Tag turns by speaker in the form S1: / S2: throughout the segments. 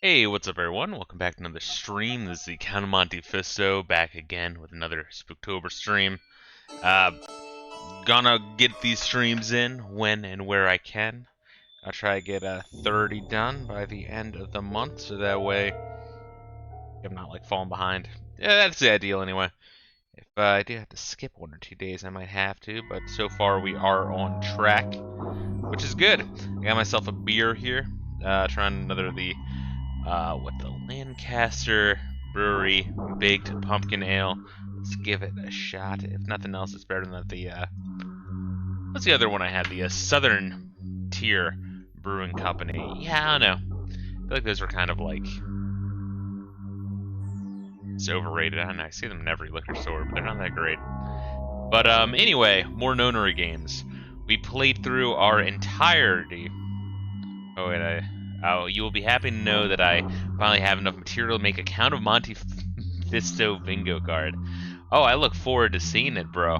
S1: Hey, what's up everyone? Welcome back to another stream. This is the Count of Monte Fisto back again with another Spooktober stream. Uh, gonna get these streams in when and where I can. I'll try to get 30 done by the end of the month, so that way I'm not like falling behind. Yeah, that's the ideal anyway. If I do have to skip 1 or 2 days, I might have to, but so far we are on track, which is good. I got myself a beer here, trying another of the the Lancaster Brewery Baked Pumpkin Ale. Let's give it a shot. If nothing else, it's better than what's the other one I had? The Southern Tier Brewing Company. Yeah, I don't know. I feel like those were kind of like it's overrated. I don't know. I see them in every liquor store, but they're not that great. But anyway, more Nonary games. We played through our entirety. Oh wait, you will be happy to know that I finally have enough material to make a Count of Monte Fisto bingo card. Oh, I look forward to seeing it, bro.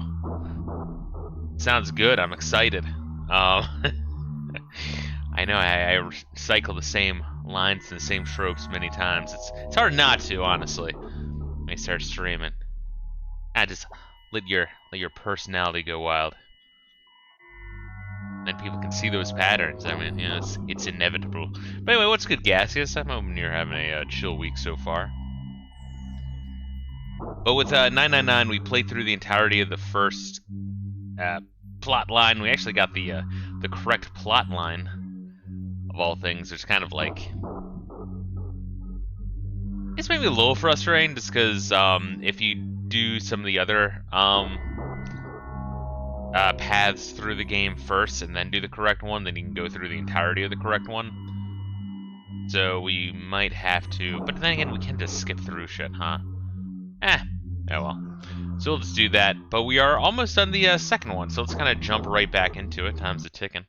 S1: Sounds good. I'm excited. I know I recycle the same lines and the same tropes many times. It's hard not to, honestly. When you start streaming, I just let your personality go wild. Then people can see those patterns. I mean, it's inevitable. But anyway, what's good, Gaseous? I'm hoping you're having a chill week so far. But with 999, we played through the entirety of the first plot line. We actually got the correct plot line of all things. It's kind of like it's maybe a little frustrating just because if you do some of the other paths through the game first and then do the correct one, then you can go through the entirety of the correct one. So we might have to, but then again, we can just skip through shit, huh? Oh well. So we'll just do that. But we are almost done the second one, so let's kind of jump right back into it. Time's a ticking.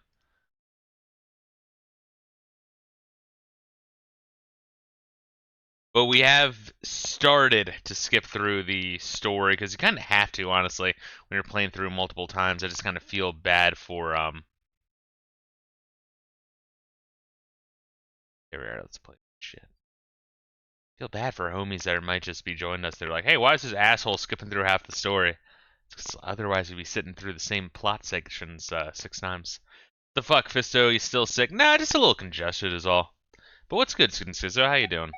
S1: But we have started to skip through the story because you kind of have to, honestly, when you're playing through multiple times. I just kind of feel bad for Here we are. Let's play shit. Feel bad for homies that might just be joining us. They're like, hey, why is this asshole skipping through half the story? It's otherwise we'd be sitting through the same plot sections 6 times. The fuck, Fisto? You still sick? Nah, just a little congested is all. But what's good, Student Schizo? How you doing?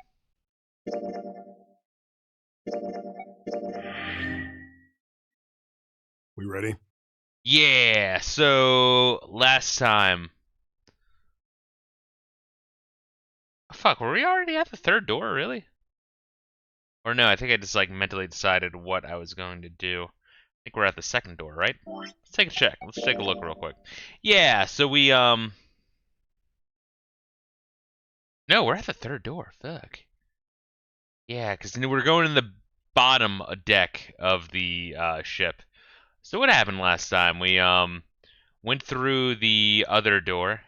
S2: We ready?
S1: Yeah, so last time. Fuck, were we already at the third door, really? Or no, I think I just like mentally decided what I was going to do. I think we're at the second door, right? Let's take a check. Let's take a look real quick. Yeah, so we no, we're at the third door. Fuck. Yeah, because we're going in the bottom deck of the ship. So what happened last time? We went through the other door.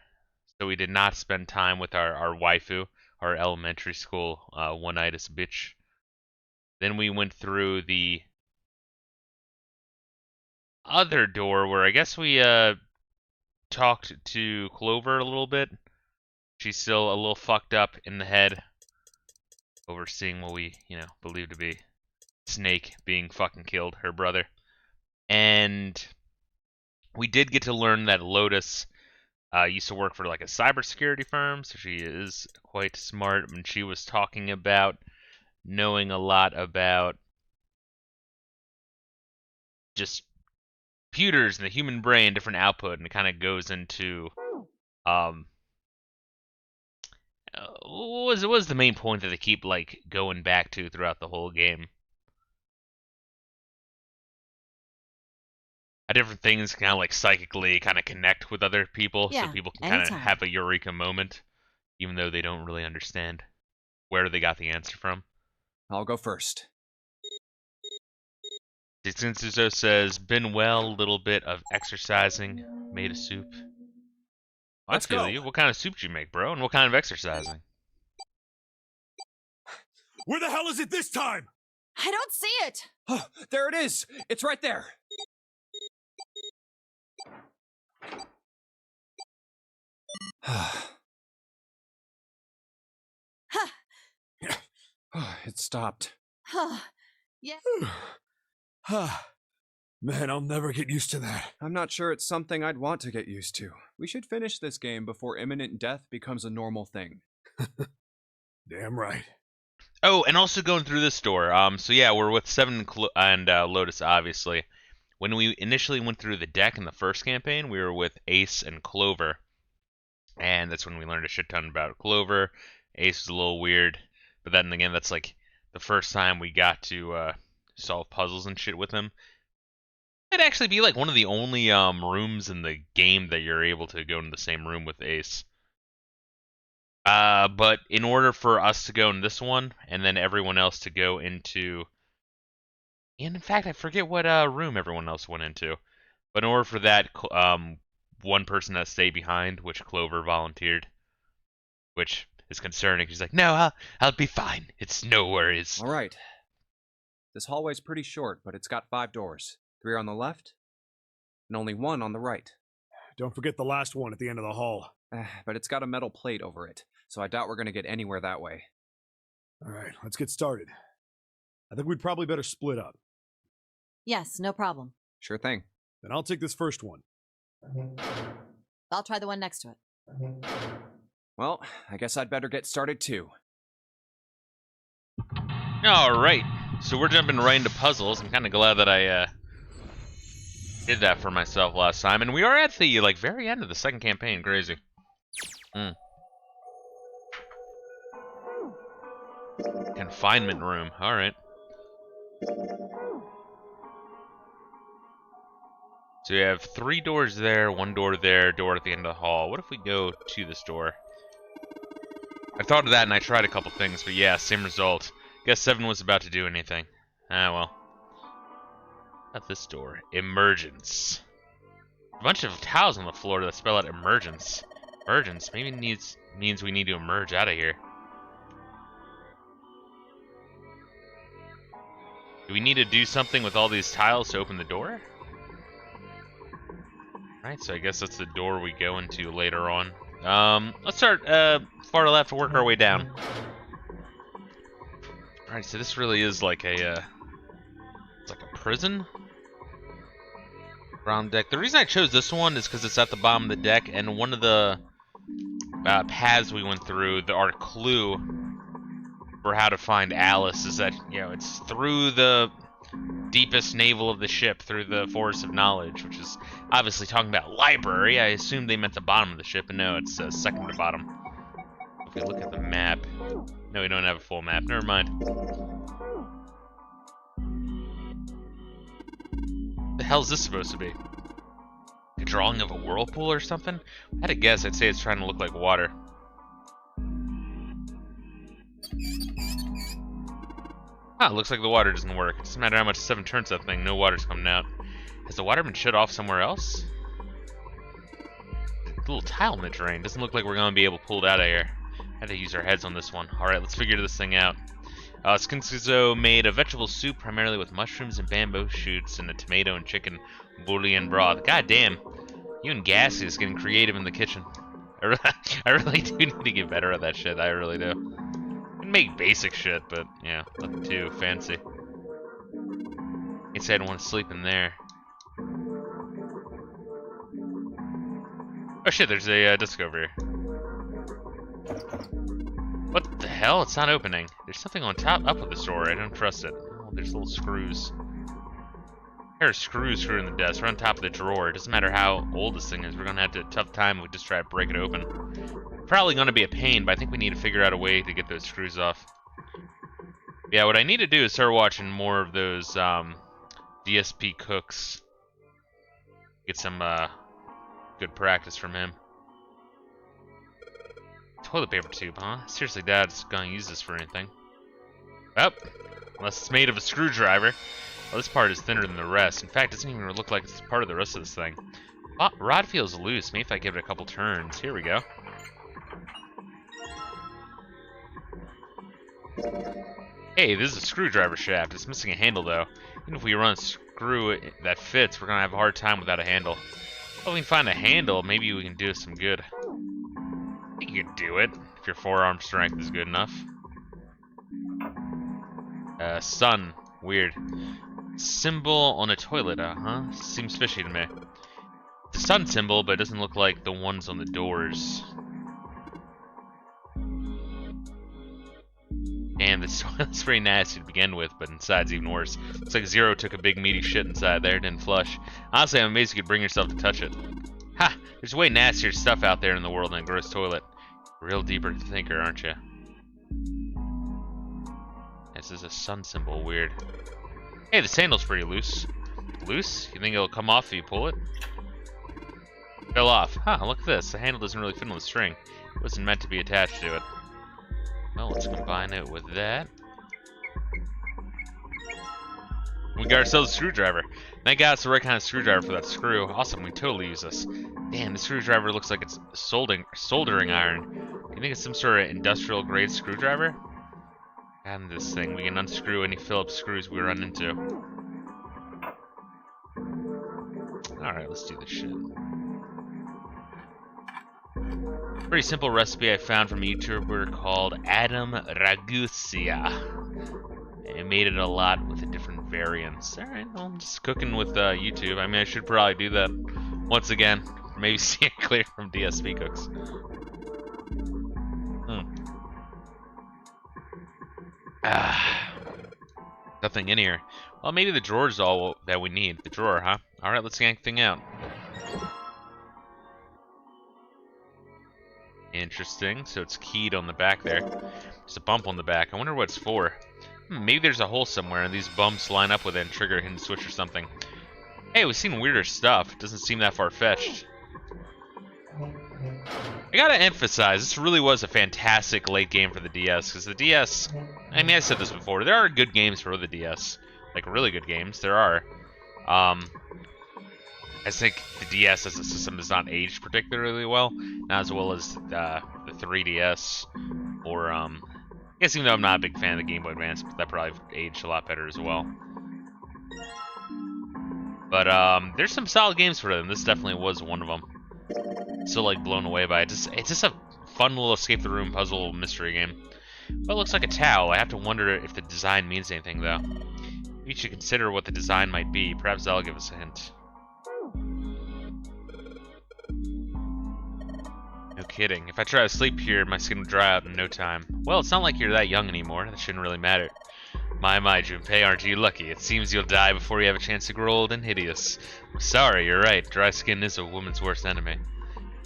S1: So we did not spend time with our waifu, our elementary school one-itis bitch. Then we went through the other door where I guess we talked to Clover a little bit. She's still a little fucked up in the head, overseeing what we, believe to be Snake being fucking killed, her brother. And we did get to learn that Lotus used to work for like a cybersecurity firm, so she is quite smart. And she was talking about knowing a lot about just computers and the human brain, different output, and it kind of goes into um, what was the main point that they keep like going back to throughout the whole game? How different things kind of like psychically kind of connect with other people, so
S3: Yeah,
S1: people can kind of
S3: anytime.
S1: have a eureka moment, even though they don't really understand where they got the answer from.
S4: I'll go first.
S1: Ditsunsuzo says, been well, little bit of exercising, made a soup. I
S4: Let's
S1: feel
S4: go.
S1: you. What kind of soup did you make, bro? And what kind of exercising?
S2: Where the hell is it this time?
S3: I don't see it.
S4: Oh, there it is. It's right there.
S3: Huh.
S4: It stopped.
S3: Yeah.
S2: Man, I'll never get used to that.
S4: I'm not sure it's something I'd want to get used to. We should finish this game before imminent death becomes a normal thing.
S2: Damn right.
S1: Oh, and also going through this door. So yeah, we're with Seven and Lotus, obviously. When we initially went through the deck in the first campaign, we were with Ace and Clover, and that's when we learned a shit ton about Clover. Ace was a little weird, but then again, that's like the first time we got to solve puzzles and shit with him. It'd actually be like one of the only rooms in the game that you're able to go in the same room with Ace. But in order for us to go in this one, and then everyone else to go into... And in fact, I forget what room everyone else went into. But in order for that, one person to stay behind, which Clover volunteered, which is concerning. He's like, no, I'll be fine. It's no worries.
S4: All right. This hallway's pretty short, but it's got 5 doors. 3 on the left, and only 1 on the right.
S2: Don't forget the last one at the end of the hall.
S4: But it's got a metal plate over it, so I doubt we're gonna get anywhere that way.
S2: All right, let's get started. I think we'd probably better split up.
S3: Yes, no problem.
S4: Sure thing.
S2: Then I'll take this first one.
S3: I'll try the one next to it.
S4: Well, I guess I'd better get started too.
S1: Alright, so we're jumping right into puzzles. I'm kind of glad that I did that for myself last time. And we are at the very end of the second campaign. Crazy. Confinement room. Alright. So we have 3 doors there, 1 door there, door at the end of the hall. What if we go to this door? I thought of that and I tried a couple things, but yeah, same result. Guess 7 was about to do anything. Ah, well. At this door. Emergence. A bunch of tiles on the floor that spell out emergence. Emergence? Maybe means we need to emerge out of here. Do we need to do something with all these tiles to open the door? Right, so I guess that's the door we go into later on. Let's start far left and work our way down. Alright, so this really is like a it's like a prison. Ground deck. The reason I chose this one is because it's at the bottom of the deck, and one of the paths we went through, our clue for how to find Alice is that, it's through the deepest navel of the ship, through the Forest of Knowledge, which is obviously talking about library. I assumed they meant the bottom of the ship, and no, it's second to bottom. If we look at the map... No, we don't have a full map. Never mind. The hell is this supposed to be? A drawing of a whirlpool or something? If I had to guess, I'd say it's trying to look like water. Ah, it looks like the water doesn't work. It doesn't matter how much 7 turns that thing, no water's coming out. Has the water been shut off somewhere else? A little tile in the drain. Doesn't look like we're going to be able to pull it out of here. Had to use our heads on this one. Alright, let's figure this thing out. Skinsuzo made a vegetable soup primarily with mushrooms and bamboo shoots and a tomato and chicken bouillon broth. God damn. You and Gassy is getting creative in the kitchen. I really do need to get better at that shit. I really do. I can make basic shit, but yeah, nothing too fancy. He said I want to sleep in there. Oh shit, there's a disc over here. What the hell? It's not opening. There's something on top up with this door. I don't trust it. Oh, there's little screws. There are screws screwed in the desk. We're on top of the drawer. It doesn't matter how old this thing is. We're gonna have a tough time if we just try to break it open. Probably gonna be a pain, but I think we need to figure out a way to get those screws off. Yeah, what I need to do is start watching more of those DSP Cooks. Get some good practice from him. Toilet paper tube, huh? Seriously, Dad's gonna use this for anything. Oh, unless it's made of a screwdriver. Well, this part is thinner than the rest. In fact, it doesn't even look like it's part of the rest of this thing. Rod feels loose. Maybe if I give it a couple turns. Here we go. Hey, this is a screwdriver shaft. It's missing a handle, though. Even if we run a screw that fits, we're gonna have a hard time without a handle. If we can find a handle, maybe we can do some good. I think you can do it, if your forearm strength is good enough. Sun. Weird. Symbol on a toilet, huh? Seems fishy to me. It's a sun symbol, but it doesn't look like the ones on the doors. And this toilet's pretty nasty to begin with, but inside's even worse. Looks like Zero took a big meaty shit inside there, didn't flush. Honestly, I'm amazed you could bring yourself to touch it. Ha! There's way nastier stuff out there in the world than a gross toilet. Real deeper thinker, aren't you? This is a sun symbol, weird. Hey, the handle's pretty loose. Loose? You think it'll come off if you pull it? Fell off. Huh, look at this. The handle doesn't really fit on the string. It wasn't meant to be attached to it. Well, let's combine it with that. We got ourselves a screwdriver. Thank God it's the right kind of screwdriver for that screw. Awesome, we totally use this. Damn, the screwdriver looks like it's soldering iron. Do you think it's some sort of industrial grade screwdriver? And this thing, we can unscrew any Phillips screws we run into. Alright, let's do this shit. Pretty simple recipe I found from a YouTuber called Adam Ragusia. I made it a lot with the different variants. Alright, well, I'm just cooking with YouTube. I mean, I should probably do that once again. Maybe see it clear from DSP Cooks. Nothing in here. Well, maybe the drawer's all that we need. The drawer, huh? Alright, let's yank the thing out. Interesting. So it's keyed on the back there. There's a bump on the back. I wonder what it's for. Maybe there's a hole somewhere and these bumps line up with it and trigger a hidden switch or something. Hey, we've seen weirder stuff. It doesn't seem that far-fetched. I gotta emphasize, this really was a fantastic late game for the DS, because the DS, I mean, I said this before, there are good games for the DS. Like, really good games, there are. I think the DS as a system has not aged particularly well, not as well as the 3DS, or, I guess even though I'm not a big fan of the Game Boy Advance, that probably aged a lot better as well. But, there's some solid games for them, this definitely was one of them. Still, like, blown away by it. It's just a fun little escape the room puzzle mystery game. Well, it looks like a towel. I have to wonder if the design means anything, though. We should consider what the design might be. Perhaps that'll give us a hint. No kidding. If I try to sleep here, my skin would dry out in no time. Well, it's not like you're that young anymore. That shouldn't really matter. My, Junpei, aren't you lucky? It seems you'll die before you have a chance to grow old and hideous. I'm sorry, you're right. Dry skin is a woman's worst enemy.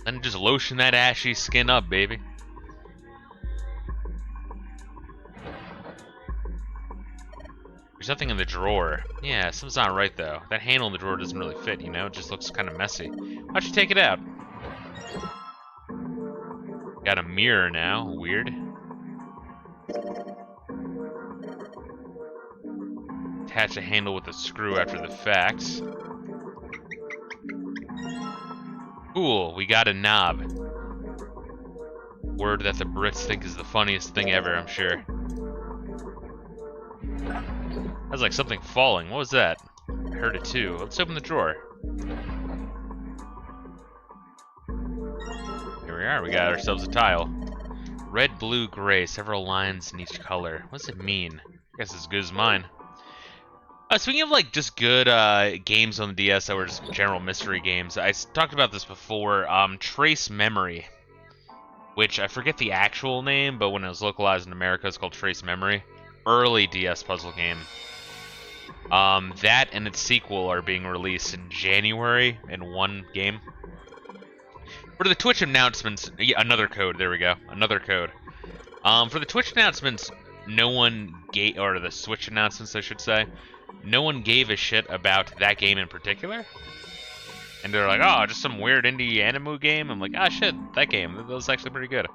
S1: Then just lotion that ashy skin up, baby. There's nothing in the drawer. Yeah, something's not right, though. That handle in the drawer doesn't really fit, you know? It just looks kind of messy. Why'd you take it out? Got a mirror now. Weird. Attach a handle with a screw after the fact. Cool, we got a knob. Word that the Brits think is the funniest thing ever, I'm sure. That's like something falling. What was that? I heard it too. Let's open the drawer. Here we are, we got ourselves a tile. Red, blue, gray, several lines in each color. What does it mean? I guess it's as good as mine. Speaking of like just good games on the DS that were just general mystery games, I talked about this before. Trace Memory, which I forget the actual name, but when it was localized in America, it's called Trace Memory. Early DS puzzle game. That and its sequel are being released in January in one game. For the Twitch announcements, yeah, another code. There we go, another code. For the Twitch announcements, no one gave, or the Switch announcements, I should say. No one gave a shit about that game in particular. And they're like, oh, just some weird indie anime game? I'm like, ah, shit, that game. That was actually pretty good.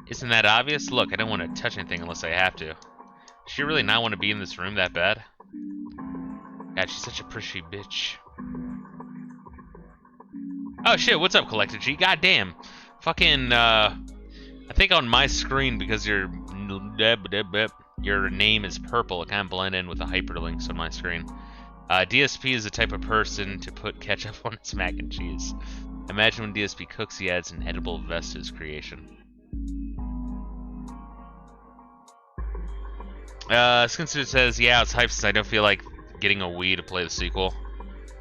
S1: Isn't that obvious? Look, I don't want to touch anything unless I have to. Does she really not want to be in this room that bad? God, she's such a pushy bitch. Oh, shit, what's up, Collected G? Goddamn. Fucking, I think on my screen, because your name is purple, it kind of blend in with the hyperlinks on my screen. DSP is the type of person to put ketchup on his mac and cheese. Imagine when DSP cooks, he adds an edible vest to his creation. Skinsuit says, yeah, it's hype since I don't feel like getting a Wii to play the sequel.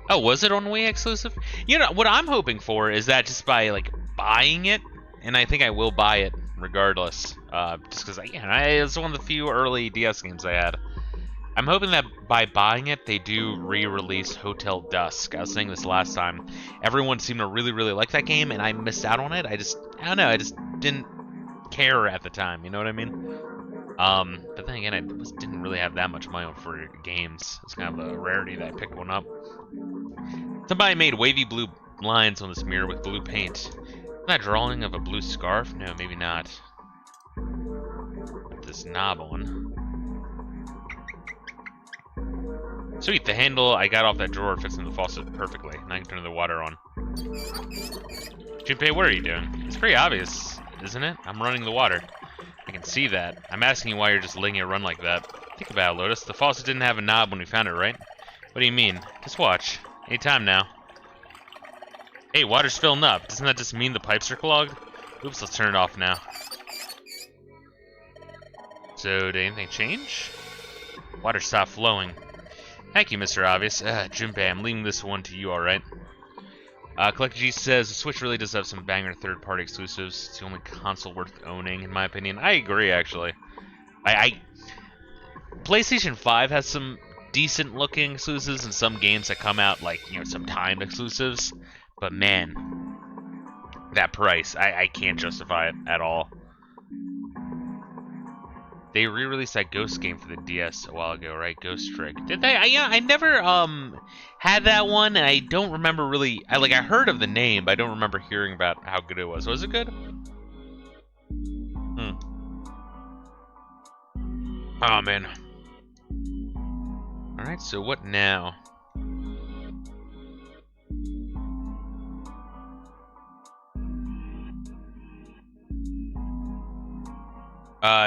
S1: Oh, was it on Wii exclusive? You know, what I'm hoping for is that just by, like, buying it, and I think I will buy it regardless, just because, it's one of the few early DS games I had. I'm hoping that by buying it, they do re-release Hotel Dusk. I was saying this last time. Everyone seemed to really, really like that game, and I missed out on it. I don't know, I just didn't care at the time, you know what I mean? But then again, I didn't really have that much money for games. It's kind of a rarity that I picked one up. Somebody made wavy blue lines on this mirror with blue paint. Isn't that drawing of a blue scarf? No, maybe not. Put this knob on. Sweet, the handle I got off that drawer fits in the faucet perfectly. Now I can turn the water on. Junpei, what are you doing? It's pretty obvious, isn't it? I'm running the water. I can see that. I'm asking you why you're just letting it run like that. Think about it, Lotus. The faucet didn't have a knob when we found it, right? What do you mean? Just watch. Anytime now. Hey, water's filling up. Doesn't that just mean the pipes are clogged? Oops, let's turn it off now. So, did anything change? Water stopped flowing. Thank you, Mr. Obvious. Junpei, I'm leaving this one to you, alright? Collect G says, the Switch really does have some banger third-party exclusives. It's the only console worth owning, in my opinion. I agree, actually. PlayStation 5 has some decent-looking exclusives and some games that come out, like, some timed exclusives. But, man, that price, I can't justify it at all. They re-released that Ghost game for the DS a while ago, right? Ghost Trick. Did they? I never had that one, and I don't remember really. I heard of the name, but I don't remember hearing about how good it was. Was it good? Oh man. All right. So what now?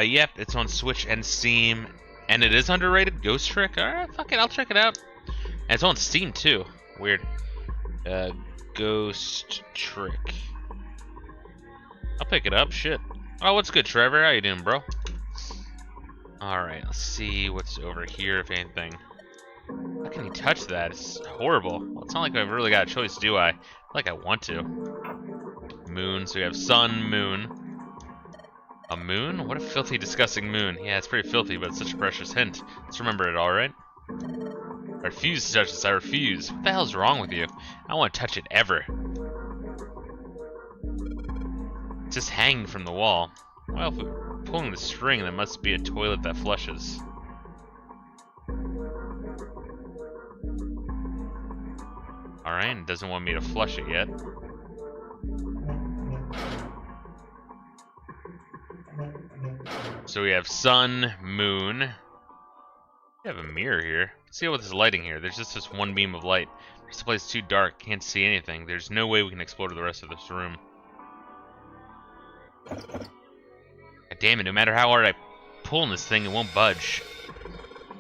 S1: Yep, it's on Switch and Steam, and it is underrated. Ghost Trick. All right, fuck it, I'll check it out. And it's on Steam too. Weird. Ghost Trick. I'll pick it up. Shit. Oh, what's good, Trevor? How you doing, bro? All right, let's see what's over here, if anything. How can you touch that? It's horrible. Well, it's not like I've really got a choice, do I? I feel like I want to. Moon. So we have sun, moon. A moon? What a filthy, disgusting moon. Yeah, it's pretty filthy, but it's such a precious hint. Let's remember it, alright? I refuse to touch this, I refuse. What the hell's wrong with you? I don't want to touch it ever. It's just hanging from the wall. Well, if we're pulling the string, there must be a toilet that flushes. Alright, it doesn't want me to flush it yet. So we have sun, moon. We have a mirror here. Let's see what this lighting here. There's just this one beam of light. This place is too dark. Can't see anything. There's no way we can explore the rest of this room. God damn it. No matter how hard I pull on this thing, it won't budge.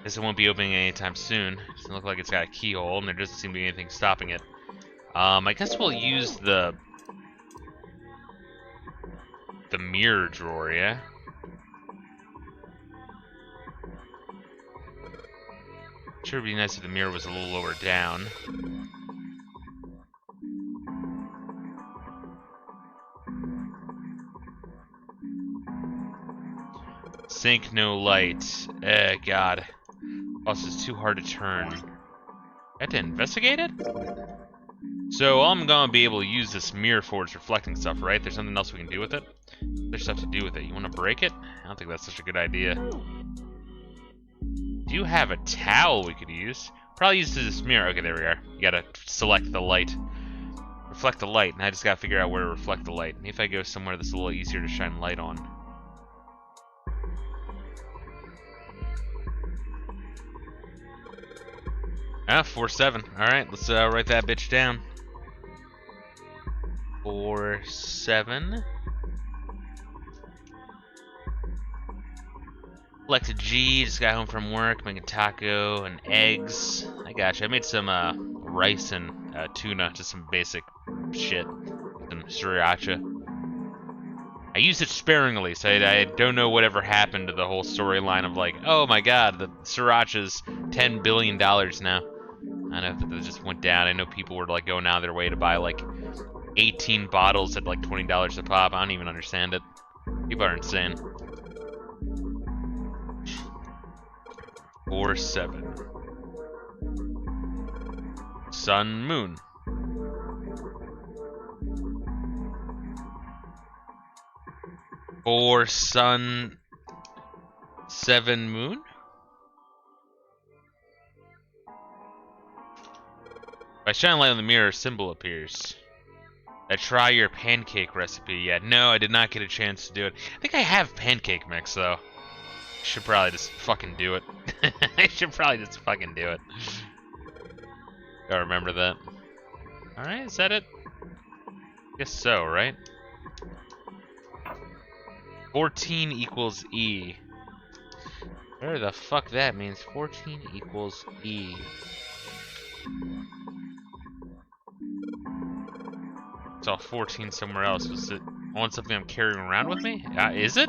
S1: Guess it won't be opening anytime soon. It doesn't look like it's got a keyhole, and there doesn't seem to be anything stopping it. I guess we'll use the mirror drawer, yeah? Sure would be nice if the mirror was a little lower down. Sink, no light. God. Also, it's too hard to turn. I have to investigate it? So, I'm gonna be able to use this mirror for its reflecting stuff, right? There's something else we can do with it? There's stuff to do with it. You wanna break it? I don't think that's such a good idea. Do you have a towel we could use? Probably use this mirror. Okay, there we are. You gotta select the light. Reflect the light, and I just gotta figure out where to reflect the light. Maybe if I go somewhere that's a little easier to shine light on. Ah, 4-7. Alright, let's write that bitch down. 4-7. Select a G, just got home from work, making taco and eggs. I gotcha. I made some rice and tuna, just some basic shit. Some sriracha. I use it sparingly, so I don't know whatever happened to the whole storyline of like, oh my god, the Sriracha's $10 billion now. I know that just went down. I know people were like going out of their way to buy like 18 bottles at like $20 a pop. I don't even understand it. People are insane. 4-7. Sun, moon. 4 sun, 7 moon? If I shine light on the mirror, a symbol appears. I try your pancake recipe. Yeah, no, I did not get a chance to do it. I think I have pancake mix, though. I should probably just fucking do it. I should probably just fucking do it. Gotta remember that. Alright, is that it? Guess so, right? 14 equals E. Where the fuck that means? 14 equals E. It's all 14 somewhere else. Is it? I want something I'm carrying around with me? Is it?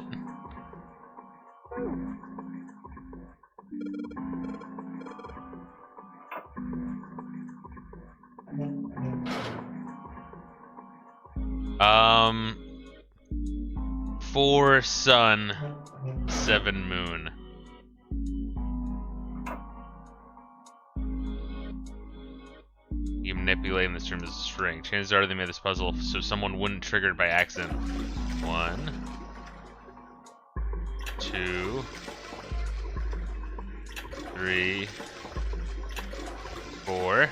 S1: Um, 4 sun, 7 moon. You manipulating this term as a string. Chances are they made this puzzle so someone wouldn't trigger it by accident. 1, 2, 3, 4.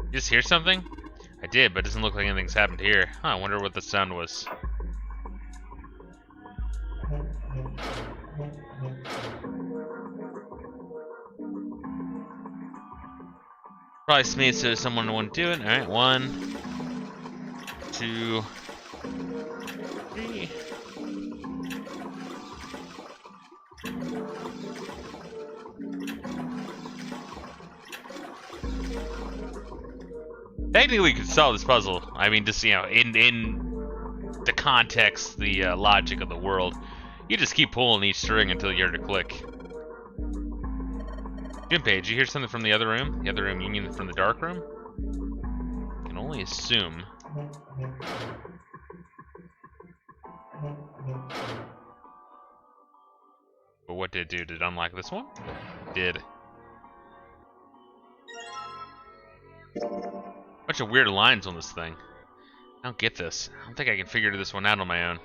S1: You just hear something? I did, but it doesn't look like anything's happened here. Huh, I wonder what the sound was. Probably made so someone wouldn't do it. Alright, 1, 2, 3. Technically, we could solve this puzzle. I mean, just, you know, in the context, the logic of the world, you just keep pulling each string until you're to click. Jim Page, you hear something from the other room? The other room, you mean from the dark room? I can only assume. But what did it do? Did it unlock this one? Did. Bunch of weird lines on this thing. I don't get this. I don't think I can figure this one out on my own.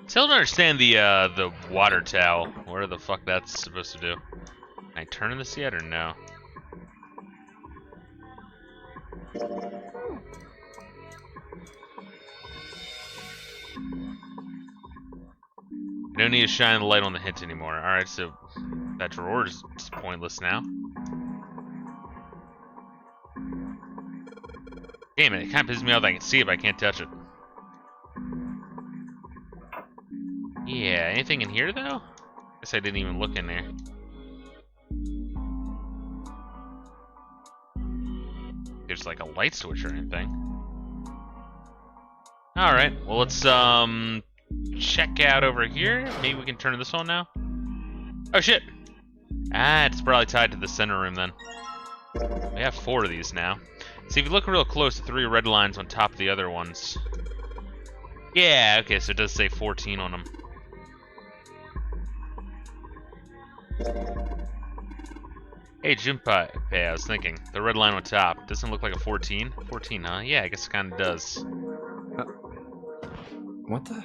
S1: Still don't understand the water towel. What the fuck that's supposed to do? Can I turn this yet or no? You don't need to shine the light on the hint anymore. Alright, so that drawer is pointless now. Damn it, it kind of pisses me off that I can see it, but I can't touch it. Yeah, anything in here though? Guess I didn't even look in there. There's like a light switch or anything. Alright, well let's check out over here. Maybe we can turn this on now. Oh shit! Ah, it's probably tied to the center room then. We have 4 of these now. See, if you look real close, the 3 red lines on top of the other ones. Yeah, okay, so it does say 14 on them. Hey, Junpei, I was thinking. The red line on top. Doesn't look like a 14? 14, huh? Yeah, I guess it kinda does.
S4: What the?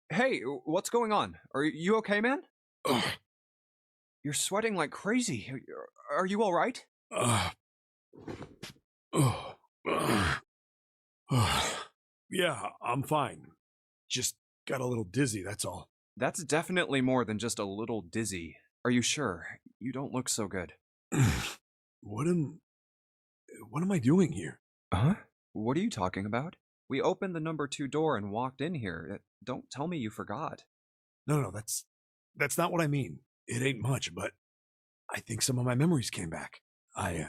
S4: Hey, what's going on? Are you okay, man? You're sweating like crazy. Are you all right?
S2: Yeah, I'm fine. Just got a little dizzy, that's all.
S4: That's definitely more than just a little dizzy. Are you sure? You don't look so good.
S2: What am I doing here?
S4: Huh? What are you talking about? We opened the number 2 door and walked in here. Don't tell me you forgot.
S2: No, that's not what I mean. It ain't much, but I think some of my memories came back. I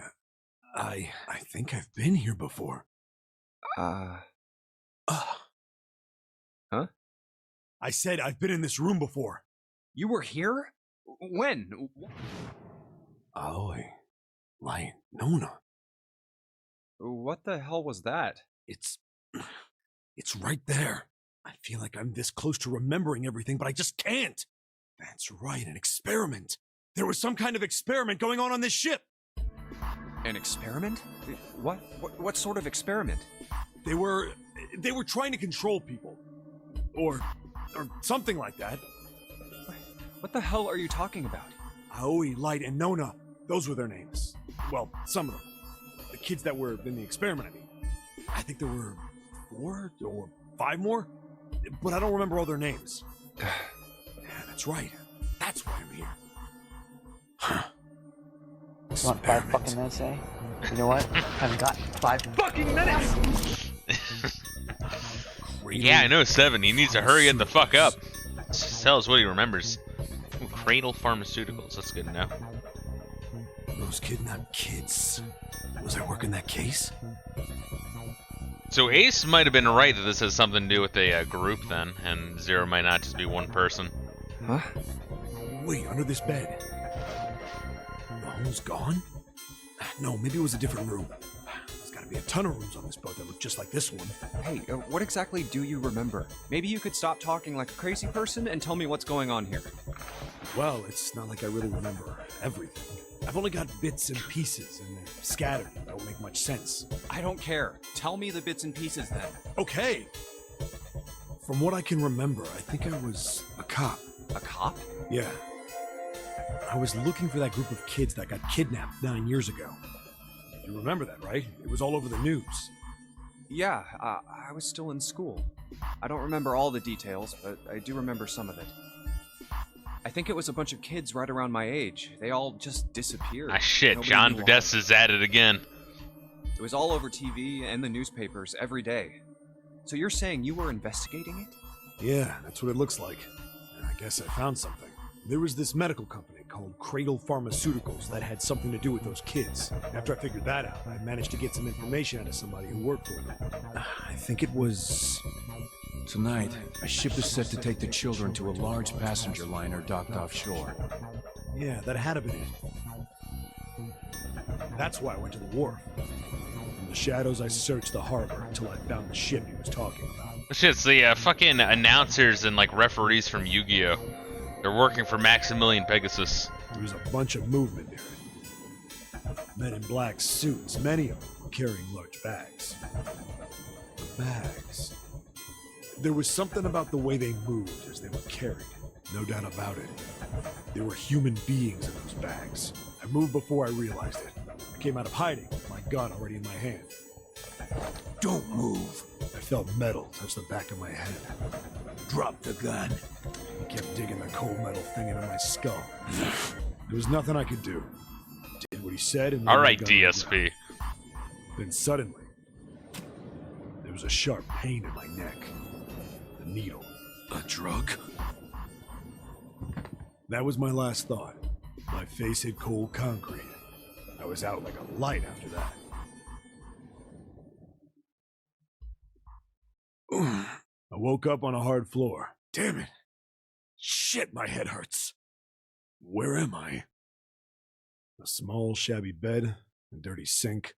S2: think I've been here before.
S4: Huh?
S2: I said I've been in this room before.
S4: You were here? When?
S2: Aoi, Light, Nona.
S4: What the hell was that?
S2: It's right there. I feel like I'm this close to remembering everything, but I just can't. That's right, an experiment. There was some kind of experiment going on this ship.
S4: An experiment? What sort of experiment?
S2: They were trying to control people. Or something like that.
S4: What the hell are you talking about?
S2: Aoi, Light, and Nona. Those were their names. Well, some of them. The kids that were in the experiment, I mean. I think there were 4 or 5 more, but I don't remember all their names. Yeah, that's right. That's why I'm here. Huh.
S5: You want 5 fucking minutes, eh? You know what? I've got 5 fucking minutes!
S1: Yeah, I know 7. He needs to hurry it the fuck up. Just tell us what he remembers. Ooh, Cradle Pharmaceuticals. That's good to know.
S2: Those kidnapped kids. Was I working that case?
S1: So Ace might have been right that this has something to do with a group then, and Zero might not just be one person.
S4: Huh?
S2: Wait, under this bed. The hole's gone? No, maybe it was a different room. There's gotta be a ton of rooms on this boat that look just like this one.
S4: Hey, what exactly do you remember? Maybe you could stop talking like a crazy person and tell me what's going on here.
S2: Well, it's not like I really remember everything. I've only got bits and pieces, and they're scattered. They don't make much sense.
S4: I don't care. Tell me the bits and pieces then.
S2: Okay. From what I can remember, I think I was a cop.
S4: A cop?
S2: Yeah. I was looking for that group of kids that got kidnapped 9 years ago. You remember that, right? It was all over the news.
S4: Yeah, I was still in school. I don't remember all the details, but I do remember some of it. I think it was a bunch of kids right around my age. They all just disappeared.
S1: Ah shit,
S4: Nobody
S1: John
S4: knew why.
S1: Podesta's at it again.
S4: It was all over TV and the newspapers every day. So you're saying you were investigating it?
S2: Yeah, that's what it looks like. And I guess I found something. There was this medical company called Cradle Pharmaceuticals that had something to do with those kids. After I figured that out, I managed to get some information out of somebody who worked for them. I think it was...
S6: Tonight, a ship is set to take the children to a large passenger liner docked offshore.
S2: Yeah, that had to be it. That's why I went to the wharf. In the shadows, I searched the harbor until I found the ship he was talking about.
S1: Shit's the fucking announcers and like referees from Yu-Gi-Oh! They're working for Maximilian Pegasus.
S2: There was a bunch of movement near it. Men in black suits, many of them were carrying large bags. The bags. There was something about the way they moved as they were carried. No doubt about it. There were human beings in those bags. I moved before I realized it. I came out of hiding with my gun already in my hand. Don't move. I felt metal touch the back of my head. Drop the gun. He kept digging the cold metal thing into my skull. There was nothing I could do. Did what he said and...
S1: Alright, DSP.
S2: Then suddenly, there was a sharp pain in my neck. The needle. A drug? That was my last thought. My face hit cold concrete. I was out like a light after that. I woke up on a hard floor. Damn it. Shit, my head hurts. Where am I? A small, shabby bed, a dirty sink,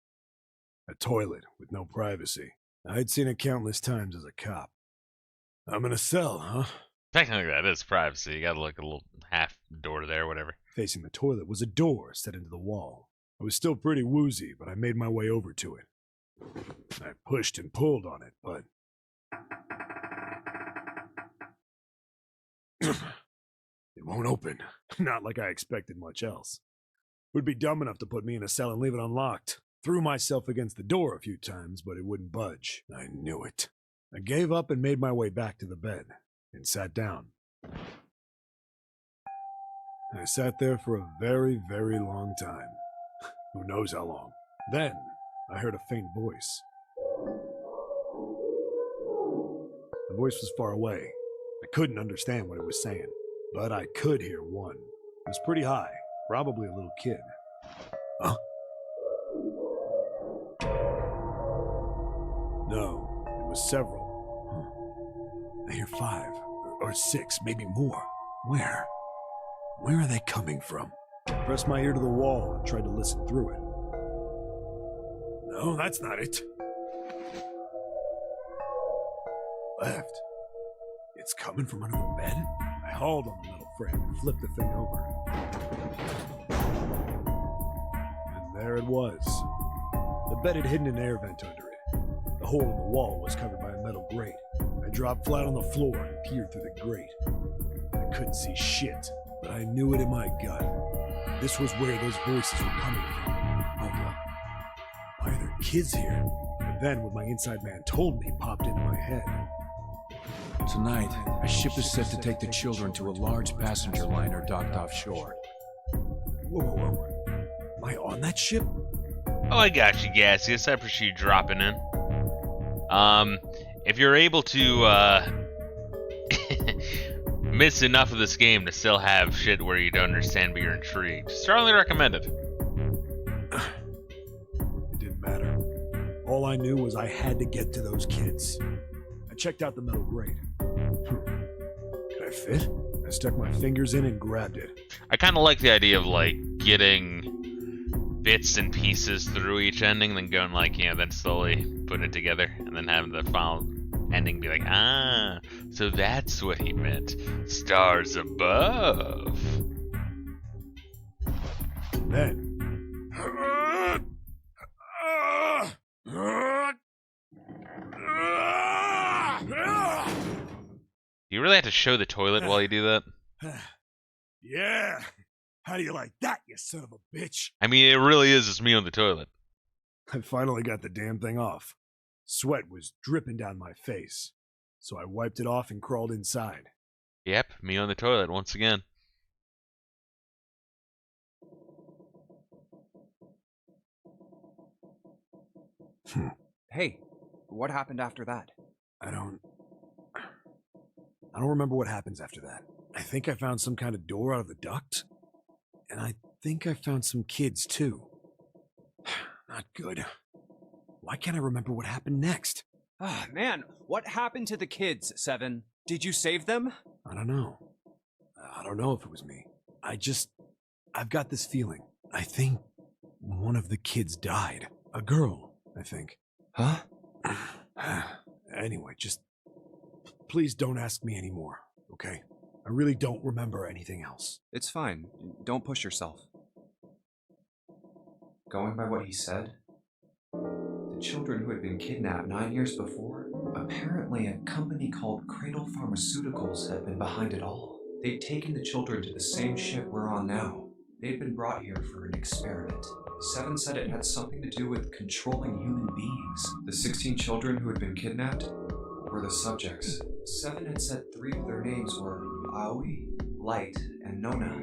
S2: a toilet with no privacy. I'd seen it countless times as a cop. I'm in a cell, huh?
S1: Technically, that is privacy. You gotta look a little half door there, whatever.
S2: Facing the toilet was a door set into the wall. I was still pretty woozy, but I made my way over to it. I pushed and pulled on it, but... it won't open. Not like I expected much else. Would be dumb enough to put me in a cell and leave it unlocked. Threw myself against the door a few times, but it wouldn't budge. I knew it. I gave up and made my way back to the bed, and sat down. I sat there for a very, very long time. Who knows how long. Then, I heard a faint voice. The voice was far away. I couldn't understand what it was saying, but I could hear one. It was pretty high, Probably a little kid. Huh? No, it was several. I hear 5 or 6, maybe more. Where? Where are they coming from? Pressed my ear to the wall and tried to listen through it. No, that's not it. Left. It's coming from under the bed? I hauled on the metal frame and flipped the thing over. And there it was. The bed had hidden an air vent under it. The hole in the wall was covered by a metal grate. I dropped flat on the floor and peered through the grate. I couldn't see shit, but I knew it in my gut. This was where those voices were coming from. Why are there kids here? And then what my inside man told me popped into my head.
S6: Tonight, a ship is set to take the children to a large passenger liner docked offshore.
S2: Whoa. Am I on that ship?
S1: Oh, I got you, Gaseous. I appreciate you dropping in. If you're able to miss enough of this game to still have shit where you don't understand but you're intrigued, strongly recommended.
S2: It didn't matter. All I knew was I had to get to those kids. I checked out the metal grate. Could I fit? I stuck my fingers in and grabbed it.
S1: I kind of like the idea of like getting bits and pieces through each ending, then going like, then slowly putting it together, and then having the final ending be like, so that's what he meant. Stars above.
S2: Then.
S1: Do you really have to show the toilet while you do that?
S2: Yeah. How do you like that, you son of a bitch?
S1: I mean, it really is just me on the toilet.
S2: I finally got the damn thing off. Sweat was dripping down my face, so I wiped it off and crawled inside.
S1: Yep, me on the toilet once again.
S4: Hey, what happened after that?
S2: I don't remember what happens after that. I think I found some kind of door out of the duct, and I think I found some kids too. Not good. Why can't I remember what happened next?
S4: Ah, man, what happened to the kids, Seven? Did you save them?
S2: I don't know. I don't know if it was me. I've got this feeling. I think one of the kids died. A girl, I think.
S4: Huh?
S2: Anyway, just please don't ask me anymore, okay? I really don't remember anything else.
S4: It's fine. Don't push yourself. Going by what he said, the children who had been kidnapped 9 years before, apparently a company called Cradle Pharmaceuticals had been behind it all. They'd taken the children to the same ship we're on now. They'd been brought here for an experiment. Seven said it had something to do with controlling human beings. The 16 children who had been kidnapped were the subjects. Seven had said 3 of their names were Aoi, Light, and Nona.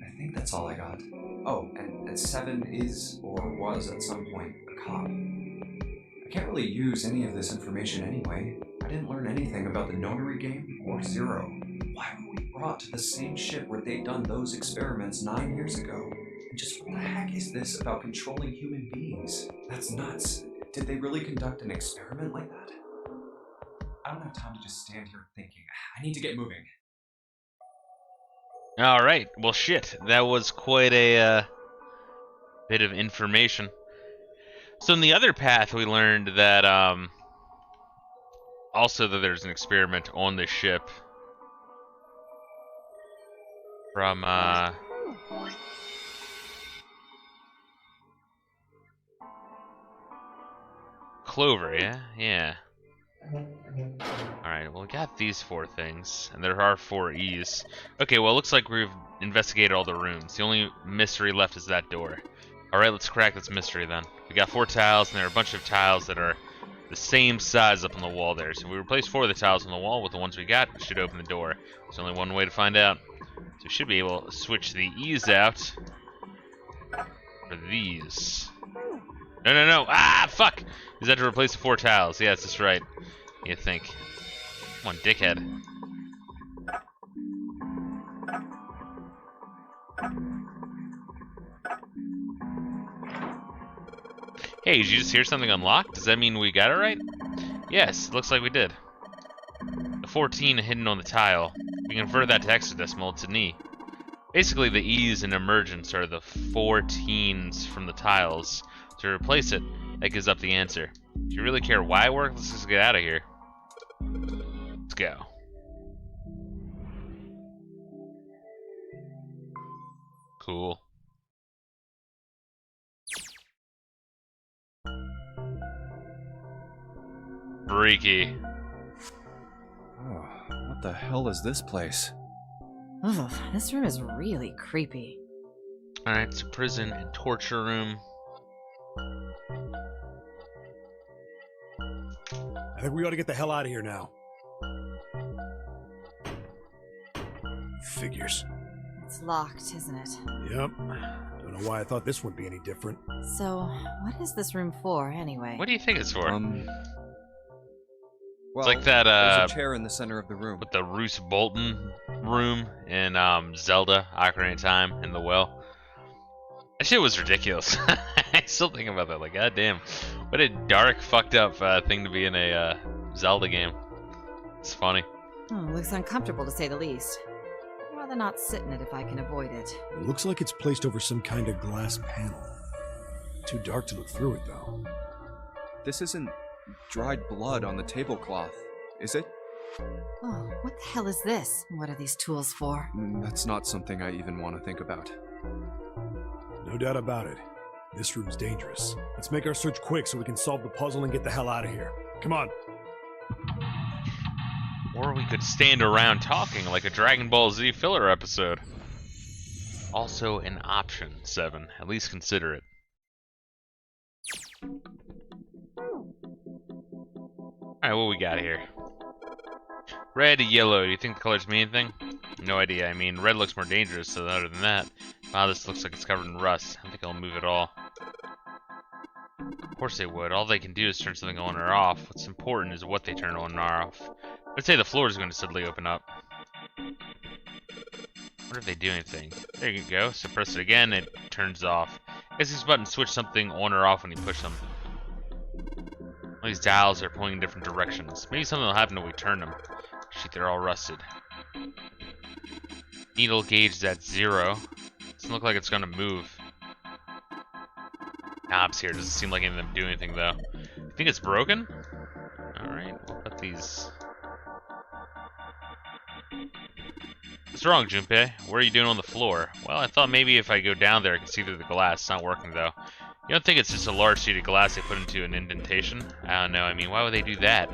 S4: I think that's all I got. Oh, and Seven is, or was at some point, a cop. I can't really use any of this information anyway. I didn't learn anything about the Nonary game or Zero. Why were we brought to the same ship where they'd done those experiments 9 years ago? And just what the heck is this about controlling human beings? That's nuts. Did they really conduct an experiment like that? I don't have time to just stand here thinking. I need to get moving.
S1: Alright, well shit, that was quite a bit of information. So in the other path we learned that also that there's an experiment on this ship from Clover, yeah? Yeah. Alright, well we got these 4 things, and there are 4 E's. Okay, well it looks like we've investigated all the rooms. The only mystery left is that door. Alright, let's crack this mystery then. We got 4 tiles, and there are a bunch of tiles that are the same size up on the wall there. So we replaced 4 of the tiles on the wall with the ones we got. It should open the door. There's only one way to find out. So we should be able to switch the E's out for these. No. Ah, fuck! Is that to replace the 4 tiles? Yes, that's right. You think. Come on, dickhead. Hey, did you just hear something unlocked? Does that mean we got it right? Yes, it looks like we did. The 14 hidden on the tile. We convert that to hexadecimal, it's an E. Basically, the E's in emergence are the 14s from the tiles. To replace it, that gives up the answer. Do you really care why it worked? Let's just get out of here. Let's go. Cool. Freaky.
S7: Oh, what the hell is this place?
S3: Ugh, this room is really creepy.
S1: Alright, it's a prison and torture room.
S2: I think we ought to get the hell out of here now. Figures.
S3: It's locked, isn't it?
S2: Yep. Don't know why I thought this would be any different.
S3: So, what is this room for, anyway?
S1: What do you think it's for?
S7: Well,
S1: like that,
S7: there's a chair in the center of the room.
S1: with the Roose Bolton room in Zelda, Ocarina of Time, and the well. That shit was ridiculous. I still think about that, like, goddamn. What a dark, fucked up thing to be in a Zelda game. It's funny.
S3: Looks uncomfortable to say the least. I'd rather not sit in it if I can avoid it.
S2: It looks like it's placed over some kind of glass panel. Too dark to look through it, though.
S7: This isn't dried blood on the tablecloth, is it?
S3: Oh, what the hell is this? What are these tools for?
S7: That's not something I even want to think about.
S2: No doubt about it. This room's dangerous. Let's make our search quick so we can solve the puzzle and get the hell out of here. Come on.
S1: Or we could stand around talking like a Dragon Ball Z filler episode. Also an option, 7. At least consider it. Alright, what we got here? Red, yellow. Do you think the colors mean anything? No idea. I mean, red looks more dangerous, so other than that. Wow, this looks like it's covered in rust. I don't think it'll move at all. Of course they would. All they can do is turn something on or off. What's important is what they turn on or off. I'd say the floor is going to suddenly open up. What if they do anything? There you go. So press it again, it turns off. I guess these buttons switch something on or off when you push them. All these dials are pointing in different directions. Maybe something will happen when we turn them. Shit, they're all rusted. Needle gauge is at 0. Doesn't look like it's gonna move. Knobs here. Doesn't seem like any of them do anything though. You think it's broken? Alright, we'll put these. What's wrong, Junpei? What are you doing on the floor? Well, I thought maybe if I go down there I can see through the glass. It's not working though. You don't think it's just a large sheet of glass they put into an indentation? I don't know. I mean, why would they do that?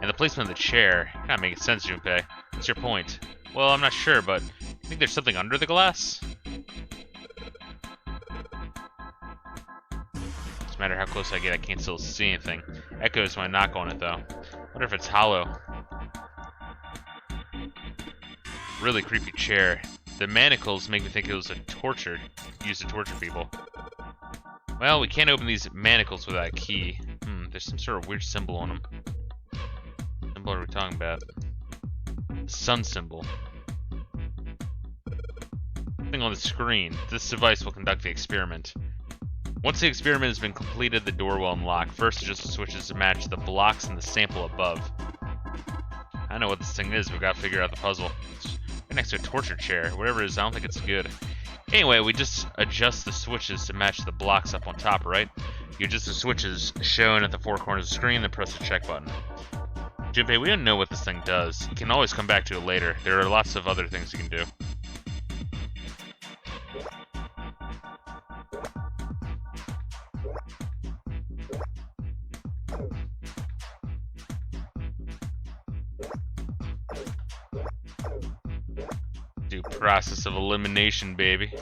S1: And the placement of the chair. You're not making sense, Junpei. What's your point? Well, I'm not sure, but you think there's something under the glass? No matter how close I get, I can't still see anything. Echoes when I knock on it, though. Wonder if it's hollow. Really creepy chair. The manacles make me think it was used to torture people. Well, we can't open these manacles without a key. There's some sort of weird symbol on them. What symbol are we talking about? Sun symbol. Something on the screen. This device will conduct the experiment. Once the experiment has been completed, the door will unlock. First, adjust the switches to match the blocks in the sample above. I don't know what this thing is, but we gotta figure out the puzzle. It's right next to a torture chair. Whatever it is, I don't think it's good. Anyway, we just adjust the switches to match the blocks up on top, right? You adjust the switches shown at the 4 corners of the screen, then press the check button. Junpei, we don't know what this thing does. You can always come back to it later. There are lots of other things you can do. Do process of elimination, baby.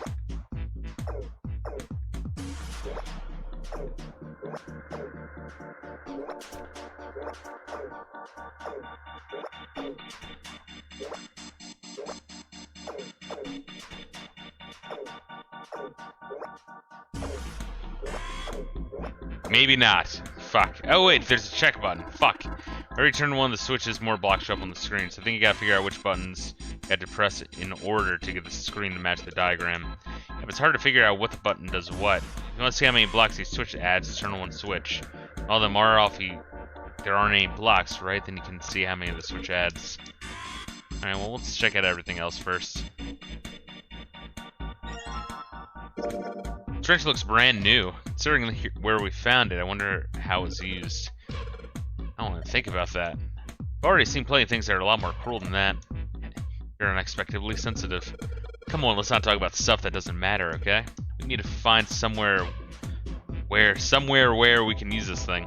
S1: Maybe not. Fuck. Oh wait, there's a check button. Fuck. I already turned one of the switches, more blocks show up on the screen, so I think you gotta figure out which buttons you have to press in order to get the screen to match the diagram. If it's hard to figure out what the button does what, you want to see how many blocks he switch adds, turn on one switch. All of them are off. There aren't any blocks, right? Then you can see how many of the switch adds. Alright, well, let's check out everything else first. This wrench looks brand new. Considering where we found it, I wonder how it's used. I don't want to think about that. I've already seen plenty of things that are a lot more cruel than that. You're unexpectedly sensitive. Come on, let's not talk about stuff that doesn't matter, okay? We need to find somewhere where we can use this thing.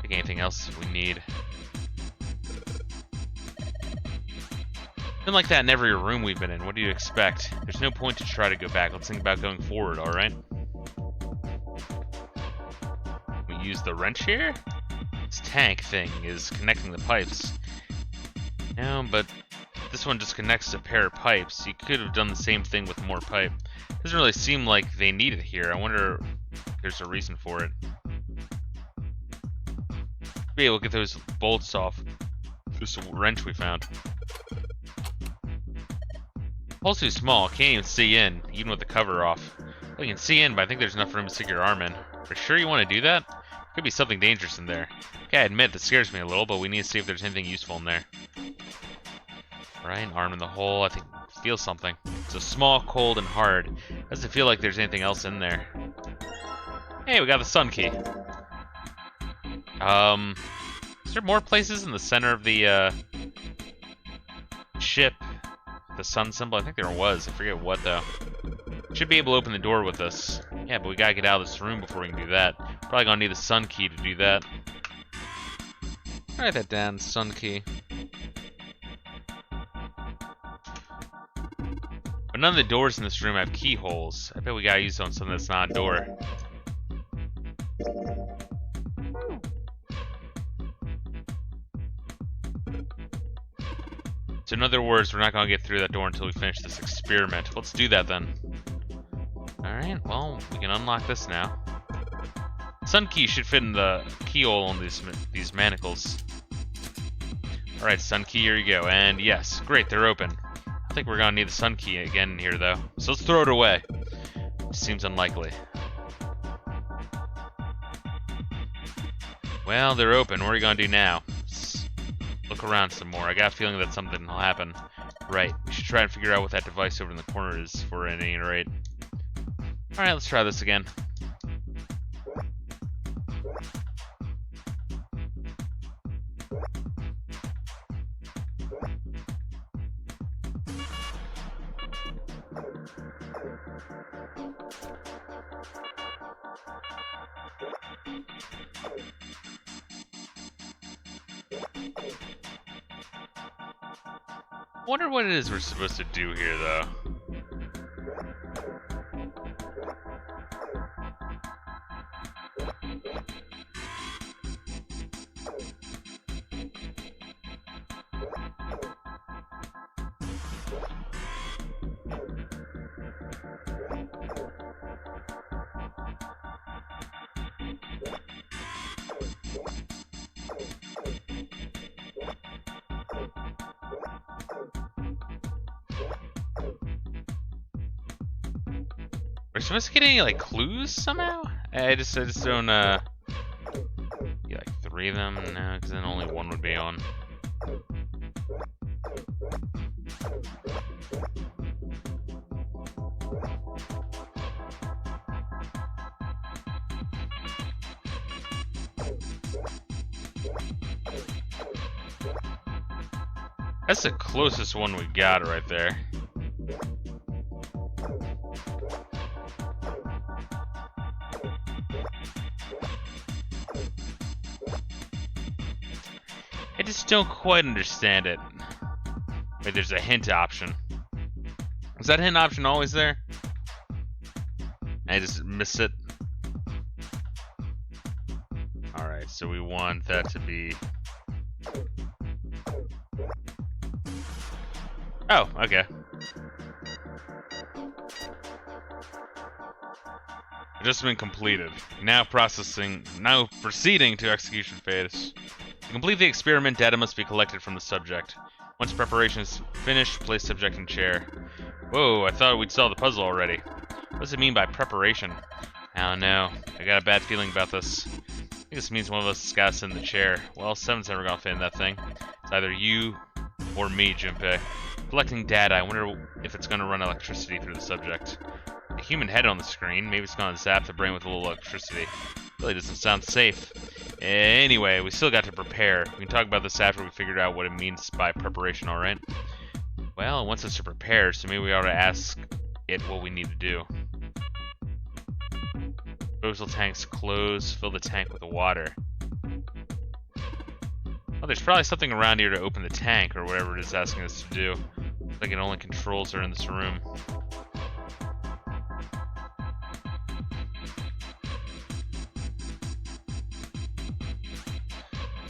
S1: Think anything else we need. Been like that in every room we've been in. What do you expect? There's no point to try to go back. Let's think about going forward, alright? We use the wrench here? This tank thing is connecting the pipes. No, but this one just connects to a pair of pipes. You could have done the same thing with more pipe. Doesn't really seem like they need it here. I wonder if there's a reason for it. Be able to get those bolts off this wrench we found. Hole's too small, can't even see in, even with the cover off. Well, you can see in, but I think there's enough room to stick your arm in. For sure you want to do that? Could be something dangerous in there. Okay, I admit that scares me a little, but we need to see if there's anything useful in there. Right, arm in the hole, I think feel something. It's a small, cold, and hard. Doesn't feel like there's anything else in there. Hey, we got the sun key. Is there more places in the center of the ship? The sun symbol? I think there was. I forget what though. Should be able to open the door with this. Yeah, but we gotta get out of this room before we can do that. Probably gonna need the sun key to do that. Write that down, sun key. But none of the doors in this room have keyholes. I bet we gotta use it on something that's not a door. So in other words, we're not going to get through that door until we finish this experiment. Let's do that then. Alright, well, we can unlock this now. Sun key should fit in the keyhole on these manacles. Alright, sun key, here you go. And yes, great, they're open. I think we're going to need the sun key again in here, though. So let's throw it away. Seems unlikely. Well, they're open. What are you going to do now? Look around some more. I got a feeling that something will happen. Right. We should try and figure out what that device over in the corner is for at any rate. Alright, let's try this again. I wonder what it is we're supposed to do here, though. We're supposed to get any like clues somehow? I just don't get like 3 of them, no, because then only one would be on. That's the closest one we got right there. I just don't quite understand it. Wait, there's a hint option. Was that hint option always there? I just missed it. Alright, so we want that to be... Oh, okay. Adjustment completed. Now proceeding to execution phase. To complete the experiment, data must be collected from the subject. Once preparation is finished, place subject in chair. Whoa, I thought we'd solve the puzzle already. What does it mean by preparation? I don't know. I got a bad feeling about this. I think this means one of us has got us in the chair. Well, 7's never gonna fit in that thing. It's either you or me, Junpei. Collecting data, I wonder if it's gonna run electricity through the subject. A human head on the screen, maybe it's gonna zap the brain with a little electricity. Really doesn't sound safe. Anyway, we still got to prepare. We can talk about this after we figured out what it means by preparation, alright? Well, it wants us to prepare, so maybe we ought to ask it what we need to do. Disposal tanks close, fill the tank with water. Oh, there's probably something around here to open the tank, or whatever it is asking us to do. Looks like it only controls are in this room.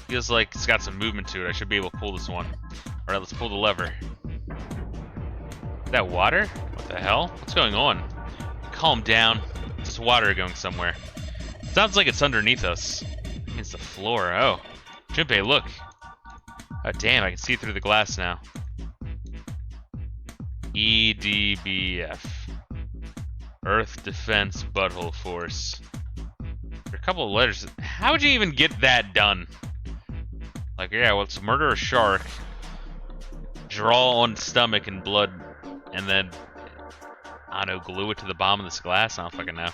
S1: Feels like it's got some movement to it. I should be able to pull this one. Alright, let's pull the lever. Is that water? What the hell? What's going on? Calm down. It's just water going somewhere. Sounds like it's underneath us. It's the floor. Oh. Junpei, look. Oh, damn, I can see through the glass now. EDBF. Earth Defense Butthole Force. There are a couple of letters. How would you even get that done? Like, yeah, well, let's murder a shark, draw on stomach and blood, and then, I don't know, glue it to the bottom of this glass? I don't fucking know.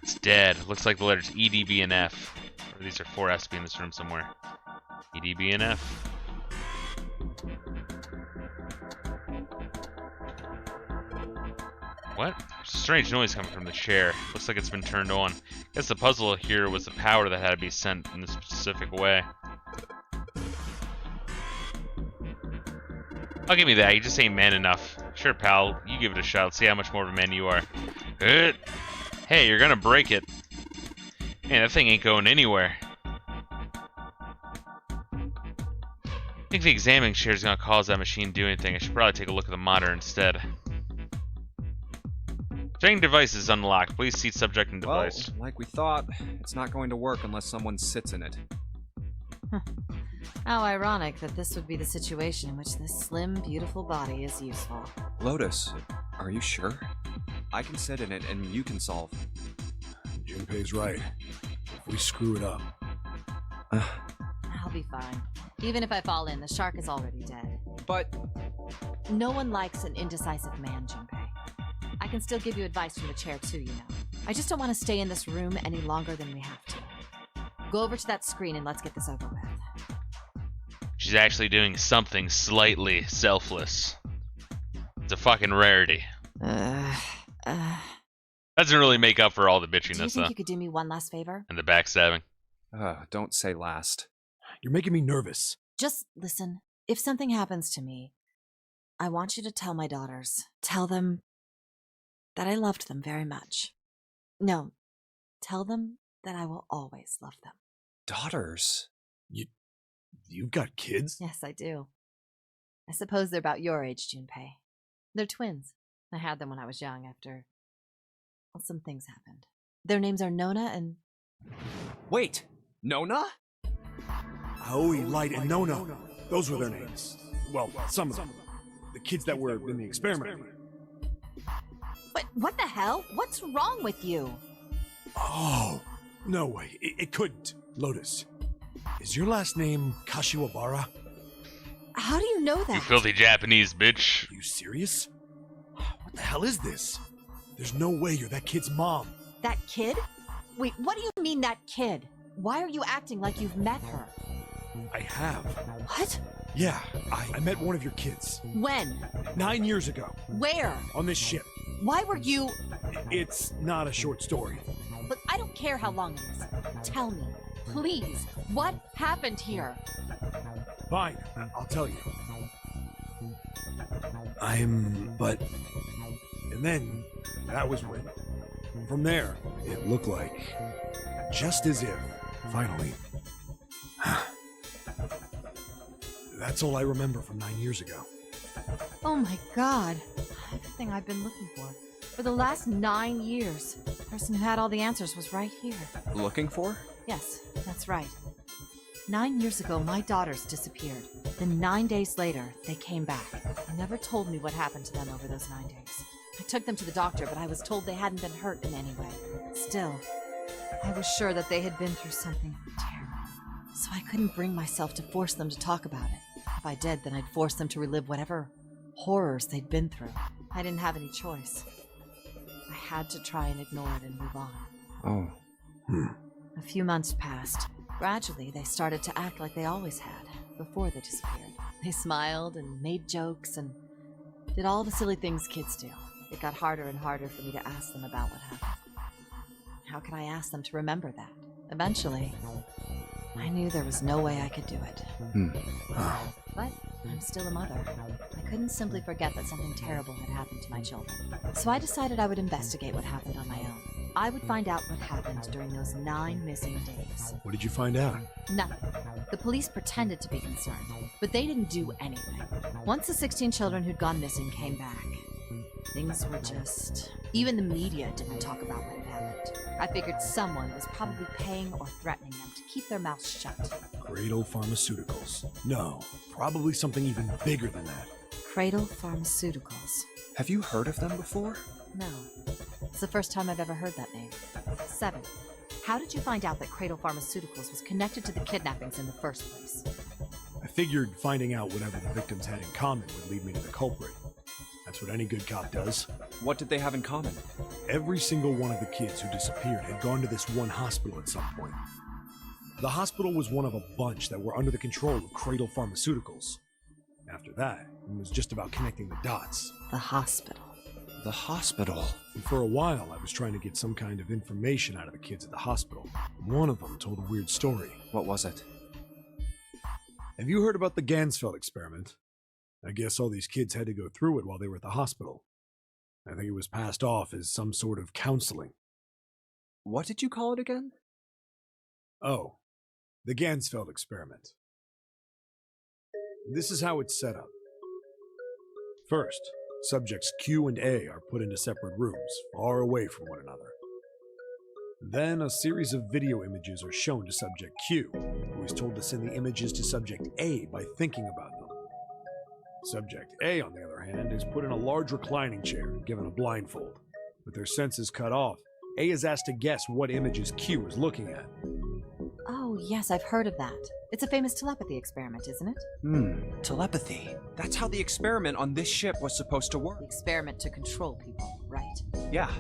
S1: It's dead. Looks like the letters E, D, B, and F. Or these are 4 F's in this room somewhere. E, D, B, and F. What? There's a strange noise coming from the chair. Looks like it's been turned on. Guess the puzzle here was the power that had to be sent in this specific way. I'll give you that. You just ain't man enough. Sure, pal. You give it a shot. Let's see how much more of a man you are. Good. Hey, you're gonna break it. Man, that thing ain't going anywhere. I think the examining chair is gonna cause that machine to do anything. I should probably take a look at the monitor instead. Checking device is unlocked. Please see subject and device.
S7: Well, like we thought, it's not going to work unless someone sits in it.
S3: How ironic that this would be the situation in which this slim, beautiful body is useful.
S7: Lotus, are you sure? I can sit in it and you can solve.
S2: Junpei's right. If we screw it up.
S3: I'll be fine. Even if I fall in, the shark is already dead.
S7: But
S3: No one likes an indecisive man, Junpei. I can still give you advice from the chair too, you know. I just don't want to stay in this room any longer than we have to. Go over to that screen and let's get this over with.
S1: She's actually doing something slightly selfless. It's a fucking rarity. Doesn't really make up for all the
S3: Do you
S1: bitchiness,
S3: think
S1: though.
S3: you could do me one last favor?
S1: And the backstabbing.
S7: don't say last.
S2: You're making me nervous.
S3: Just listen. If something happens to me, I want you to tell my daughters. Tell them that I loved them very much. No, tell them that I will always love them.
S7: Daughters?
S2: You've got kids?
S3: Yes, I do. I suppose they're about your age, Junpei. They're twins. I had them when I was young after... well, some things happened. Their names are Nona and...
S7: Wait, Nona?
S2: Aoi, Light, and Nona. Those were their names. Well, some of them. The kids that were in the experiment.
S3: But what the hell? What's wrong with you?
S2: Oh, no way. It couldn't. Lotus, is your last name Kashiwabara?
S3: How do you know that?
S1: You filthy Japanese bitch.
S2: Are you serious? What the hell is this? There's no way you're that kid's mom.
S3: That kid? Wait, what do you mean that kid? Why are you acting like you've met her?
S2: I have.
S3: What?
S2: Yeah, I met one of your kids.
S3: When?
S2: 9 years ago,
S3: Where?
S2: on this ship.
S3: Why were you...
S2: It's not a short story.
S3: Look, I don't care how long it is. Tell me, please, what happened here?
S2: Fine, I'll tell you. But... And then, that was when. From there, it looked like... just as if, finally... That's all I remember from 9 years ago.
S3: Oh my god. Everything I've been looking for. For the last 9 years. The person who had all the answers was right here.
S7: Looking for?
S3: Yes, that's right. 9 years ago, my daughters disappeared. Then 9 days later, they came back. They never told me what happened to them over those 9 days. I took them to the doctor, but I was told they hadn't been hurt in any way. Still, I was sure that they had been through something terrible. So I couldn't bring myself to force them to talk about it. If I did, then I'd force them to relive whatever horrors they'd been through. I didn't have any choice. I had to try and ignore it and move on.
S7: Oh.
S3: A few months passed. Gradually, they started to act like they always had, before they disappeared. They smiled and made jokes and did all the silly things kids do. It got harder and harder for me to ask them about what happened. How could I ask them to remember that? Eventually, I knew there was no way I could do it. But I'm still a mother. I couldn't simply forget that something terrible had happened to my children. So I decided I would investigate what happened on my own. I would find out what happened during those 9 missing days.
S2: What did you find out?
S3: Nothing. The police pretended to be concerned, but they didn't do anything. Once the 16 children who'd gone missing came back, things were just... Even the media didn't talk about what had happened. I figured someone was probably paying or threatening them to keep their mouths shut.
S2: Cradle Pharmaceuticals. No, probably something even bigger than that.
S3: Cradle Pharmaceuticals.
S7: Have you heard of them before?
S3: No. It's the first time I've ever heard that name. 7. How did you find out that Cradle Pharmaceuticals was connected to the kidnappings in the first place?
S2: I figured finding out whatever the victims had in common would lead me to the culprit. That's what any good cop does.
S7: What did they have in common?
S2: Every single one of the kids who disappeared had gone to this one hospital at some point. The hospital was one of a bunch that were under the control of Cradle Pharmaceuticals. After that, it was just about connecting the dots.
S3: The hospital.
S7: The hospital.
S2: And for a while, I was trying to get some kind of information out of the kids at the hospital. One of them told a weird story.
S7: What was it?
S2: Have you heard about the Gansfeld experiment? I guess all these kids had to go through it while they were at the hospital. I think it was passed off as some sort of counseling.
S7: What did you call it again?
S2: Oh, the Gansfeld experiment. This is how it's set up. First, subjects Q and A are put into separate rooms, far away from one another. Then a series of video images are shown to subject Q, who is told to send the images to subject A by thinking about them. Subject A, on the other hand, is put in a large reclining chair and given a blindfold. With their senses cut off, A is asked to guess what images Q is looking at.
S3: Oh, yes, I've heard of that. It's a famous telepathy experiment, isn't it?
S7: Telepathy. That's how the experiment on this ship was supposed to work.
S3: The experiment to control people, right?
S7: Yeah.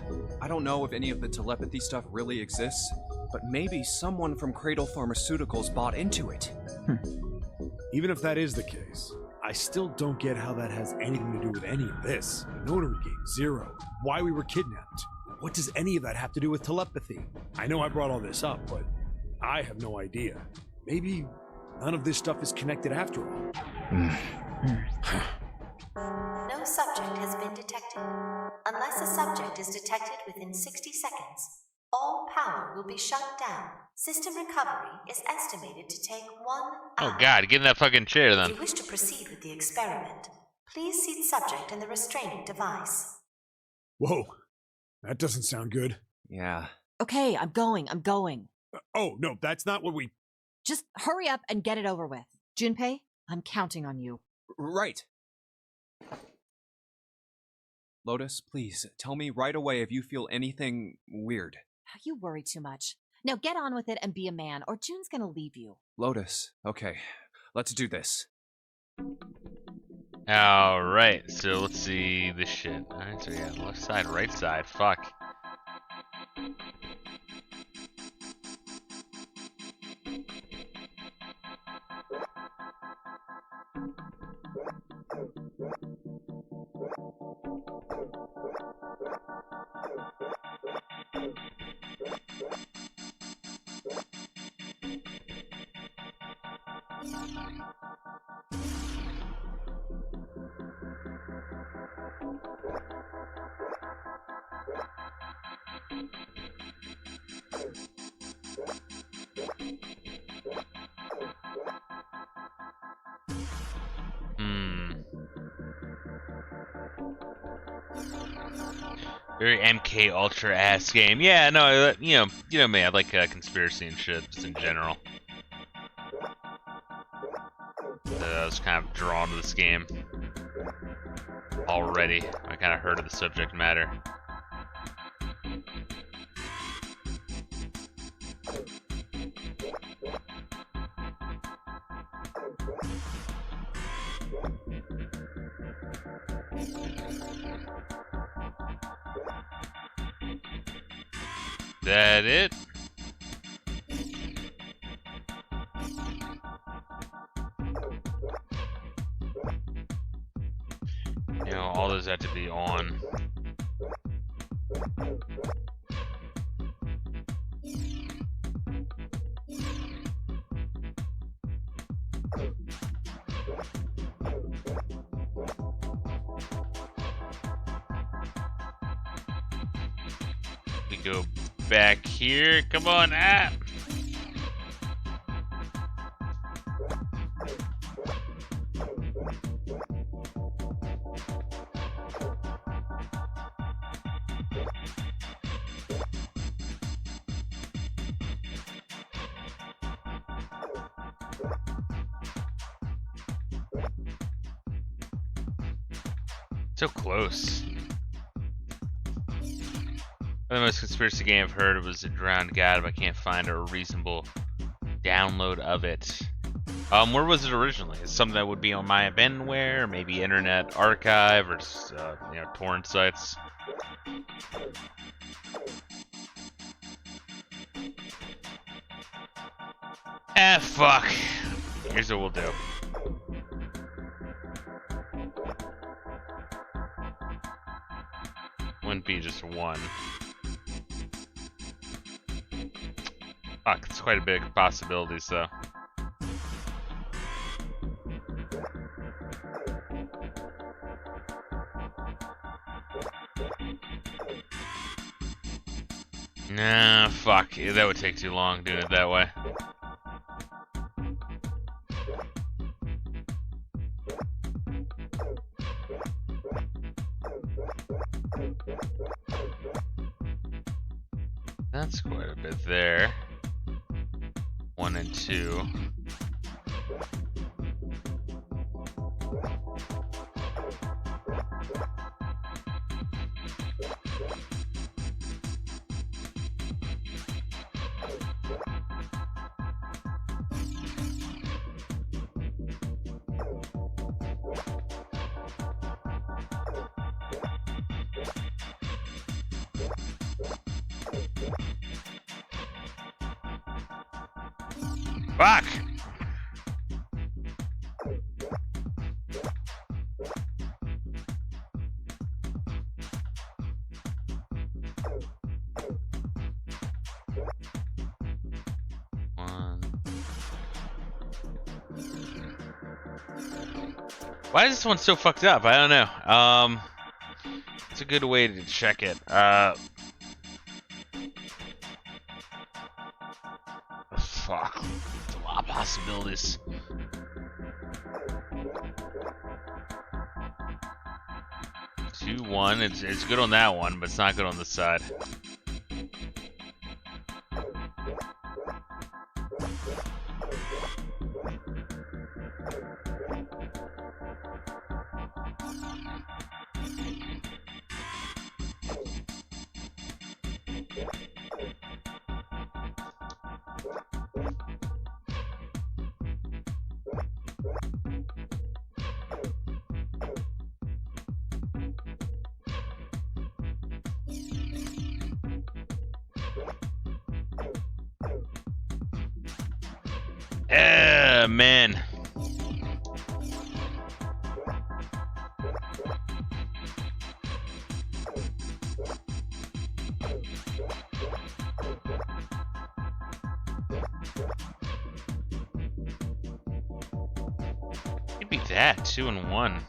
S7: I don't know if any of the telepathy stuff really exists, but maybe someone from Cradle Pharmaceuticals bought into it.
S2: Even if that is the case, I still don't get how that has anything to do with any of this. The Nonary game, Zero, why we were kidnapped. What does any of that have to do with telepathy? I know I brought all this up, but I have no idea. Maybe none of this stuff is connected after all.
S8: No subject has been detected. Unless a subject is detected within 60 seconds, all power will be shut down. System recovery is estimated to take 1 hour.
S1: Oh god, get in that fucking chair
S8: If
S1: then.
S8: you wish to proceed with the experiment, please seat subject in the restraining device.
S2: Whoa, that doesn't sound good.
S7: Yeah.
S3: Okay, I'm going.
S2: Oh, no, that's not what we...
S3: Just hurry up and get it over with. Junpei, I'm counting on you.
S7: Right. Lotus, please, tell me right away if you feel anything weird.
S3: You worry too much. Now get on with it and be a man, or June's gonna leave you.
S7: Lotus, okay, let's do this.
S1: Alright, so let's see this shit. Alright, so yeah, left side, right side, fuck. Very MK Ultra ass game. Yeah, no, you know me. I like conspiracy and shit just in general. I was kind of drawn to this game. already. I kind of heard of the subject matter. That it? You know, all those have to be on. We go back here. Come on, app. So close. The most conspiracy game I've heard was a Drowned God, but I can't find a reasonable download of it. Where was it originally? Is it something that would be on my abandonware, or maybe Internet Archive, or you know, torrent sites? Ah, fuck. Here's what we'll do. Wouldn't be just one. Fuck, it's quite a big possibilities, though. Nah, fuck. That would take too long doing it that way. That's quite a bit there. 1 and 2. Fuck! One. Why is this one so fucked up? I don't know. It's a good way to check it. Fuck. It's a lot of possibilities. Two, one. It's good on that one, but it's not good on this side. Man. Could be that, 2 and 1.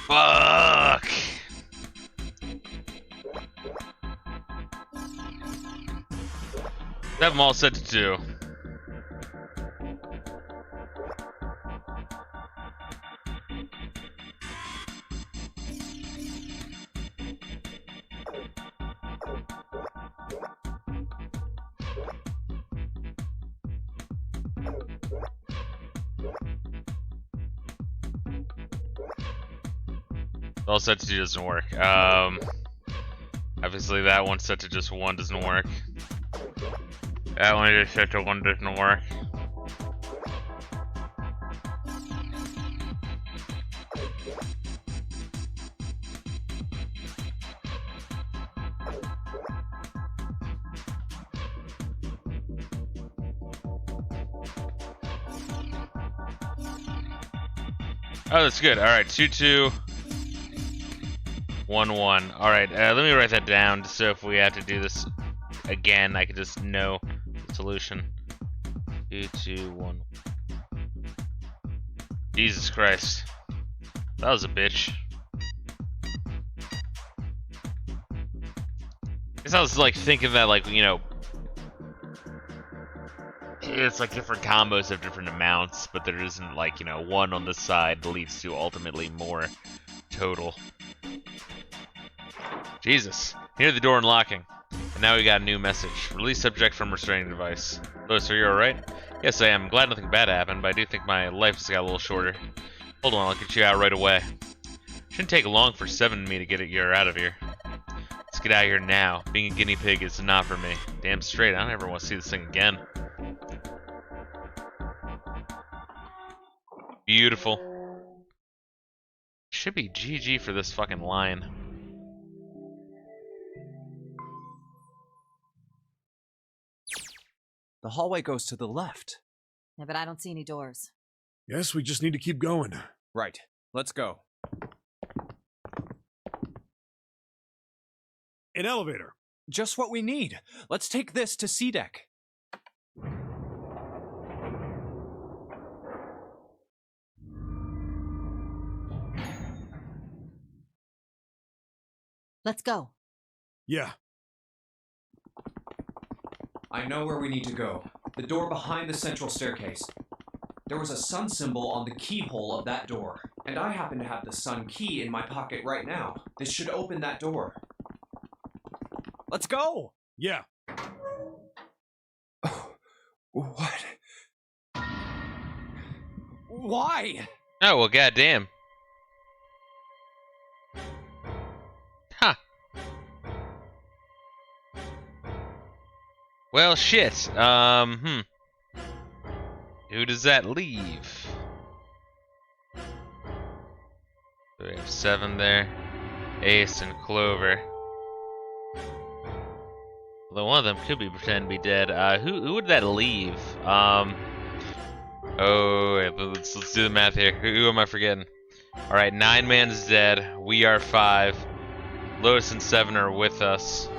S1: Fuck! Have them all set to 2. All set to 2 doesn't work. Obviously that one set to just 1 doesn't work. That one is set to 1 doesn't work. Oh, that's good. All right, 2 2. 1 1. All right, let me write that down so if we have to do this again, I can just know the solution. 2 2 1. Jesus Christ, that was a bitch. Guess I was like thinking that, like, you know, it's like different combos have different amounts, but there isn't, like, you know, 1 on the side leads to ultimately more total. Jesus. Near the door unlocking. And now we got a new message. Release subject from restraining device. Lewis, are you alright? Yes, I am. Glad nothing bad happened, but I do think my life has got a little shorter. Hold on, I'll get you out right away. Shouldn't take long for 7 and me to get you out of here. Let's get out of here now. Being a guinea pig is not for me. Damn straight, I don't ever want to see this thing again. Beautiful. Should be GG for this fucking line.
S7: The hallway goes to the left.
S3: Yeah, but I don't see any doors.
S2: Yes, we just need to keep going.
S7: Right. Let's go.
S2: An elevator.
S7: Just what we need. Let's take this to C deck.
S3: Let's go.
S2: Yeah.
S4: I know where we need to go. The door behind the central staircase. There was a sun symbol on the keyhole of that door, and I happen to have the sun key in my pocket right now. This should open that door.
S7: Let's go!
S2: Yeah.
S7: Oh, what? Why?
S1: Oh, well, goddamn. Huh. Well, shit. Who does that leave? So we have 7 there. Ace and Clover. Although one of them could be pretend to be dead. Who would that leave? Oh, wait, let's do the math here. Who am I forgetting? All right, 9 man's dead. We are 5. Lois and 7 are with us.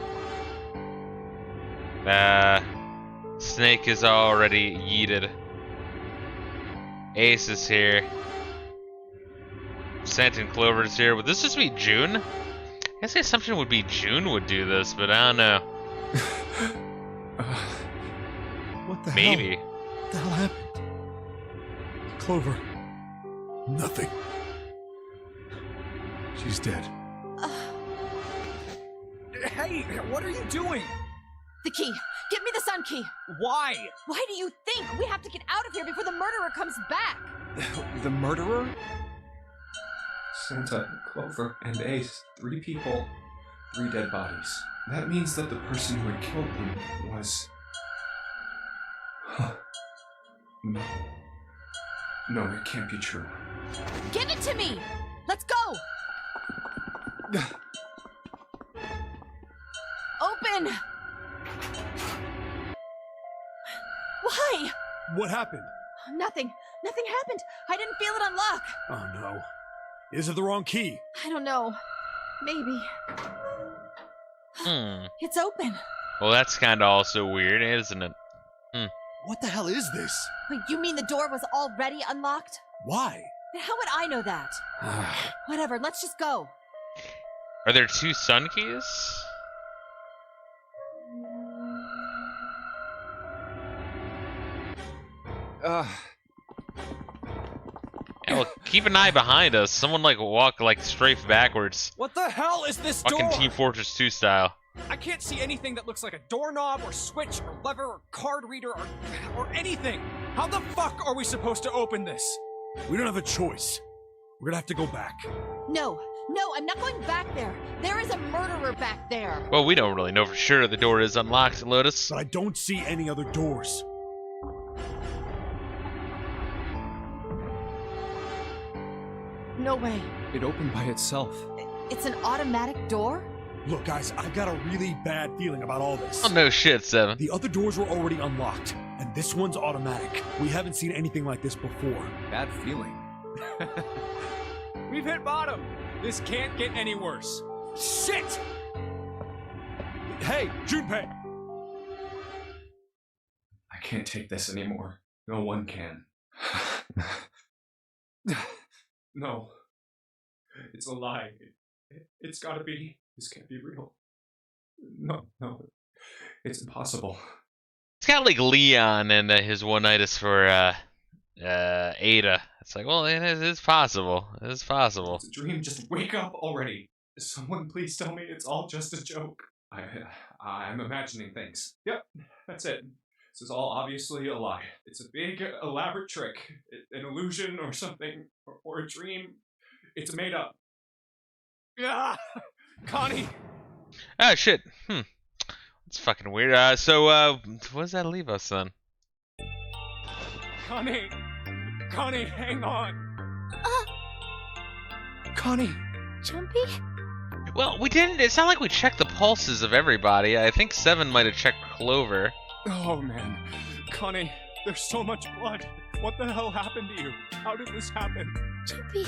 S1: Snake is already yeeted. Ace is here. Santa and Clover is here. Would this just be June? I guess the assumption would be June would do this, but I don't know.
S2: What the hell?
S1: Maybe.
S2: What the hell happened? Clover. Nothing. She's dead.
S7: Hey, what are you doing?
S3: The key. Get me the sun key.
S7: Why?
S3: Why do you think? We have to get out of here before the murderer comes back.
S7: The murderer?
S4: Santa, Clover, and Ace. 3 people. 3 dead bodies. That means that the person who had killed them was... Huh. No. No, it can't be true.
S3: Give it to me. Let's go. Open. Why?
S2: What happened?
S3: Nothing. Nothing happened. I didn't feel it unlock.
S2: Oh no. Is it the wrong key?
S3: I don't know. Maybe. It's open.
S1: Well, that's kind of also weird, isn't it?
S2: What the hell is this?
S3: Wait, you mean the door was already unlocked?
S2: Why?
S3: How would I know that? Whatever, let's just go.
S1: Are there 2 sun keys? Yeah, well, keep an eye behind us. Someone walk strafe backwards.
S7: What the hell is this
S1: Fucking
S7: door?
S1: Team Fortress 2 style.
S7: I can't see anything that looks like a doorknob or switch or lever or card reader or anything. How the fuck are we supposed to open this?
S2: We don't have a choice. We're gonna have to go back.
S3: No, I'm not going back there. There is a murderer back there.
S1: Well, we don't really know for sure the door is unlocked, Lotus.
S2: But I don't see any other doors.
S3: No way.
S7: It opened by itself.
S3: It's an automatic door?
S2: Look, guys, I've got a really bad feeling about all this.
S1: Oh, no shit, Seven.
S2: The other doors were already unlocked, and this one's automatic. We haven't seen anything like this before.
S7: Bad feeling. We've hit bottom. This can't get any worse. Shit!
S2: Hey, Junpei!
S4: I can't take this anymore. No one can. No. It's a lie. It's gotta be. This can't be real. No. It's impossible.
S1: It's got Leon and his one-itis for Ada. It's like, well, it's possible. It's possible.
S4: It's a dream. Just wake up already. Someone please tell me it's all just a joke. I'm imagining things. Yep, that's it. This is all obviously a lie. It's a big, elaborate trick. An illusion or something. Or a dream. It's made up.
S7: Ah! Connie!
S1: Ah, shit. It's fucking weird. So, what does that leave us then?
S7: Connie, hang on. Connie.
S8: Jumpy?
S1: Well, we didn't. It's not like we checked the pulses of everybody. I think Seven might have checked Clover.
S7: Oh man, Connie, there's so much blood. What the hell happened to you? How did this happen?
S8: Jumpy,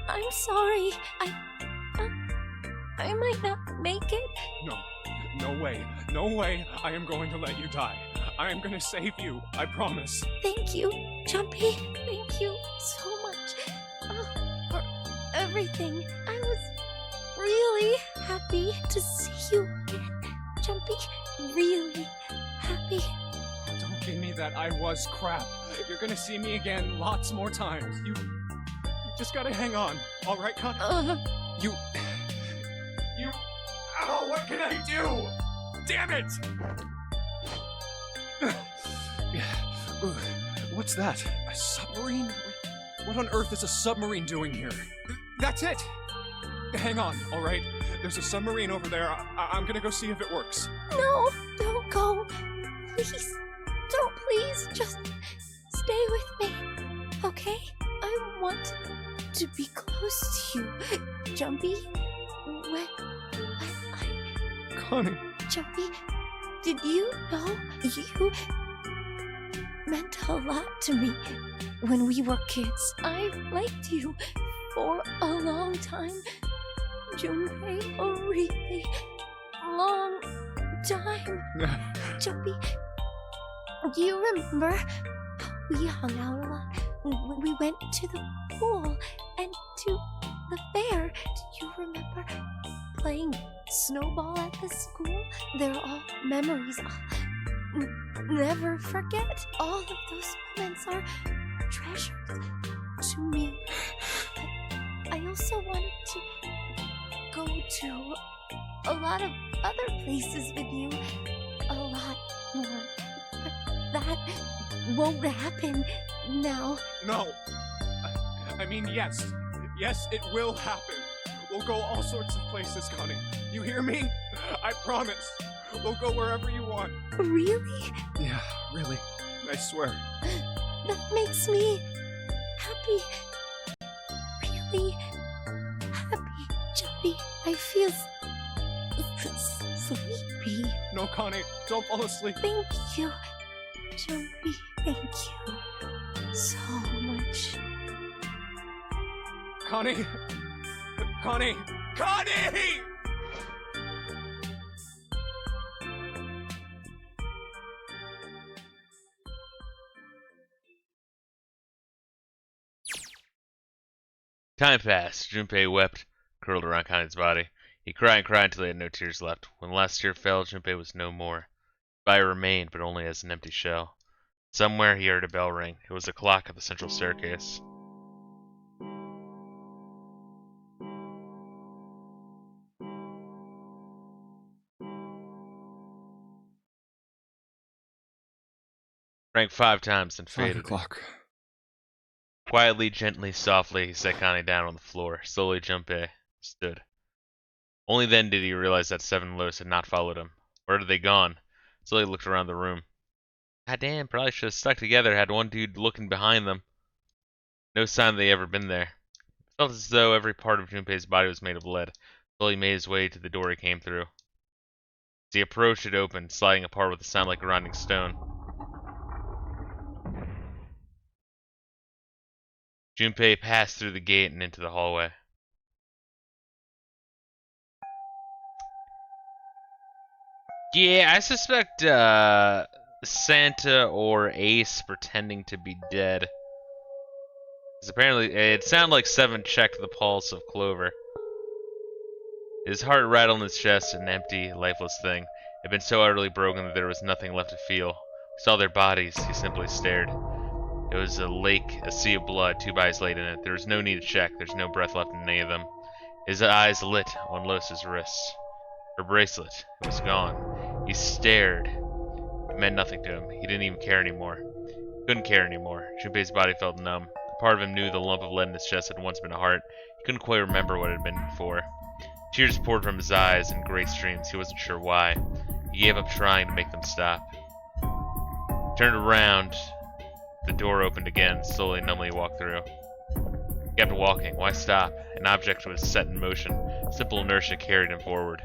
S8: I'm sorry. I might not make it.
S7: No way. I am going to let you die. I am going to save you. I promise.
S8: Thank you, Jumpy. Thank you so much for everything. I was really happy to see you again, Jumpy. Really happy.
S7: Don't give me that I was crap. You're going to see me again lots more times. You just gotta hang on. All right, Connie? You... Ow, what can I do? Damn it! What's that? A submarine? What on earth is a submarine doing here? That's it! Hang on, all right? There's a submarine over there. I'm gonna go see if it works.
S8: No, don't go. Please. Don't please. Just stay with me. Okay? I want to be close to you. Jumpy, when I...
S7: Connie.
S8: Jumpy, did you know you meant a lot to me when we were kids? I liked you for a long time. Junpei, a really long time. Jumpy, do you remember we hung out a lot when we went to the pool and to the fair? Do you remember playing snowball at the school? They're all memories I'll never forget. All of those moments are treasures to me. But I also wanted to go to a lot of other places with you. A lot more. But that won't happen now.
S7: No. I mean, yes. Yes, it will happen. We'll go all sorts of places, Connie. You hear me? I promise. We'll go wherever you want.
S8: Really?
S7: Yeah, really. I swear.
S8: That makes me happy. Really happy, Jumpy. I feel sleepy.
S7: No, Connie, don't fall asleep.
S8: Thank you, Jumpy. Thank you so much.
S7: Connie! Connie! Connie!
S1: Time passed. Junpei wept, curled around Connie's body. He cried and cried until he had no tears left. When the last tear fell, Junpei was no more. His body remained, but only as an empty shell. Somewhere he heard a bell ring. It was the clock at the central staircase. Rang 5 times, then
S7: 5
S1: faded.
S7: o'clock.
S1: Quietly, gently, softly, he set Connie down on the floor. Slowly, Junpei stood. Only then did he realize that 7 Lotus had not followed him. Where had they gone? Slowly looked around the room. God damn, probably should have stuck together, had one dude looking behind them. No sign they ever been there. It felt as though every part of Junpei's body was made of lead. Slowly made his way to the door he came through. As he approached, it opened, sliding apart with a sound like grinding stone. Junpei passed through the gate and into the hallway. Yeah, I suspect Santa or Ace pretending to be dead. Because apparently, it sounded like 7 checked the pulse of Clover. His heart rattled in his chest, an empty, lifeless thing. It had been so utterly broken that there was nothing left to feel. He saw their bodies, he simply stared. It was a lake, a sea of blood, 2 bodies laid in it. There was no need to check, there's no breath left in any of them. His eyes lit on Lois's wrists. Her bracelet, it was gone. He stared. It meant nothing to him. He didn't even care anymore. He couldn't care anymore. Junpei's body felt numb. A part of him knew the lump of lead in his chest had once been a heart. He couldn't quite remember what it had been before. Tears poured from his eyes in great streams. He wasn't sure why. He gave up trying to make them stop. Turned around. The door opened again. Slowly, numbly, he walked through. He kept walking. Why stop? An object was set in motion. Simple inertia carried him forward.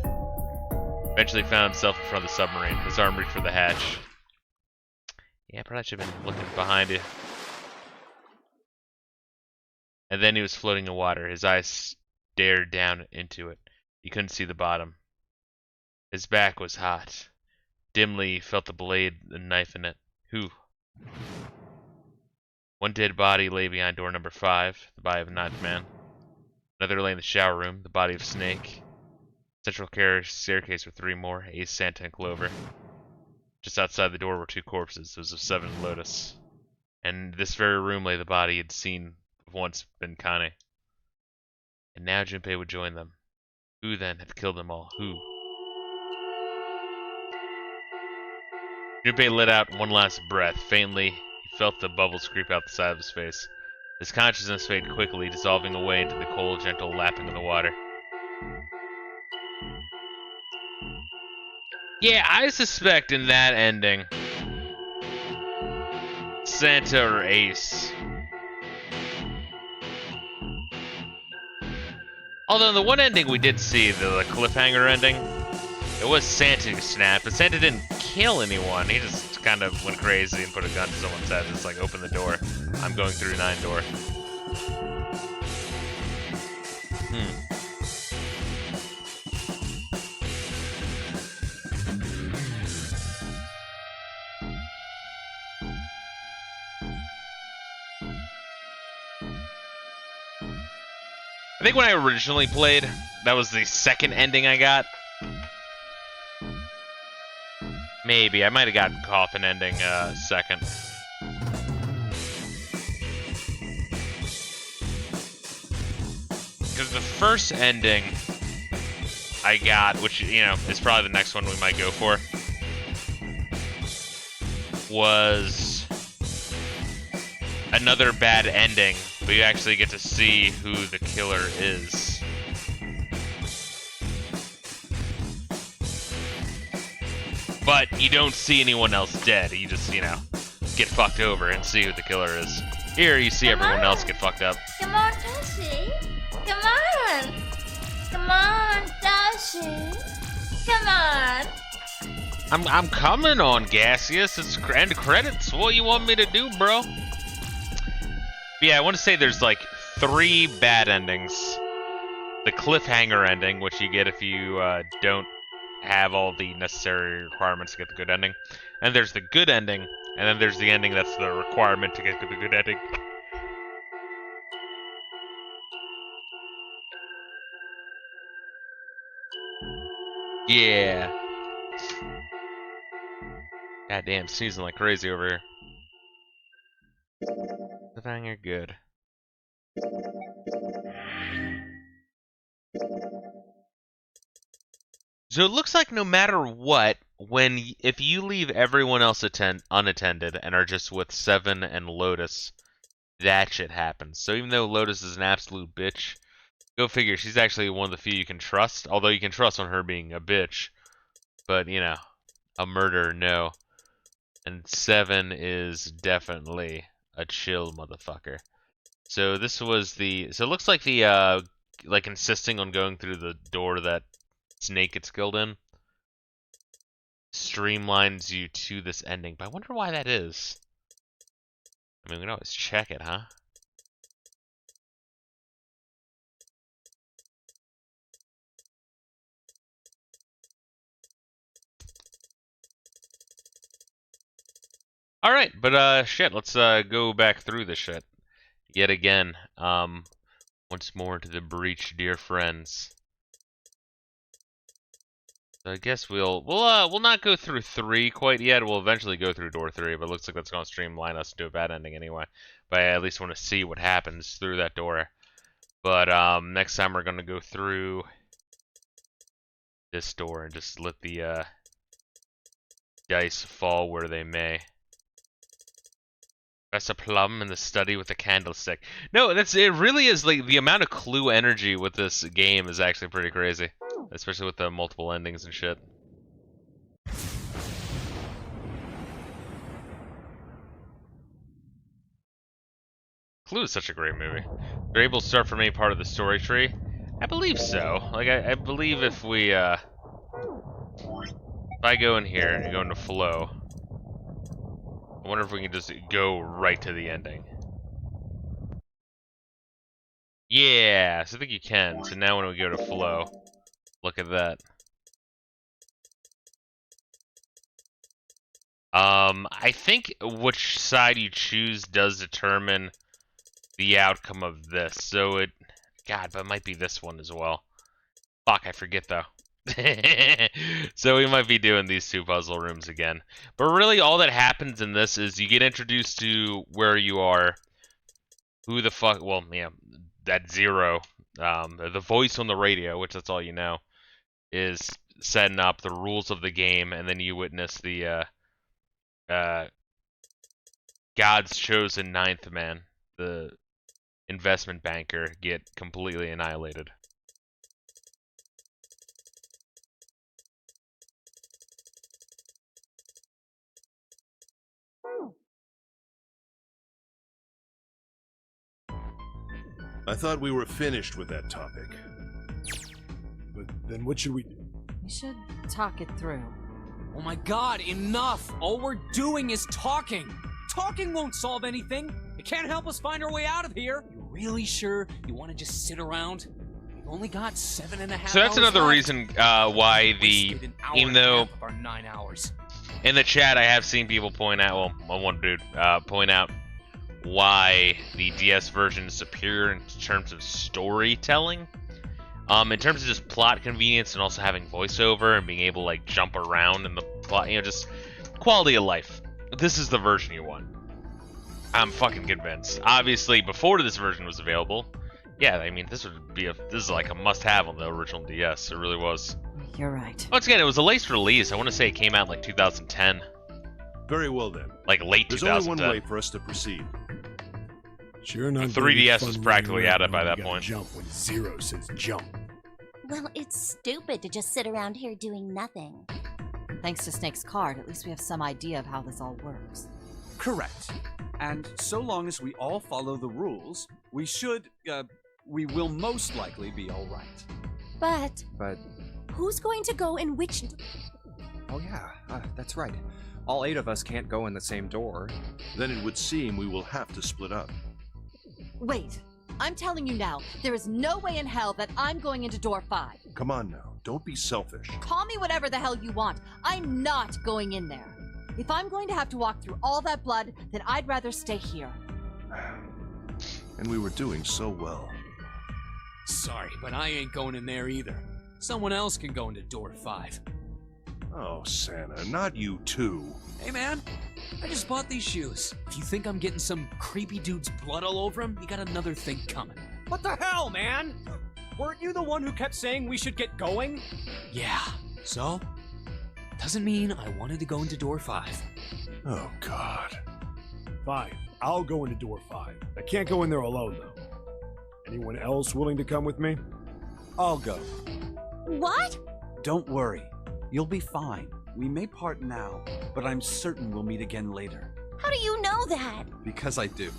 S1: Eventually found himself in front of the submarine. His arm reached for the hatch. Yeah, probably should have been looking behind it. And then he was floating in water. His eyes stared down into it. He couldn't see the bottom. His back was hot. Dimly, he felt the blade and knife in it. Who? One dead body lay behind door number 5, the body of a ninth man. Another lay in the shower room, the body of Snake. Central staircase with 3 more, Ace, Santa, and Clover. Just outside the door were 2 corpses, those of 7 and Lotus. And in this very room lay the body he'd seen once been Connie. And now Junpei would join them. Who then had killed them all? Who? Junpei let out one last breath. Faintly, he felt the bubbles creep out the side of his face. His consciousness faded quickly, dissolving away into the cold, gentle lapping of the water. Yeah, I suspect in that ending, Santa or Ace. Although in the one ending we did see, the cliffhanger ending, it was Santa who snapped, but Santa didn't kill anyone. He just kind of went crazy and put a gun to someone's head. Just like, open the door. I'm going through 9 door. I think when I originally played, that was the second ending I got. Maybe. I might have gotten Coffin ending second. Because the first ending I got, which, you know, is probably the next one we might go for, was another bad ending, but you actually get to see who the killer is. But you don't see anyone else dead. You just, you know, get fucked over and see who the killer is. Here you see everyone else get fucked up.
S9: Come on, Dashi. Come on. Come on, Dashi. Come on.
S1: I'm coming on, Gaseous. It's end credits. What you want me to do, bro? But yeah, I want to say there's like 3 bad endings. The cliffhanger ending, which you get if you don't have all the necessary requirements to get the good ending. And there's the good ending, and then there's the ending that's the requirement to get the good ending. Yeah. Goddamn, sneezing like crazy over here. Cliffhanger good. So it looks like no matter what, if you leave everyone else unattended and are just with Seven and Lotus, that shit happens. So even though Lotus is an absolute bitch, go figure, she's actually one of the few you can trust. Although you can trust on her being a bitch, but you know, a murderer, no. And Seven is definitely a chill motherfucker. So this was the. So it looks like the like insisting on going through the door that Snake gets killed in streamlines you to this ending. But I wonder why that is. I mean, we can always check it, huh? Alright, but shit, let's go back through this shit. Yet again. Once more to the breach, dear friends. So I guess we'll not go through 3 quite yet. We'll eventually go through door 3, but it looks like that's gonna streamline us to a bad ending anyway. But I at least want to see what happens through that door. But next time we're gonna go through this door and just let the dice fall where they may. Press a plum in the study with a candlestick. No, it really is like the amount of clue energy with this game is actually pretty crazy. Especially with the multiple endings and shit. Clue is such a great movie. They're able to start from any part of the story tree. I believe so. Like I believe if I go in here and go into flow, I wonder if we can just go right to the ending. Yeah, so I think you can. So now when we go to flow, look at that. I think which side you choose does determine the outcome of this. So God, but it might be this one as well. Fuck, I forget though. So we might be doing these 2 puzzle rooms again. But really all that happens in this is you get introduced to where you are, who the fuck, well, yeah, that Zero, the voice on the radio, which that's all you know, is setting up the rules of the game, and then you witness the God's chosen 9th man, the investment banker, get completely annihilated.
S10: I thought we were finished with that topic.
S2: But then what should we do?
S3: We should talk it through.
S11: Oh my god, enough! All we're doing is talking! Talking won't solve anything! It can't help us find our way out of here! You really sure you want to just sit around? We've only got 7.5 hours.
S1: So that's another reason why even though
S11: our 9 hours.
S1: In the chat I have seen people point out, well, one dude point out why the DS version is superior in terms of storytelling. In terms of just plot convenience and also having voiceover and being able to like jump around in the plot, you know, just quality of life. This is the version you want. I'm fucking convinced. Obviously, before this version was available, yeah, I mean, this is like a must-have on the original DS. It really was.
S3: You're right.
S1: Once again, it was a late release. I want to say it came out like 2010.
S10: Very well then.
S1: Like late 2010.
S10: There's only one way for us to proceed.
S2: Sure, not
S1: 3DS was practically out by that point.
S2: Jump when Zero says jump.
S9: Well, it's stupid to just sit around here doing nothing.
S3: Thanks to Snake's card, at least we have some idea of how this all works.
S12: Correct. And so long as we all follow the rules, we will most likely be all right.
S9: But who's going to go in which...
S13: Oh yeah, that's right. All 8 of us can't go in the same door.
S10: Then it would seem we will have to split up.
S3: Wait,
S14: I'm telling you now, there is no way in hell that I'm going into door 5.
S10: Come on now, don't be selfish.
S14: Call me whatever the hell you want. I'm not going in there. If I'm going to have to walk through all that blood, then I'd rather stay here.
S10: And we were doing so well.
S11: Sorry, but I ain't going in there either. Someone else can go into door 5.
S10: Oh, Santa, not you too.
S11: Hey man, I just bought these shoes. If you think I'm getting some creepy dude's blood all over them, you got another thing coming.
S7: What the hell, man? Weren't you the one who kept saying we should get going?
S11: Yeah, so? Doesn't mean I wanted to go into door 5.
S10: Oh, God.
S2: Fine, I'll go into door 5. I can't go in there alone, though. Anyone else willing to come with me?
S12: I'll go.
S9: What?
S12: Don't worry. You'll be fine. We may part now, but I'm certain we'll meet again later.
S9: How do you know that?
S12: Because I do.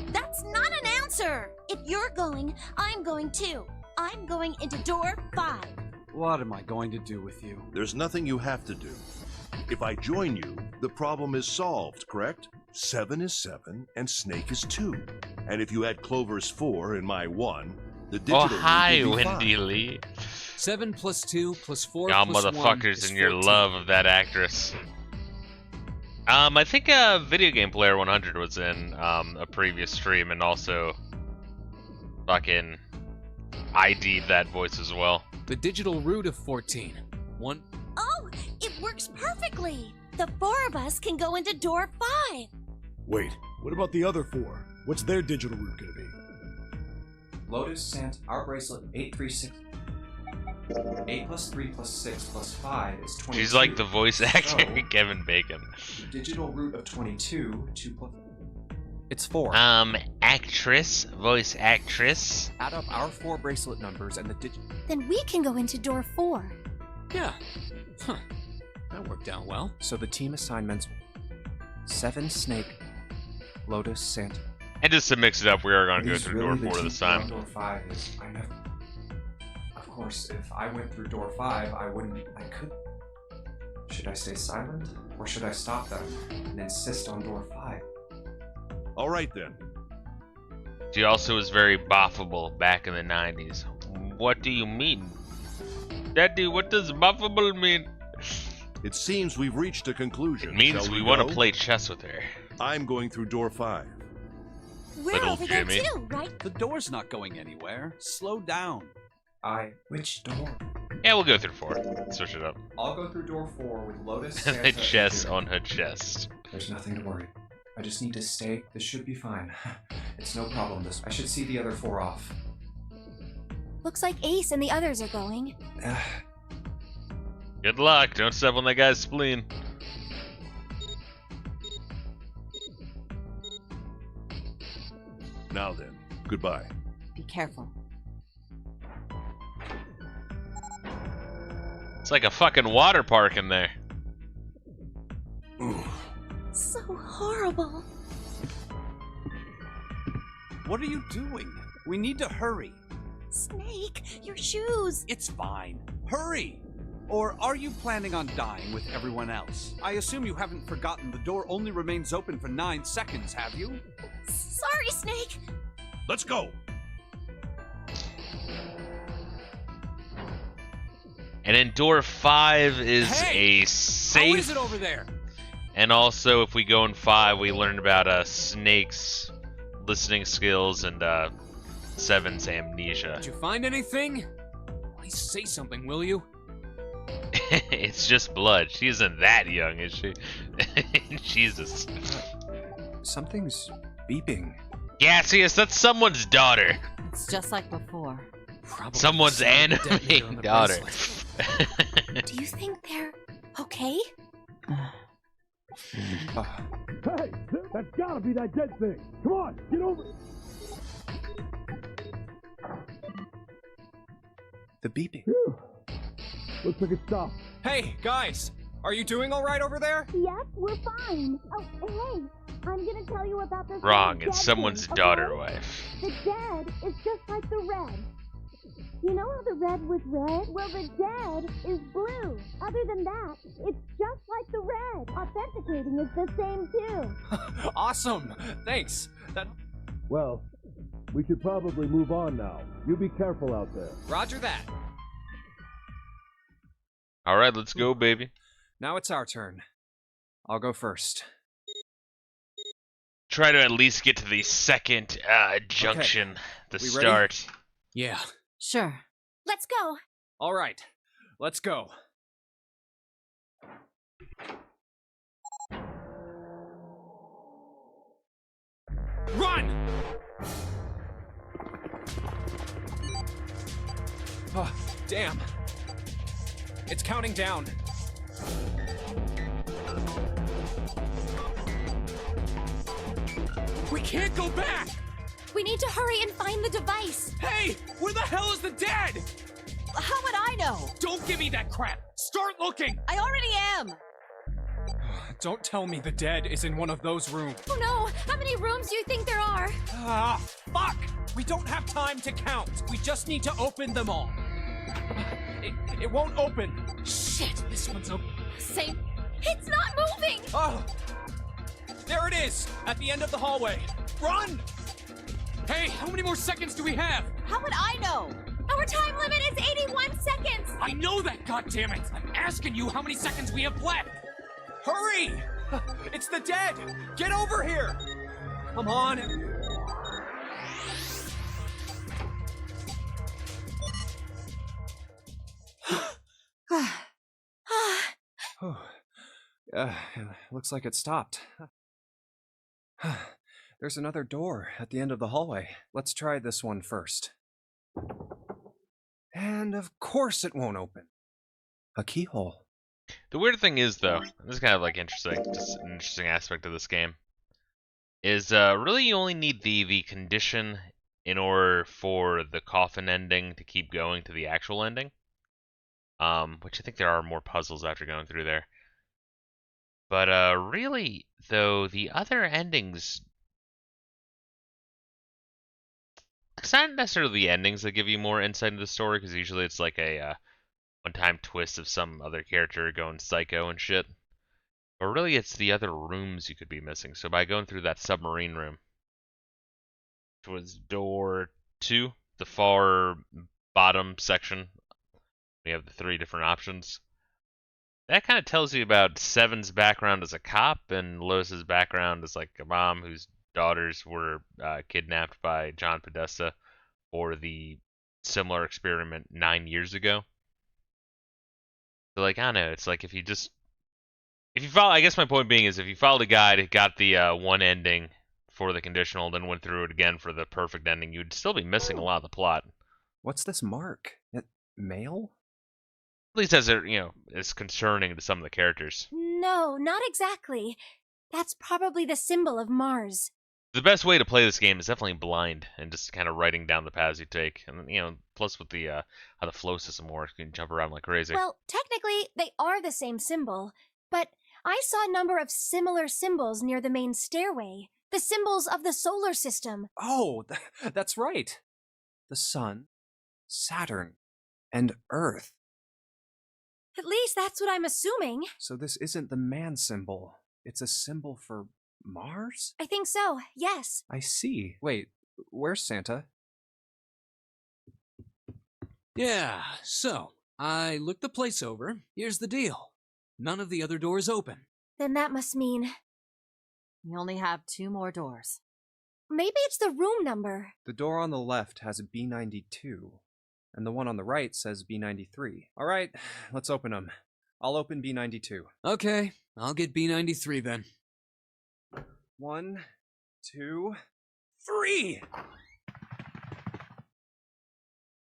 S9: That's not an answer. If you're going, I'm going too. I'm going into door 5.
S12: What am I going to do with you?
S10: There's nothing you have to do. If I join you, the problem is solved, correct? 7 is 7, and Snake is 2. And if you add Clover's 4 and my 1, the digital
S1: Oh, hi,
S10: route would be
S1: Wendy
S10: 5.
S1: Lee.
S11: 7 plus 2 plus 4
S1: Y'all
S11: plus 1
S1: motherfuckers
S11: is
S1: and your
S11: 14.
S1: love of that actress. I think Video Game Player 100 was in a previous stream and also fucking ID'd that voice as well.
S11: The digital root of 14. 1.
S9: Oh, it works perfectly. The 4 of us can go into door 5.
S2: Wait, what about the other 4? What's their digital route gonna be?
S4: Lotus, Sant, our bracelet, 836. 8 plus 3 plus 6 plus 5 is 22.
S1: She's like the voice actor,
S4: So,
S1: Kevin Bacon.
S4: digital root of 22, 2 plus...
S13: It's 4.
S1: Actress, voice actress.
S13: Add up our 4 bracelet numbers and the
S9: Then we can go into door 4.
S11: Yeah. Huh. That worked out well.
S13: So the team assignments 7 Snake, Lotus, Sant.
S1: And just to mix it up, we are going to go
S4: These
S1: through
S4: really
S1: door 4
S4: the
S1: this
S4: team
S1: time.
S4: Door 5 is... I never... Of course, if I went through door 5, I wouldn't... I could... Should I stay silent? Or should I stop them and insist on door 5?
S10: All right, then.
S1: She also was very boffable back in the 90s. What do you mean? Daddy, what does boffable mean?
S10: It seems we've reached a conclusion.
S1: It means
S10: Shall
S1: we
S10: go?
S1: want to play chess with her.
S10: I'm going through door 5.
S9: We're
S1: Little
S9: over
S1: Jimmy.
S9: there too, right?
S12: The door's not going anywhere. Slow down.
S4: Which door?
S1: Yeah, we'll go through 4. Switch it up.
S4: I'll go through door 4 with Lotus,
S1: the
S4: Santa,
S1: chess
S4: and
S1: on her chest.
S4: There's nothing to worry. I just need to stay. This should be fine. It's no problem. I should see the other 4 off.
S9: Looks like Ace and the others are going.
S1: Good luck. Don't step on that guy's spleen.
S10: Now then, goodbye.
S14: Be careful.
S1: It's like a fucking water park in there.
S9: So horrible.
S12: What are you doing? We need to hurry.
S9: Snake, your shoes.
S12: It's fine. Hurry! Or are you planning on dying with everyone else? I assume you haven't forgotten the door only remains open for 9 seconds, have you?
S9: Sorry, Snake.
S10: Let's go!
S1: And in door 5 is
S11: Hey!
S1: a safe.
S11: How is it over there?
S1: And also, if we go in 5, we learn about Snake's listening skills and 7's amnesia.
S11: Did you find anything? Please say something, will you?
S1: It's just blood. She isn't that young, is she? Jesus.
S13: Something's beeping.
S1: Gaseous, that's someone's daughter.
S14: It's just like before.
S11: Probably
S1: Someone's
S11: the sound of the detonator on
S1: anime
S11: the
S1: daughter.
S11: bracelet.
S9: Do you think they're okay?
S2: Hey, that's gotta be that dead thing. Come on, get over it.
S13: The beeping.
S2: Phew. Looks like it stopped.
S7: Hey, guys! Are you doing alright over there?
S15: Yep, we're fine. Oh, hey, I'm gonna tell you about this.
S1: Wrong,
S15: dead
S1: it's someone's
S15: thing,
S1: daughter
S15: okay?
S1: wife.
S15: The dead is just like the red. You know how the red was red? Well, the dead is blue. Other than that, it's just like the red. Authenticating is the same too.
S7: Awesome! Thanks. That...
S2: Well,
S10: We should probably move on now. You be careful out there.
S7: Roger that.
S1: Alright, let's go, baby.
S7: Now it's our turn. I'll go first.
S1: Try to at least get to the second junction, the
S7: We
S1: start.
S7: ready?
S11: Yeah.
S14: Sure.
S9: Let's go.
S7: All right, let's go. Run! Oh, damn. It's counting down. We can't go back!
S9: We need to hurry and find the device.
S7: Hey, where the hell is the dead?
S14: How would I know?
S7: Don't give me that crap! Start looking!
S14: I already am!
S7: Don't tell me the dead is in one of those rooms.
S9: Oh no! How many rooms do you think there are?
S7: Ah, fuck! We don't have time to count. We just need to open them all. It won't open. Shit, this one's open.
S9: Saint, it's not moving!
S7: Oh! There it is! At the end of the hallway. Run!
S11: Hey, how many more seconds do we have?
S14: How would I know?
S9: Our time limit is 81 seconds!
S11: I know that, goddammit! I'm asking you how many seconds we have left!
S7: Hurry! It's the dead! Get over here! Come on! Looks like it stopped. There's another door at the end of the hallway. Let's try this one first. And of course it won't open. A keyhole.
S1: The weird thing is, though, this is kind of like interesting, just an interesting aspect of this game, is really you only need the condition in order for the coffin ending to keep going to the actual ending. Which I think there are more puzzles after going through there. But really, though, the other endings, it's not necessarily the endings that give you more insight into the story, because usually it's like a one-time twist of some other character going psycho and shit. But really, it's the other rooms you could be missing. So by going through that submarine room, which was door 2, the far bottom section, we have the 3 different options. That kind of tells you about Seven's background as a cop and Lois's background as like a mom whose daughters were kidnapped by John Podesta for the similar experiment 9 years ago. So like, I don't know, it's like if you follow, I guess my point being is if you followed a guide, got the one ending for the conditional, then went through it again for the perfect ending, you'd still be missing a lot of the plot.
S7: What's this mark? Mail?
S1: At least as it, is concerning to some of the characters.
S9: No, not exactly. That's probably the symbol of Mars.
S1: The best way to play this game is definitely blind and just kind of writing down the paths you take. And, plus with the how the flow system works, you can jump around like crazy.
S9: Well, technically, they are the same symbol, but I saw a number of similar symbols near the main stairway. The symbols of the solar system.
S7: Oh, that's right. The Sun, Saturn, and Earth.
S9: At least that's what I'm assuming.
S7: So this isn't the man symbol. It's a symbol for Mars?
S9: I think so, yes.
S7: I see. Wait, where's Santa?
S11: Yeah, so, I looked the place over. Here's the deal. None of the other doors open.
S9: Then that must mean...
S14: We only have 2 more doors.
S9: Maybe it's the room number.
S7: The door on the left has a B92, and the one on the right says B93. All right, let's open them. I'll open B92.
S11: Okay, I'll get B93 then.
S7: 1, 2, 3!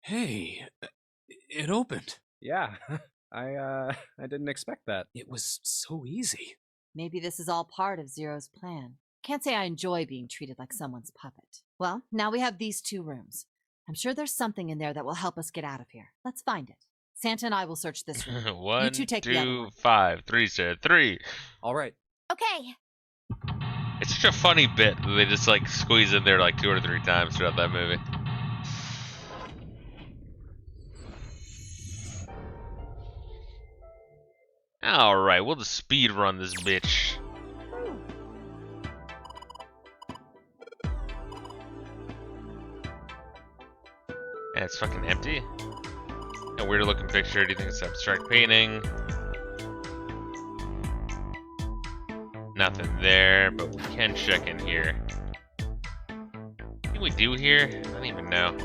S11: Hey, it opened.
S7: Yeah, I didn't expect that.
S11: It was so easy.
S14: Maybe this is all part of Zero's plan. Can't say I enjoy being treated like someone's puppet. Well, now we have these 2 rooms. I'm sure there's something in there that will help us get out of here. Let's find it. Santa and I will search this room.
S1: 1,
S14: you 2 take the other
S1: 2,
S14: one.
S1: 5, 3, said 3.
S7: All right.
S9: Okay.
S1: It's such a funny bit that they just like squeeze in there like 2 or 3 times throughout that movie. Alright, we'll just speed run this bitch. it's fucking empty. A weird looking picture. Do you think it's abstract painting? Nothing there, but we can check in here. What we do here? I don't even know.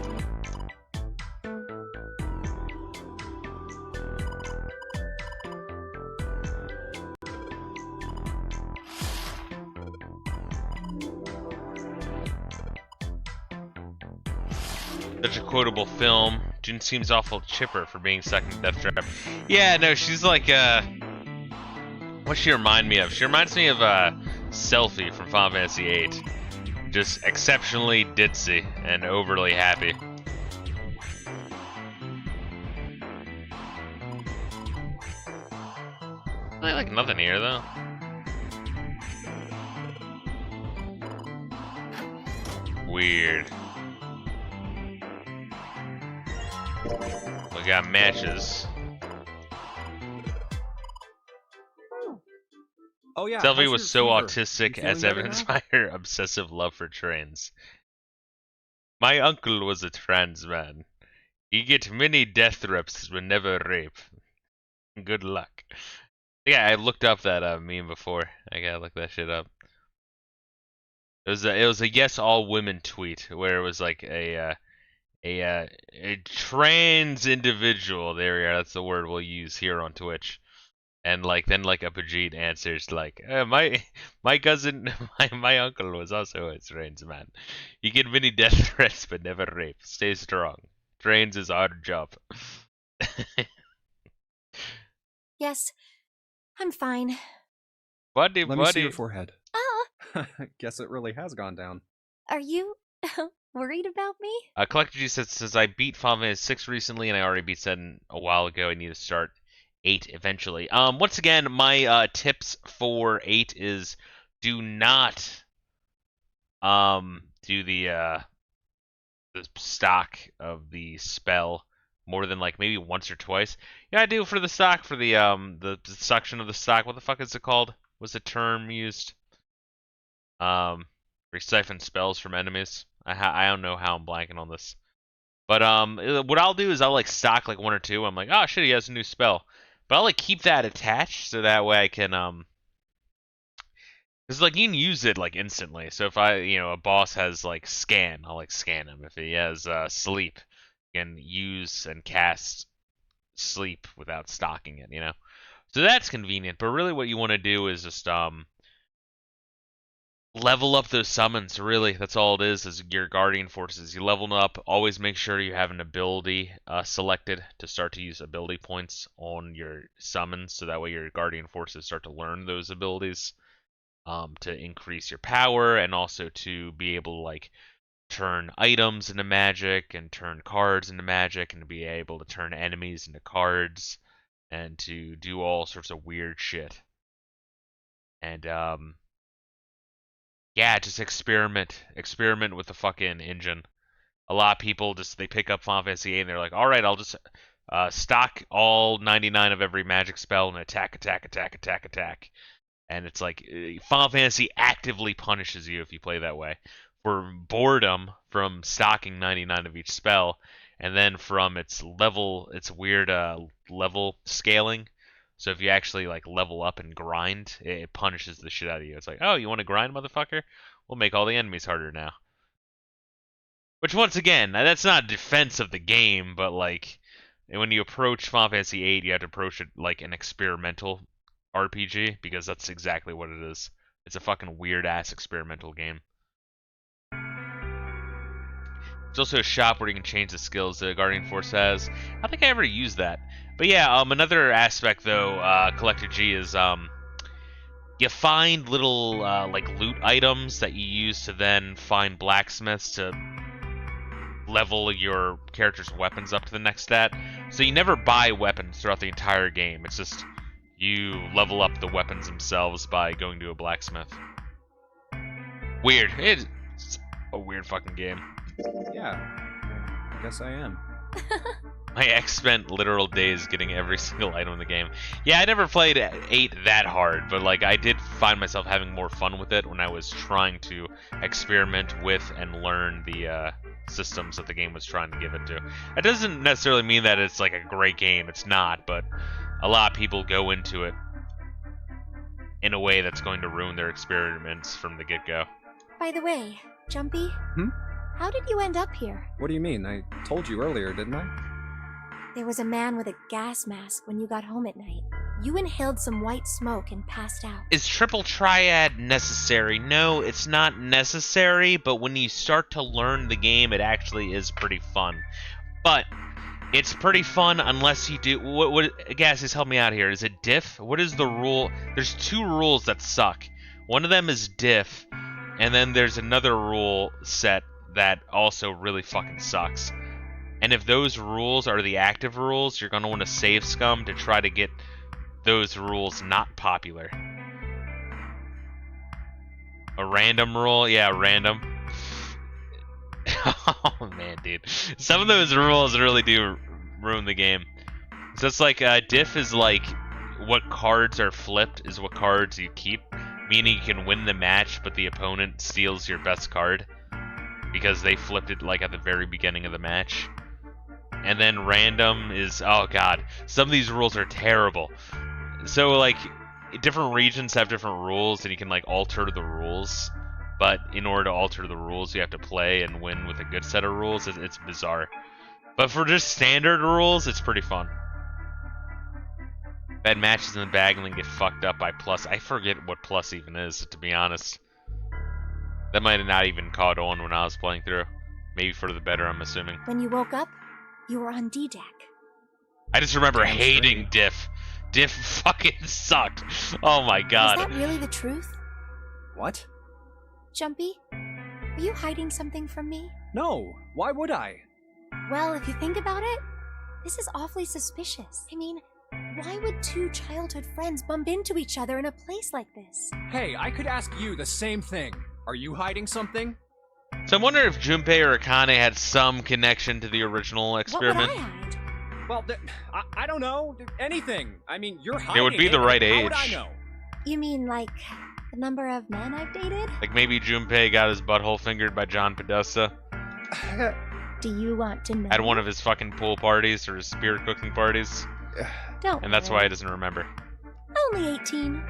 S1: Such a quotable film. June seems awful chipper for being stuck in Death Trap. Yeah, no, she's like, what she remind me of? She reminds me of, Selfie from Final Fantasy VIII. Just exceptionally ditzy and overly happy. Really like nothing here, though. Weird. We got matches.
S12: Oh yeah.
S1: Selfie was so autistic,
S12: You
S1: as
S12: feeling better
S1: evidenced
S12: now?
S1: by her obsessive love for trains. My uncle was a trans man. He get many death threats but never rape. Good luck. Yeah, I looked up that meme before. I gotta look that shit up. It was a yes all women tweet where it was like a trans individual. There we are. That's the word we'll use here on Twitch. And like then like a Pajit answers like my cousin my uncle was also a trans man. He get many death threats but never rape. Stay strong. Trains is our job.
S9: Yes, I'm fine.
S1: Buddy,
S7: Let me see
S1: buddy.
S7: your forehead.
S9: Ah,
S7: Guess it really has gone down.
S9: are you worried about me?
S1: Collector G says I beat Final Fantasy 6 recently and I already beat 7 a while ago. I need to start 8 eventually. Once again, my tips for 8 is do not do the stock of the spell more than like maybe once or twice. Yeah, I do for the stock for the suction of the stock. What the fuck is it called? What's the term used? Siphon spells from enemies. I don't know how I'm blanking on this. But what I'll do is I'll like stock like 1 or 2. I'm like, oh shit, he has a new spell. But I'll like keep that attached so that way I can because like you can use it like instantly. So if a boss has like scan, I'll like scan him. If he has sleep, you can use and cast sleep without stocking it. So that's convenient. But really, what you want to do is just level up those summons. Really, that's all it is your guardian forces. You level them up. Always make sure you have an ability selected to start to use ability points on your summons, so that way your guardian forces start to learn those abilities to increase your power, and also to be able to like turn items into magic and turn cards into magic, and to be able to turn enemies into cards, and to do all sorts of weird shit. And yeah, just experiment with the fucking engine. A lot of people they pick up Final Fantasy VIII and they're like, all right, I'll just stock all 99 of every magic spell and attack. And it's like Final Fantasy actively punishes you if you play that way for boredom from stocking 99 of each spell, and then from its weird level scaling. So if you actually like level up and grind, it punishes the shit out of you. It's like, oh, you want to grind, motherfucker? We'll make all the enemies harder now. Which, once again, that's not a defense of the game, but like when you approach Final Fantasy VIII, you have to approach it like an experimental RPG, because that's exactly what it is. It's a fucking weird ass experimental game. There's also a shop where you can change the skills the Guardian Force has. I don't think I ever used that. But yeah, another aspect though, Collector G, is you find little like loot items that you use to then find blacksmiths to level your character's weapons up to the next stat. So you never buy weapons throughout the entire game. It's just you level up the weapons themselves by going to a blacksmith. Weird. It's a weird fucking game.
S7: Yeah, I guess I am.
S1: My ex spent literal days getting every single item in the game. Yeah, I never played 8 that hard, but like I did find myself having more fun with it when I was trying to experiment with and learn the systems that the game was trying to give it to. That doesn't necessarily mean that it's like a great game. It's not, but a lot of people go into it in a way that's going to ruin their experiments from the get-go.
S9: By the way, Jumpy,
S13: Hmm?
S9: how did you end up here?
S13: What do you mean? I told you earlier, didn't I?
S9: There was a man with a gas mask when you got home at night. You inhaled some white smoke and passed out.
S1: Is triple triad necessary? No, it's not necessary, but when you start to learn the game, it actually is pretty fun. But it's pretty fun unless you do... What Gassies, help me out here. Is it diff? What is the rule? There's 2 rules that suck. One of them is diff, and then there's another rule set that also really fucking sucks. And if those rules are the active rules, you're going to want to save scum to try to get those rules not popular. A random rule? Yeah, random. Oh man, dude. Some of those rules really do ruin the game. So it's like, diff is like what cards are flipped is what cards you keep. Meaning you can win the match, but the opponent steals your best card. Because they flipped it like at the very beginning of the match. And then random is, oh god, some of these rules are terrible. So like, different regions have different rules, and you can like alter the rules. But in order to alter the rules, you have to play and win with a good set of rules. It's bizarre. But for just standard rules, it's pretty fun. Bad matches in the bag and then get fucked up by plus. I forget what plus even is, to be honest. That might have not even caught on when I was playing through. Maybe for the better, I'm assuming.
S9: When you woke up, you were on D-Deck.
S1: I just remember hating diff. Diff fucking sucked. Oh my god.
S9: Is that really the truth?
S13: What?
S9: Jumpy, are you hiding something from me?
S12: No, why would I?
S9: Well, if you think about it, this is awfully suspicious. I mean, why would 2 childhood friends bump into each other in a place like this?
S12: Hey, I could ask you the same thing. Are you hiding something?
S1: So I'm wondering if Junpei or Akane had some connection to the original experiment.
S9: What would I hide?
S12: Well, I don't know. Anything. I mean, you're hiding.
S1: It would be the right
S12: How
S1: age.
S12: would I know?
S9: You mean like the number of men I've dated?
S1: Like maybe Junpei got his butthole fingered by John Podesta
S9: Do you want to know?
S1: at one of his fucking pool parties or his beer cooking parties.
S9: Don't
S1: And that's
S9: worry.
S1: why he doesn't remember.
S9: Only 18.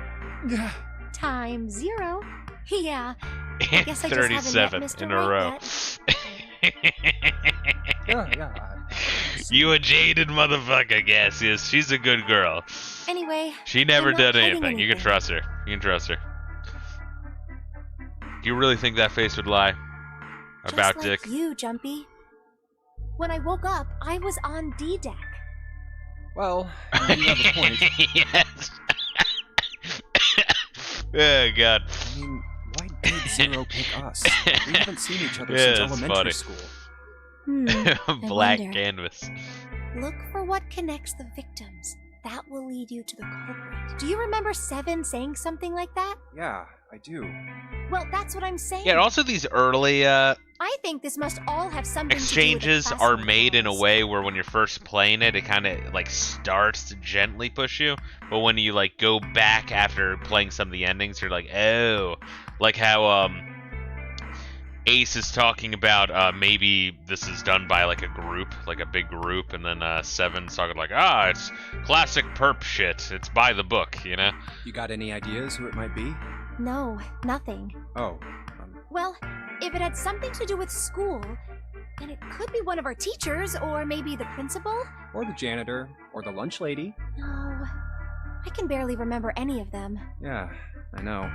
S9: Times 0. Yeah. I guess I just haven't met
S1: 37
S9: Mr.
S1: in a
S9: Right
S1: row.
S9: yet.
S1: You a jaded motherfucker, Gassius. She's a good girl.
S9: Anyway,
S1: She never
S9: I'm not
S1: did
S9: hiding
S1: anything. You can
S9: anything.
S1: trust her. You can trust her. Do you really think that face would lie about
S9: just like
S1: Dick?
S9: you, Jumpy. When I woke up, I was on D-Deck.
S13: Well, you have a point.
S1: Yes. Oh god.
S13: I mean, why did Zero pick us? We haven't seen each other
S1: Yeah,
S13: since
S1: it's
S13: elementary
S1: funny.
S13: school.
S1: Black
S9: wonder.
S1: canvas.
S9: Look for what connects the victims. That will lead you to the culprit. Do you remember Seven saying something like that?
S13: Yeah, I do.
S9: Well, that's what I'm saying.
S1: Yeah, and also these early
S9: I think this must all have something
S1: exchanges
S9: to do with
S1: are made in a way where when you're first playing it, it kind of like starts to gently push you, but when you like go back after playing some of the endings, you're like, oh, like how Ace is talking about maybe this is done by like a group, like a big group, and then Seven's talking like, it's classic perp shit. It's by the book, you know?
S13: You got any ideas who it might be?
S9: No, nothing.
S13: Oh,
S9: Well, if it had something to do with school, then it could be one of our teachers, or maybe the principal.
S13: or the janitor, or the lunch lady.
S9: No, I can barely remember any of them.
S13: Yeah, I know.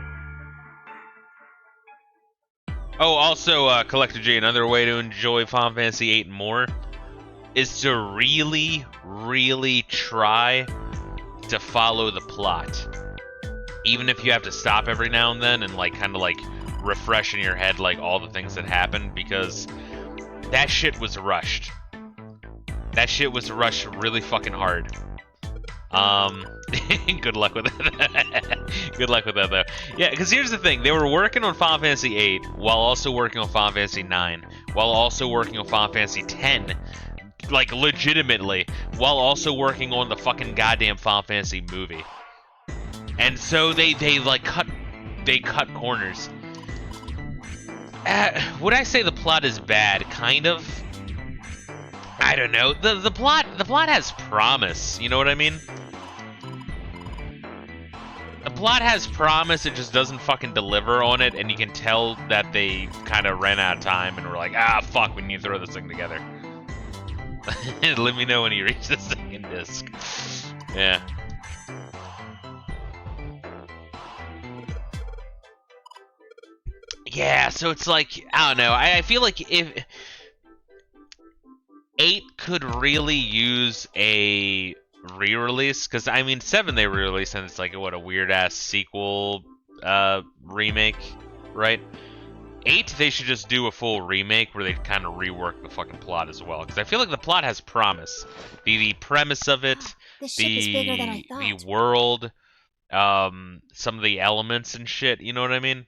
S1: Oh, also, Collector J, another way to enjoy Final Fantasy VIII more is to really, really try to follow the plot. Even if you have to stop every now and then and, like, kind of, like, refresh in your head, like, all the things that happened, because that shit was rushed. That shit was rushed really fucking hard. Good luck with that. Good luck with that, though. Yeah, because here's the thing. They were working on Final Fantasy VIII while also working on Final Fantasy IX, while also working on Final Fantasy X, like, legitimately, while also working on the fucking goddamn Final Fantasy movie. And so they cut corners. Would I say the plot is bad? Kind of. I don't know. The plot has promise. You know what I mean? The plot has promise. It just doesn't fucking deliver on it, and you can tell that they kind of ran out of time and were like, ah, fuck, we need to throw this thing together. Let me know when you reach the second disc. Yeah. Yeah, so it's like, I don't know. I feel like if 8 could really use a re-release, because I mean 7 they re-released and it's like, what, a weird-ass sequel remake, right? 8 they should just do a full remake where they kind of rework the fucking plot as well, because I feel like the plot has promise. The premise of it,
S9: The ship is bigger than I
S1: the
S9: thought.
S1: world, some of the elements and shit, you know what I mean?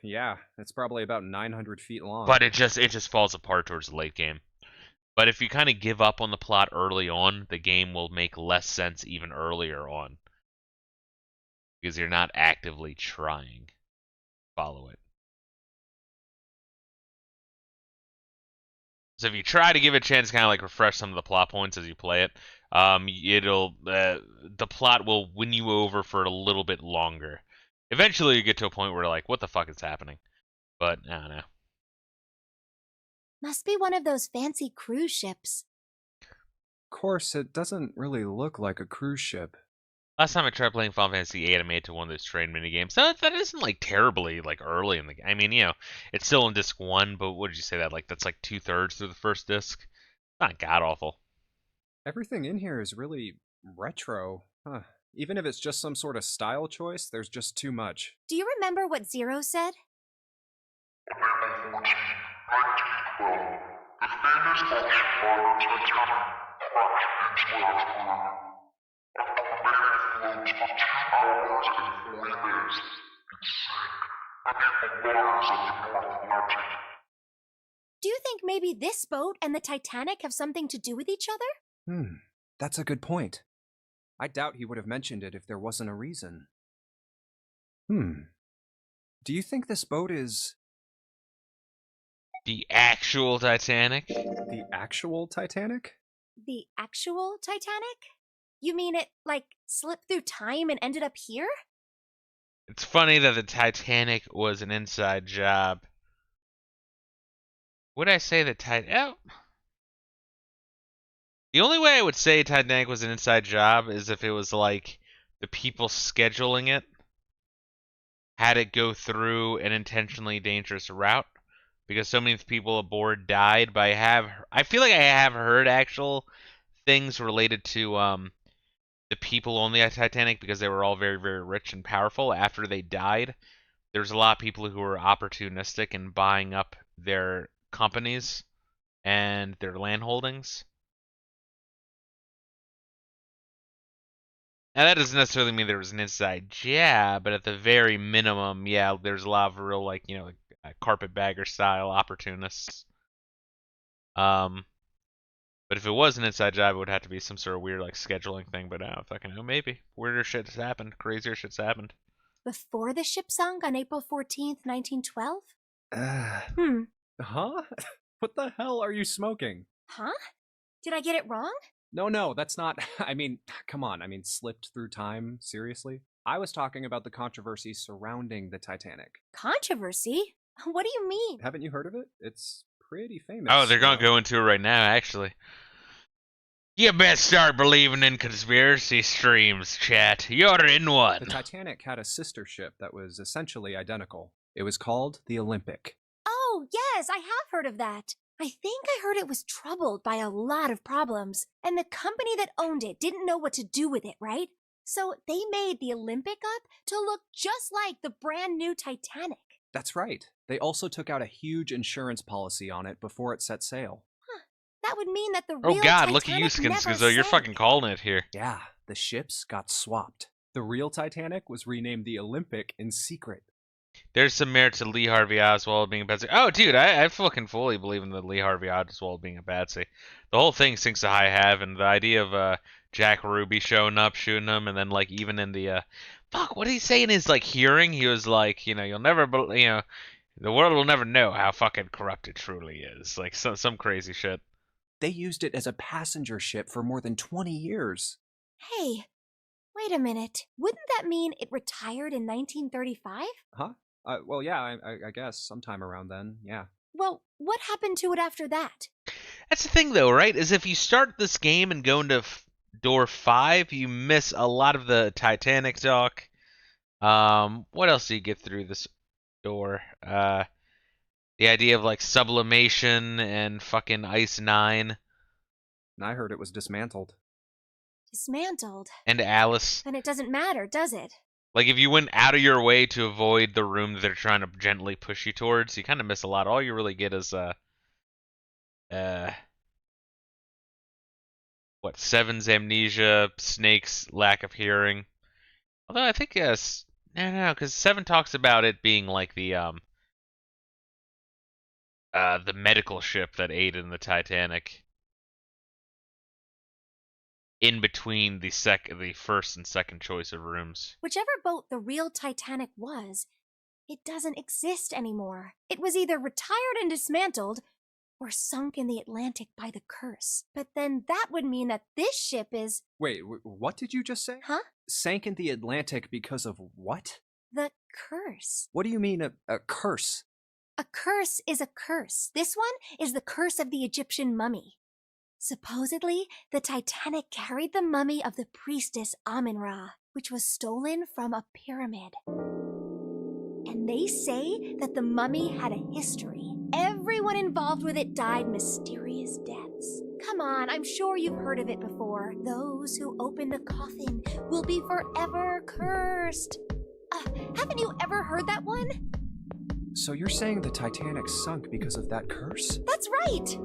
S13: Yeah, it's probably about 900 feet long.
S1: But it just falls apart towards the late game. But if you kind of give up on the plot early on, the game will make less sense even earlier on. Because you're not actively trying to follow it. So if you try to give it a chance, kind of like refresh some of the plot points as you play it, the plot will win you over for a little bit longer. Eventually you get to a point where you're like, what the fuck is happening? But, I don't know.
S9: Must be one of those fancy cruise ships.
S13: Of course, it doesn't really look like a cruise ship.
S1: Last time I tried playing Final Fantasy VIII, I made it to one of those train minigames. So that isn't like terribly like early in the game. I mean, you know, it's still in disc 1, but what did you say that? Like that's like 2/3 through the first disc. Not god awful.
S13: Everything in here is really retro. Huh. Even if it's just some sort of style choice, there's just too much.
S9: Do you remember what Zero said? Do you think maybe this boat and the Titanic have something to do with each other?
S13: That's a good point. I doubt he would have mentioned it if there wasn't a reason. Do you think this boat is...
S1: The actual Titanic?
S13: The actual Titanic?
S9: The actual Titanic? You mean it, like, slipped through time and ended up here?
S1: It's funny that the Titanic was an inside job. Would I say that The only way I would say Titanic was an inside job is if it was like the people scheduling it had it go through an intentionally dangerous route because so many people aboard died. But I feel like I have heard actual things related to the people on the Titanic because they were all very, very rich and powerful. After they died, there's a lot of people who were opportunistic in buying up their companies and their land holdings. Now that doesn't necessarily mean there was an inside jab, but at the very minimum, yeah, there's a lot of real, like, you know, like, carpetbagger style opportunists. But if it was an inside job, it would have to be some sort of weird, like, scheduling thing. But I don't fucking know, maybe. Weirder shit has happened. Crazier shit's happened.
S9: Before the ship sunk on April 14th, 1912?
S13: Huh? What the hell are you smoking?
S9: Huh? Did I get it wrong?
S13: No, that's not... I mean, come on. I mean, slipped through time? Seriously? I was talking about the controversy surrounding the Titanic.
S9: Controversy? What do you mean?
S13: Haven't you heard of it? It's pretty famous.
S1: Oh, they're gonna go into it right now, actually. You best start believing in conspiracy streams, chat. You're in one.
S13: The Titanic had a sister ship that was essentially identical. It was called the Olympic.
S9: Oh, yes, I have heard of that. I think I heard it was troubled by a lot of problems, and the company that owned it didn't know what to do with it, right? So they made the Olympic up to look just like the brand new Titanic.
S13: That's right. They also took out a huge insurance policy on it before it set sail.
S9: Huh. That would mean that the
S1: Oh
S9: real
S1: god,
S9: Titanic
S1: look at you,
S9: never
S1: Skinskizzo. You're
S9: sank.
S1: fucking calling it here.
S13: Yeah, the ships got swapped. The real Titanic was renamed the Olympic in secret.
S1: There's some merit to Lee Harvey Oswald being a patsy. Oh, dude, I fucking fully believe in the Lee Harvey Oswald being a patsy. The whole thing sinks to high heaven. The idea of Jack Ruby showing up, shooting him, and then like even in the fuck, what did he say in his like hearing? He was like, you know, you'll never, you know, The world will never know how fucking corrupt it truly is. Like some crazy shit.
S13: They used it as a passenger ship for more than 20 years.
S9: Hey, wait a minute. Wouldn't that mean it retired in 1935?
S13: Huh? Well, yeah, I guess sometime around then, yeah.
S9: Well, what happened to it after that?
S1: That's the thing, though, right? Is if you start this game and go into door 5, you miss a lot of the Titanic talk. What else do you get through this door? The idea of like sublimation and fucking Ice 9.
S13: And I heard it was dismantled.
S9: Dismantled?
S1: And Alice.
S9: Then it doesn't matter, does it?
S1: Like, if you went out of your way to avoid the room that they're trying to gently push you towards, you kind of miss a lot. All you really get is, Seven's amnesia, Snake's lack of hearing. Although I think, yes, no, because Seven talks about it being like the medical ship that aided in the Titanic. In between the first and second choice of rooms.
S9: Whichever boat the real Titanic was, it doesn't exist anymore. It was either retired and dismantled, or sunk in the Atlantic by the curse. But then that would mean that this ship is...
S13: Wait, what did you just say?
S9: Huh?
S13: Sank in the Atlantic because of what?
S9: The curse.
S13: What do you mean, a curse?
S9: A curse is a curse. This one is the curse of the Egyptian mummy. Supposedly, the Titanic carried the mummy of the priestess Amun-Ra, which was stolen from a pyramid. And they say that the mummy had a history. Everyone involved with it died mysterious deaths. Come on, I'm sure you've heard of it before. Those who open the coffin will be forever cursed. Haven't you ever heard that one?
S13: So you're saying the Titanic sunk because of that curse?
S9: That's right!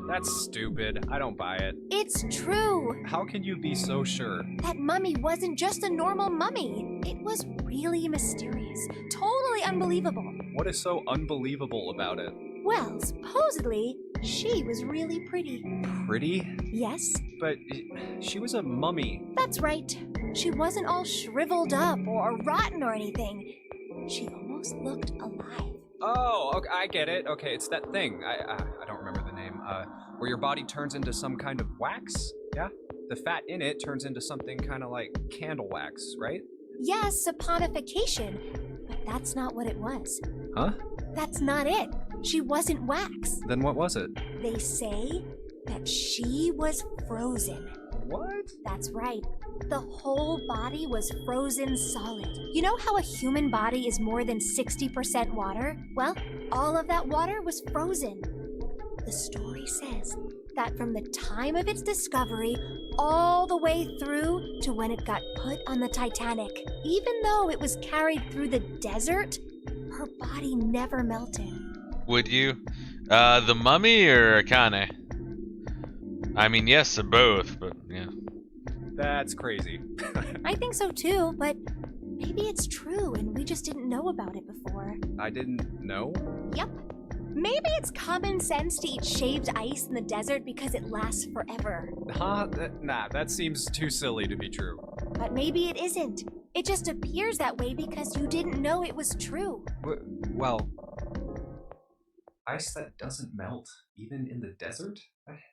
S13: That's stupid. I don't buy it.
S9: It's true!
S13: How can you be so sure?
S9: That mummy wasn't just a normal mummy. It was really mysterious. Totally unbelievable.
S13: What is so unbelievable about it?
S9: Well, supposedly, she was really pretty.
S13: Pretty?
S9: Yes.
S13: But she was a mummy.
S9: That's right. She wasn't all shriveled up or rotten or anything. She almost looked alive.
S13: Oh, okay, I get it. Okay, it's that thing. I don't remember the name. Where your body turns into some kind of wax? Yeah? The fat in it turns into something kind of like candle wax, right?
S9: Yes, saponification. But that's not what it was.
S13: Huh?
S9: That's not it. She wasn't wax.
S13: Then what was it?
S9: They say that she was frozen.
S13: What?
S9: That's right. The whole body was frozen solid. You know how a human body is more than 60% water? Well, all of that water was frozen. The story says that from the time of its discovery all the way through to when it got put on the Titanic, even though it was carried through the desert, her body never melted.
S1: Would you? The mummy or Akane? I mean, yes to both, but yeah.
S13: That's crazy.
S9: I think so too, but maybe it's true and we just didn't know about it before.
S13: I didn't know?
S9: Yep. Maybe it's common sense to eat shaved ice in the desert because it lasts forever.
S13: Huh? Nah, that seems too silly to be true.
S9: But maybe it isn't. It just appears that way because you didn't know it was true.
S13: Well, ice that doesn't melt, even in the desert?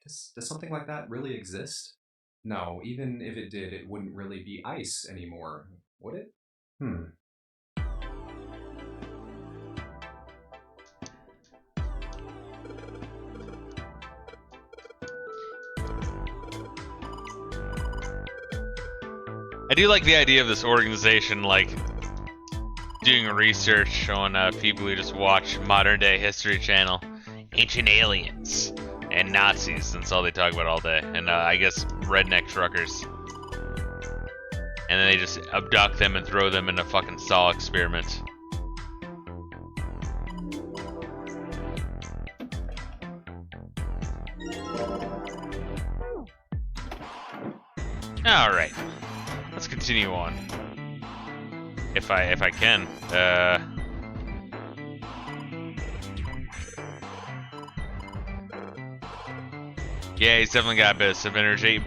S13: Does something like that really exist? No, even if it did, it wouldn't really be ice anymore, would it?
S1: I do like the idea of this organization, like, doing research on people who just watch modern day History Channel. Ancient aliens and Nazis, that's all they talk about all day. And I guess redneck truckers. And then they just abduct them and throw them in a fucking Saw experiment. Alright. Let's continue on. If I can. Yeah, he's definitely got a bit of energy.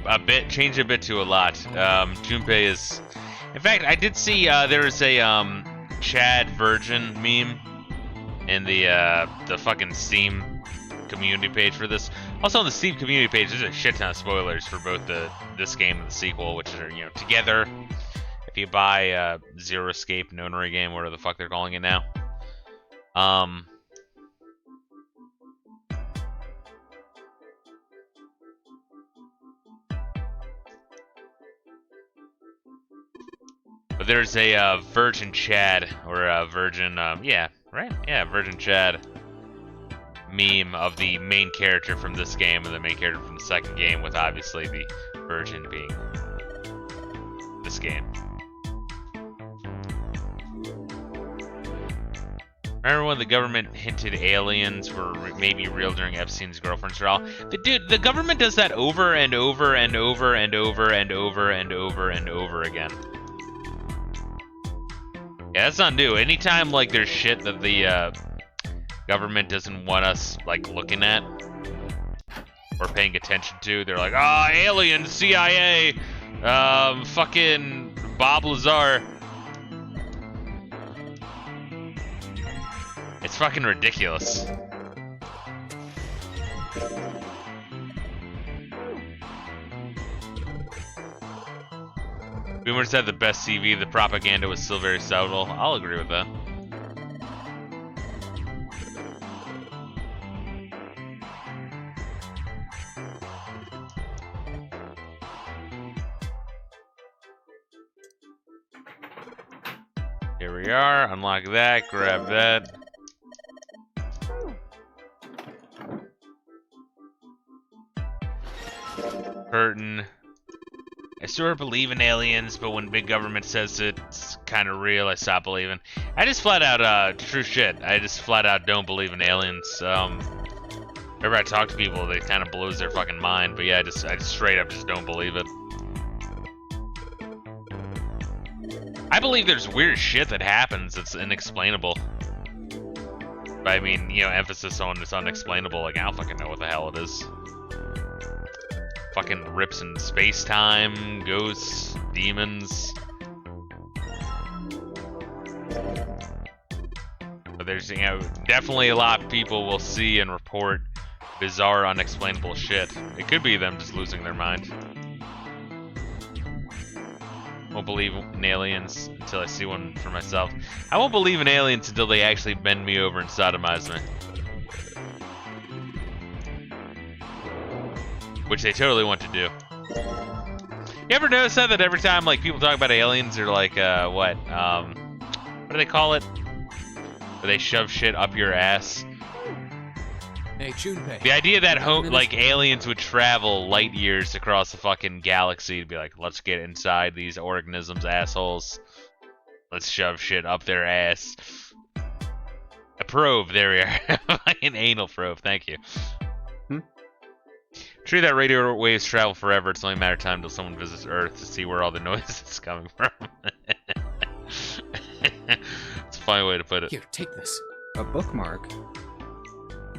S1: Changed a bit to a lot. Junpei is... In fact, I did see there was a Chad Virgin meme, in the fucking Steam community page for this. Also on the Steam community page, there's a shit ton of spoilers for both this game and the sequel, which are, you know, together. If you buy Zero Escape Nonary game, whatever the fuck they're calling it now. But there's a Virgin Chad, or a Virgin, yeah, right? Yeah, Virgin Chad meme of the main character from this game and the main character from the second game, with obviously the Virgin being this game. Remember when the government hinted aliens were maybe real during Epstein's girlfriend's trial? The government does that over and over and over and over and over and over and over again. Yeah, that's not new. Anytime like there's shit that the government doesn't want us like looking at or paying attention to, they're like, "Ah, aliens, CIA, fucking Bob Lazar." It's fucking ridiculous. Boomers had the best CV. The propaganda was still very subtle. I'll agree with that. Here we are. Unlock that. Grab that. Curtain. I sort of believe in aliens, but when big government says it's kind of real, I stop believing. I just flat out, true shit. I just flat out don't believe in aliens. Whenever I talk to people, it kind of blows their fucking mind. But yeah, I just straight up just don't believe it. I believe there's weird shit that happens that's inexplainable. But I mean, you know, emphasis on it's unexplainable. Like, I don't fucking know what the hell it is. Fucking rips in space-time, ghosts, demons. But there's, you know, definitely a lot of people will see and report bizarre, unexplainable shit. It could be them just losing their mind. Won't believe in aliens until I see one for myself. I won't believe in aliens until they actually bend me over and sodomize me. Which they totally want to do. You ever notice that every time like people talk about aliens, they're like, what do they call it? Where they shove shit up your ass.
S6: Hey, Junpei.
S1: The idea that like aliens would travel light years across the fucking galaxy to be like, let's get inside these organisms, assholes. Let's shove shit up their ass. A probe, there we are. An anal probe, thank you. True that radio waves travel forever. It's only a matter of time until someone visits Earth to see where all the noise is coming from. It's a funny way to put it.
S6: Here, take this.
S13: A bookmark?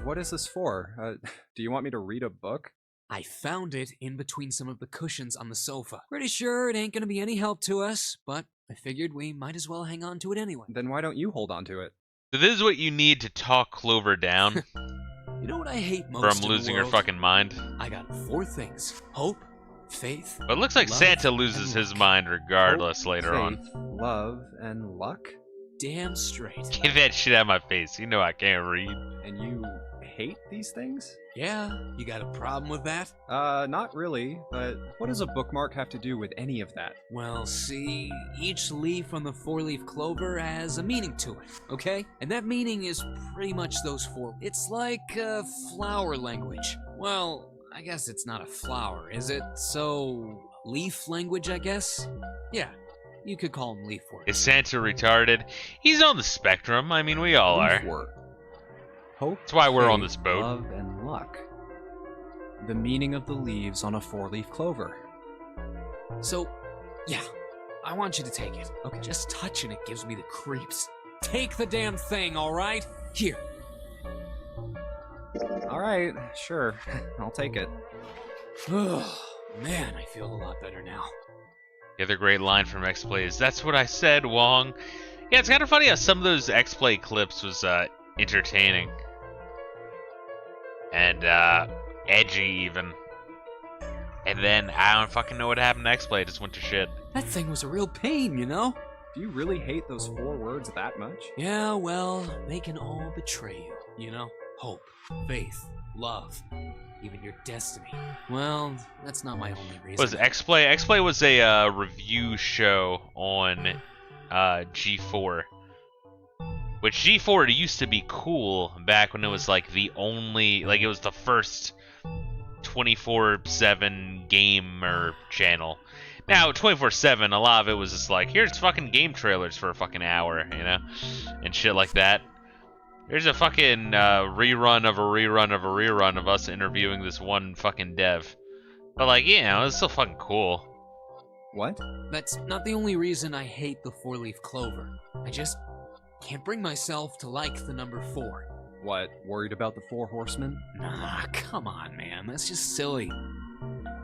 S13: What is this for? Do you want me to read a book?
S11: I found it in between some of the cushions on the sofa. Pretty sure it ain't gonna be any help to us, but I figured we might as well hang on to it anyway.
S13: Then why don't you hold on to it?
S1: So this is what you need to talk Clover down.
S11: You know what I hate most
S1: from losing her fucking mind?
S11: I got 4 things. Hope, faith,
S1: but it looks like
S11: love,
S1: Santa loses his mind regardless
S13: Hope,
S1: later
S13: faith,
S1: on.
S13: Love, and luck?
S11: Damn straight.
S1: Get that shit out of my face. You know I can't read.
S13: And you hate these things?
S11: Yeah, you got a problem with that?
S13: Not really, but what does a bookmark have to do with any of that?
S11: Well, see, each leaf on the 4-leaf clover has a meaning to it, okay? And that meaning is pretty much those 4. It's like flower language. Well, I guess it's not a flower, is it? So, leaf language, I guess? Yeah, you could call him leaf words.
S1: Is Santa retarded? He's on the spectrum. I mean, we all
S13: Leaf
S1: are.
S13: word. Hope,
S1: That's why we're
S13: faith,
S1: on this boat.
S13: Love, and luck. The meaning of the leaves on a 4-leaf clover.
S11: So, yeah, I want you to take it. Okay, just touching it gives me the creeps. Take the damn thing, alright? Here.
S13: Alright, sure. I'll take it.
S11: Oh, man, I feel a lot better now.
S1: The other great line from X-Play is, "That's what I said, Wong." Yeah, it's kind of funny how some of those X-Play clips was entertaining. And edgy even. And then I don't fucking know what happened next play, it just went to shit.
S11: That thing was a real pain, you know?
S13: Do you really hate those 4 words that much?
S11: Yeah, well, they can all betray you, you know? Hope, faith, love, even your destiny. Well, that's not my only reason.
S1: Was X-Play? X-Play was a review show on G4. Which G4 used to be cool back when it was like the only, like it was the first 24/7 gamer channel. Now 24/7, a lot of it was just like, here's fucking game trailers for a fucking hour, you know, and shit like that. There's a fucking rerun of a rerun of a rerun of us interviewing this one fucking dev. But like, you know, it's still fucking cool.
S13: What?
S11: That's not the only reason I hate the 4-leaf clover. I just can't bring myself to like the number 4.
S13: What, worried about the 4 horsemen?
S11: Nah, come on, man. That's just silly.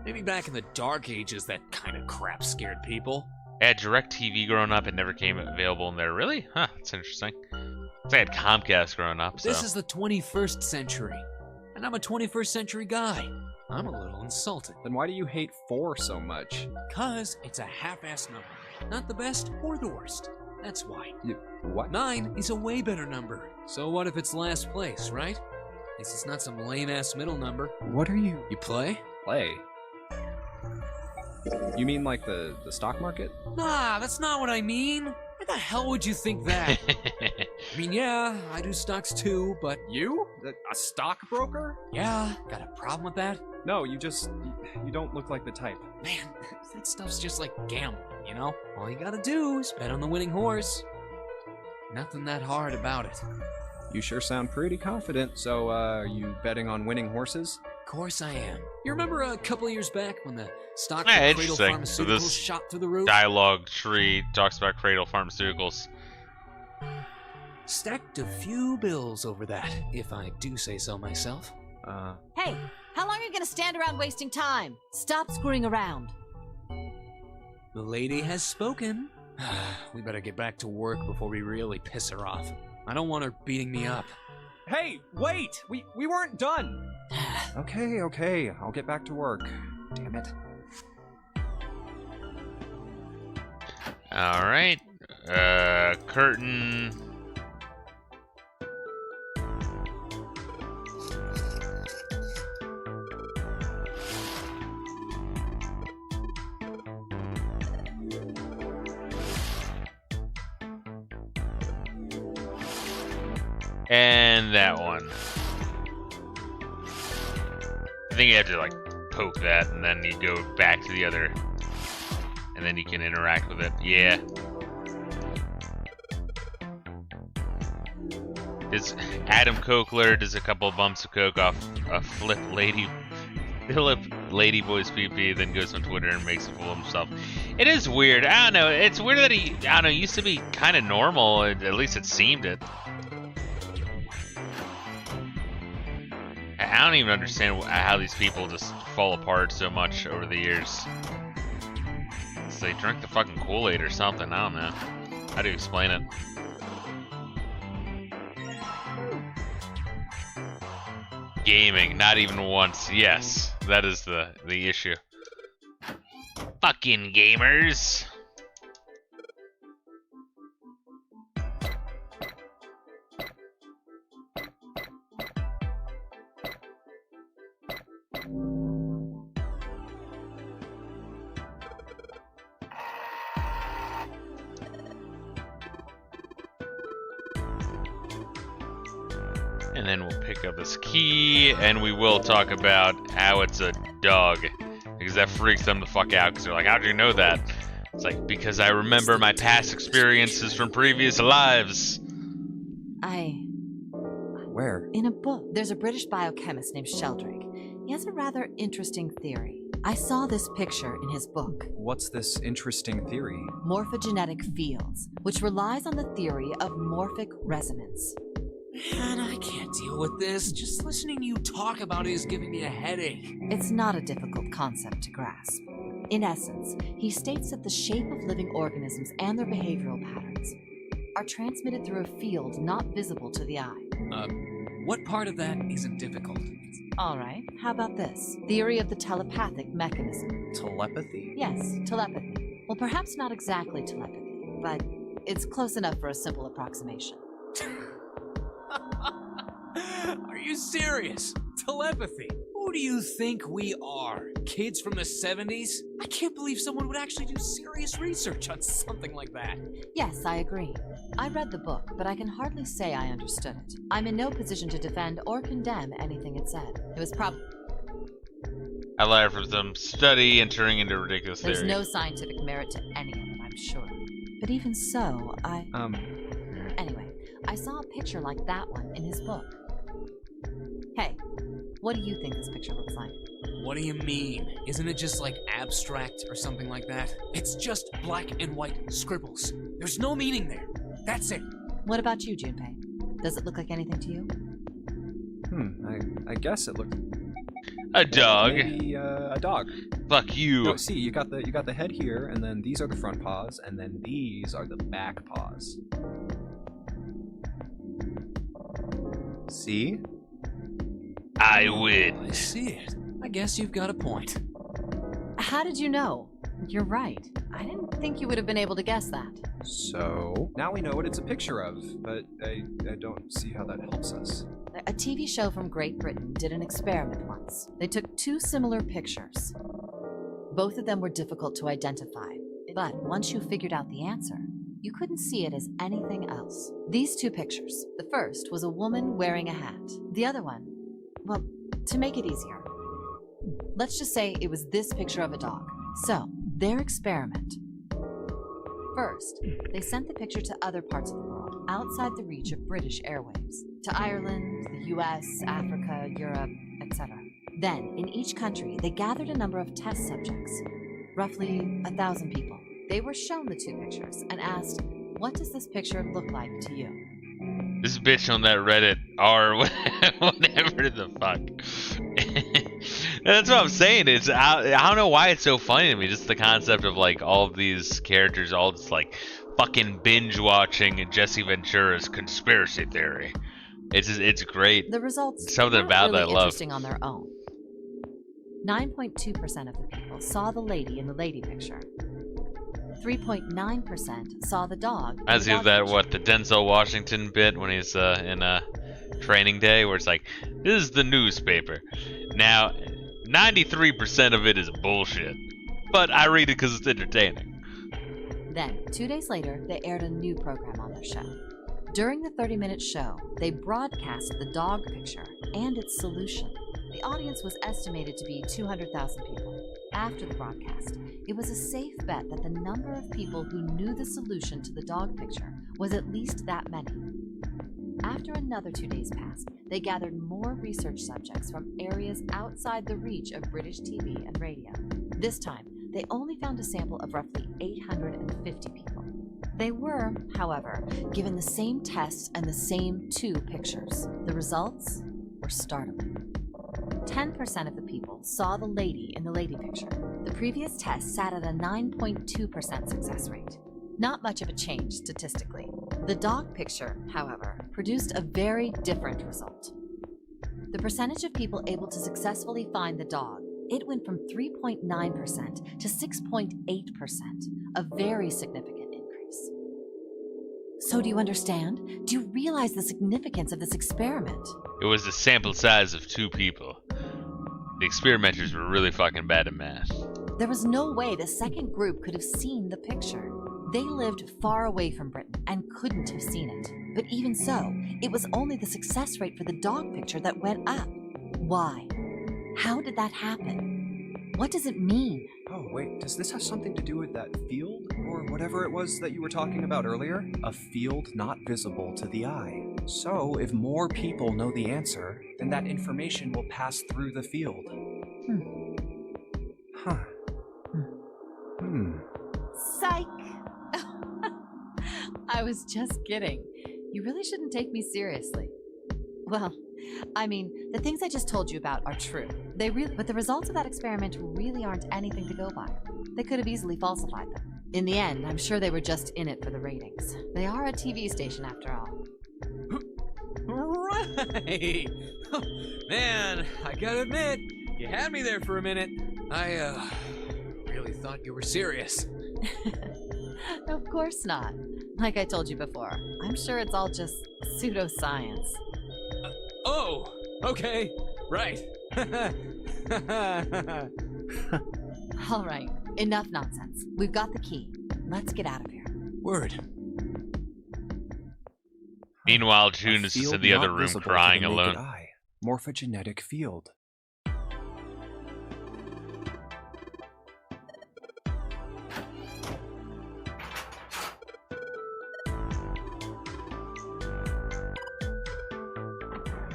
S11: Maybe back in the dark ages, that kind of crap scared people.
S1: I had DirecTV growing up, it never came available in there. Really? Huh, that's interesting. I had Comcast growing up, so.
S11: This is the 21st century, and I'm a 21st century guy. I'm a little insulted.
S13: Then why do you hate 4 so much?
S11: 'Cause it's a half-ass number. Not the best or the worst. That's why.
S13: What?
S11: 9 is a way better number. So what if it's last place, right? At least it's not some lame-ass middle number.
S13: What are you?
S11: You play?
S13: Play? You mean like the stock market?
S11: Nah, that's not what I mean. Why the hell would you think that? I mean, yeah, I do stocks too, but...
S13: You? A stockbroker?
S11: Yeah, got a problem with that?
S13: No, you don't look like the type.
S11: Man, that stuff's just like gambling, you know? All you gotta do is bet on the winning horse. Nothing that hard about it.
S13: You sure sound pretty confident. So, are you betting on winning horses?
S11: Of course I am. You remember a couple of years back when the stock
S1: Yeah,
S11: of Cradle
S1: interesting.
S11: Pharmaceuticals
S1: So this
S11: shot through the roof?
S1: dialogue tree talks about Cradle Pharmaceuticals.
S11: Stacked a few bills over that, if I do say so myself.
S14: Hey, how long are you gonna stand around wasting time? Stop screwing around.
S11: The lady has spoken. We better get back to work before we really piss her off. I don't want her beating me up.
S13: Hey, wait! We weren't done! Okay, I'll get back to work. Damn it.
S1: Alright. Curtain. And that one. I think you have to like poke that and then you go back to the other and then you can interact with it. Yeah. Does Adam Kokler does a couple of bumps of coke off a Philip Ladyboy's PP, then goes on Twitter and makes a fool of himself. It is weird. I don't know. It's weird that he, I don't know, used to be kind of normal. At least it seemed it. I don't even understand how these people just fall apart so much over the years. So they drink the fucking Kool-Aid or something. I don't know. How do you explain it? Gaming, not even once. Yes, that is the issue. Fucking gamers. And then we'll pick up this key, and we will talk about how it's a dog. Because that freaks them the fuck out, because they're like, how'd you know that? It's like, because I remember my past experiences from previous lives.
S13: Where?
S14: In a book. There's a British biochemist named Sheldrake. He has a rather interesting theory. I saw this picture in his book.
S13: What's this interesting theory?
S14: Morphogenetic fields, which relies on the theory of morphic resonance.
S11: Man, I can't deal with this. Just listening to you talk about it is giving me a headache.
S14: It's not a difficult concept to grasp. In essence, he states that the shape of living organisms and their behavioral patterns are transmitted through a field not visible to the eye.
S11: What part of that isn't difficult?
S14: All right, how about this? Theory of the telepathic mechanism.
S13: Telepathy?
S14: Yes, telepathy. Well, perhaps not exactly telepathy, but it's close enough for a simple approximation.
S11: Are you serious? Telepathy? Who do you think we are? Kids from the 70s? I can't believe someone would actually do serious research on something like that.
S14: Yes, I agree. I read the book, but I can hardly say I understood it. I'm in no position to defend or condemn anything it said. It was probably...
S1: I learned from some study and turning into ridiculous
S14: There's
S1: theory.
S14: no scientific merit to any of it, I'm sure. But even so, Anyway, I saw a picture like that one in his book. Hey, what do you think this picture looks like?
S11: What do you mean? Isn't it just like abstract or something like that? It's just black and white scribbles. There's no meaning there. That's it.
S14: What about you, Junpei? Does it look like anything to you?
S13: I guess it looked...
S1: A dog.
S13: Maybe a dog.
S1: Fuck you.
S13: No, see, you got the head here, and then these are the front paws, and then these are the back paws. See?
S1: I win.
S11: I see it. I guess you've got a point.
S14: How did you know? You're right. I didn't think you would have been able to guess that.
S13: So, now we know what it's a picture of, but I don't see how that helps us.
S14: A TV show from Great Britain did an experiment once. They took two similar pictures. Both of them were difficult to identify, but once you figured out the answer, you couldn't see it as anything else. These two pictures. The first was a woman wearing a hat. The other one, well, to make it easier, let's just say it was this picture of a dog. So, their experiment. First, they sent the picture to other parts of the world, outside the reach of British airwaves, to Ireland, the US, Africa, Europe, etc. Then, in each country, they gathered a number of test subjects, roughly 1,000 people. They were shown the two pictures and asked, what does this picture look like to you?
S1: This bitch on that Reddit or whatever the fuck. That's what I'm saying. It's I don't know why it's so funny to me. Just the concept of like all of these characters all just like fucking binge watching Jesse Ventura's conspiracy theory. It's great.
S14: The results
S1: something
S14: weren't
S1: about
S14: really
S1: that I love.
S14: Interesting on their own. 9.2% of the people saw the lady in the lady picture. 3.9% saw the dog.
S1: As he that what the Denzel Washington bit when he's in Training Day, where it's like, this is the newspaper. Now, 93% of it is bullshit, but I read it because it's entertaining.
S14: Then, 2 days later, they aired a new program on their show. During the 30-minute show, they broadcast the dog picture and its solution. The audience was estimated to be 200,000 people. After the broadcast, it was a safe bet that the number of people who knew the solution to the dog picture was at least that many. After another 2 days passed, they gathered more research subjects from areas outside the reach of British TV and radio. This time, they only found a sample of roughly 850 people. They were, however, given the same tests and the same two pictures. The results were startling. 10% of the people saw the lady in the lady picture. The previous test sat at a 9.2% success rate. Not much of a change statistically. The dog picture, however, produced a very different result. The percentage of people able to successfully find the dog, it went from 3.9% to 6.8%, a very significant increase. So do you understand? Do you realize the significance of this experiment?
S1: It was a sample size of 2 people. The experimenters were really fucking bad at math.
S14: There was no way the second group could have seen the picture. They lived far away from Britain and couldn't have seen it. But even so, it was only the success rate for the dog picture that went up. Why? How did that happen? What does it mean?
S13: Oh, wait, does this have something to do with that field? Or whatever it was that you were talking about earlier? A field not visible to the eye. So, if more people know the answer, then that information will pass through the field. Huh.
S14: Psych! I was just kidding. You really shouldn't take me seriously. Well, I mean, the things I just told you about are true. But the results of that experiment really aren't anything to go by. They could have easily falsified them. In the end, I'm sure they were just in it for the ratings. They are a TV station after all.
S11: Hey! Man, I gotta admit, you had me there for a minute. I, really thought you were serious.
S14: Of course not. Like I told you before, I'm sure it's all just pseudoscience.
S11: Oh, okay, right.
S14: All right, enough nonsense. We've got the key. Let's get out of here.
S11: Word.
S1: Meanwhile,
S13: A
S1: June is just in
S13: field
S1: the other
S13: not
S1: room
S13: visible to
S1: crying
S13: the naked
S1: alone.
S13: eye. Morphogenetic field.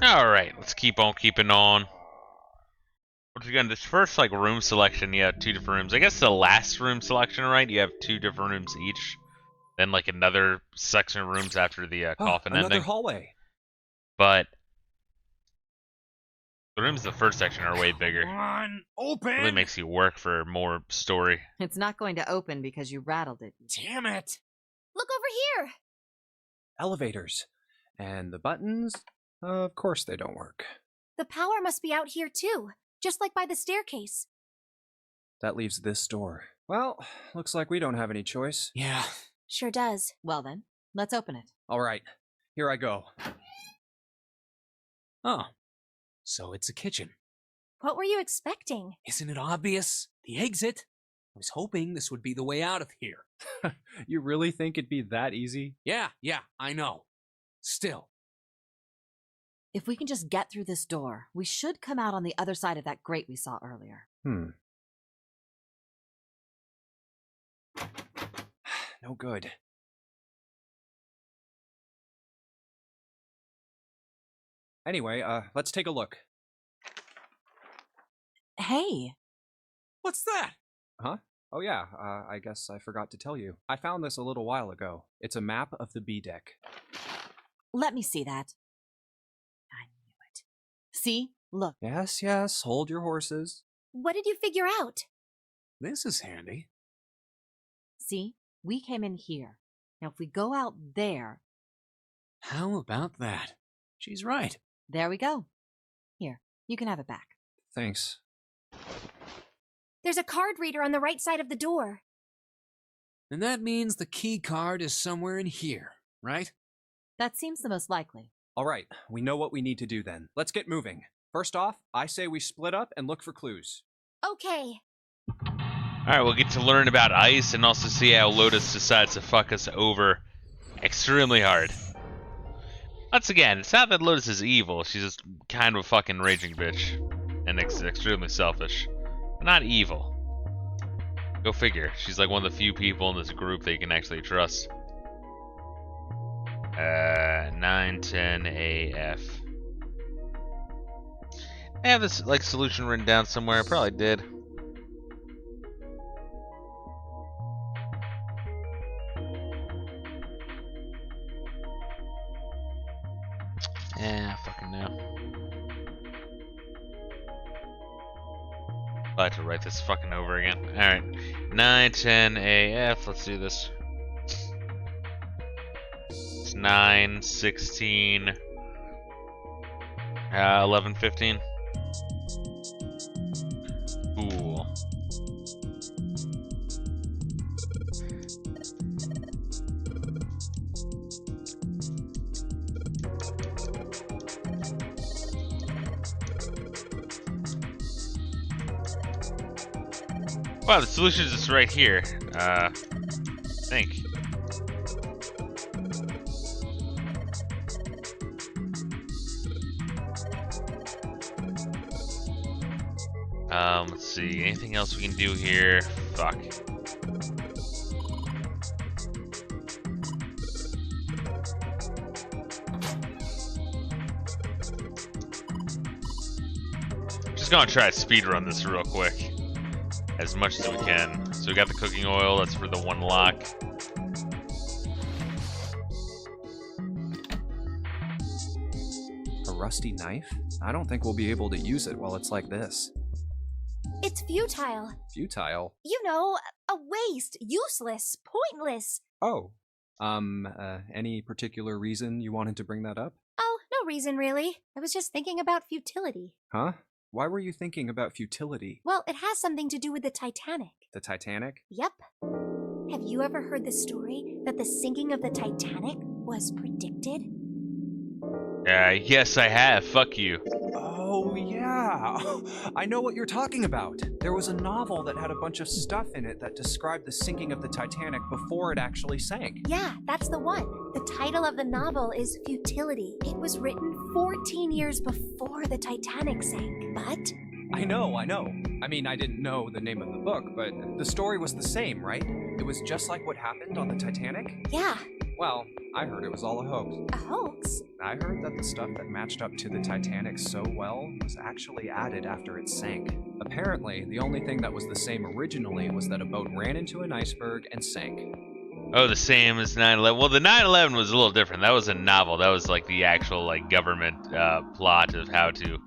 S1: Alright, let's keep on keeping on. Once again, this first like room selection, you have two different rooms. I guess the last room selection, right? You have two different rooms each. Then like another section of rooms after the coffin
S13: Another
S1: ending.
S13: hallway.
S1: But the rooms in the first section are way bigger.
S12: Come on, open!
S1: Really makes you work for more story.
S14: It's not going to open because you rattled it.
S12: Damn it!
S9: Look over here!
S13: Elevators. And the buttons? Of course they don't work.
S9: The power must be out here too, just like by the staircase.
S13: That leaves this door. Well, looks like we don't have any choice.
S11: Yeah.
S9: Sure does.
S14: Well then, let's open it.
S13: All right, here I go.
S11: Oh, so it's a kitchen.
S9: What were you expecting?
S11: Isn't it obvious? The exit. I was hoping this would be the way out of here.
S13: You really think it'd be that easy?
S11: Yeah, I know. Still.
S14: If we can just get through this door, we should come out on the other side of that grate we saw earlier.
S13: No good. Anyway, let's take a look.
S14: Hey!
S11: What's that?
S13: Huh? Oh yeah, I guess I forgot to tell you. I found this a little while ago. It's a map of the B deck.
S14: Let me see that. I knew it. See? Look.
S13: Yes, hold your horses.
S9: What did you figure out?
S11: This is handy.
S14: See? We came in here. Now if we go out there...
S11: How about that? She's right.
S14: There we go. Here, you can have it back.
S13: Thanks.
S9: There's a card reader on the right side of the door.
S11: And that means the key card is somewhere in here, right?
S14: That seems the most likely.
S13: All right, we know what we need to do then. Let's get moving. First off, I say we split up and look for clues.
S9: Okay.
S1: Alright, we'll get to learn about ice and also see how Lotus decides to fuck us over extremely hard. Once again, it's not that Lotus is evil, she's just kind of a fucking raging bitch. And extremely selfish. But not evil. Go figure, she's like one of the few people in this group that you can actually trust. 910 AF. I have this like solution written down somewhere, I probably did. Yeah, fucking no. I'll have to write this fucking over again. Alright. 910 AF, let's do this. It's 9, 16, 11, 15. Cool. Wow, the solution is just right here. I think. Let's see. Anything else we can do here? Fuck. Just gonna try to speedrun this real quick. As much as we can. So we got the cooking oil, that's for the one lock.
S13: A rusty knife? I don't think we'll be able to use it while it's like this.
S9: It's futile.
S13: Futile?
S9: You know, a waste, useless, pointless.
S13: Oh. Any particular reason you wanted to bring that up?
S9: Oh, no no reason, really. I was just thinking about futility.
S13: Huh? Why were you thinking about futility?
S9: Well, it has something to do with the Titanic.
S13: The Titanic?
S9: Yep. Have you ever heard the story that the sinking of the Titanic was predicted?
S1: Yes, I have. Fuck you.
S13: Oh, yeah. I know what you're talking about. There was a novel that had a bunch of stuff in it that described the sinking of the Titanic before it actually sank.
S9: Yeah, that's the one. The title of the novel is Futility. It was written 14 years before the Titanic sank, but...
S13: I know. I mean, I didn't know the name of the book, but the story was the same, right? It was just like what happened on the Titanic?
S9: Yeah.
S13: Well, I heard it was all a hoax.
S9: A hoax?
S13: I heard that the stuff that matched up to the Titanic so well was actually added after it sank. Apparently, the only thing that was the same originally was that a boat ran into an iceberg and sank.
S1: Oh, the same as 9/11. Well, the 9/11 was a little different. That was a novel. That was like the actual like government plot of how to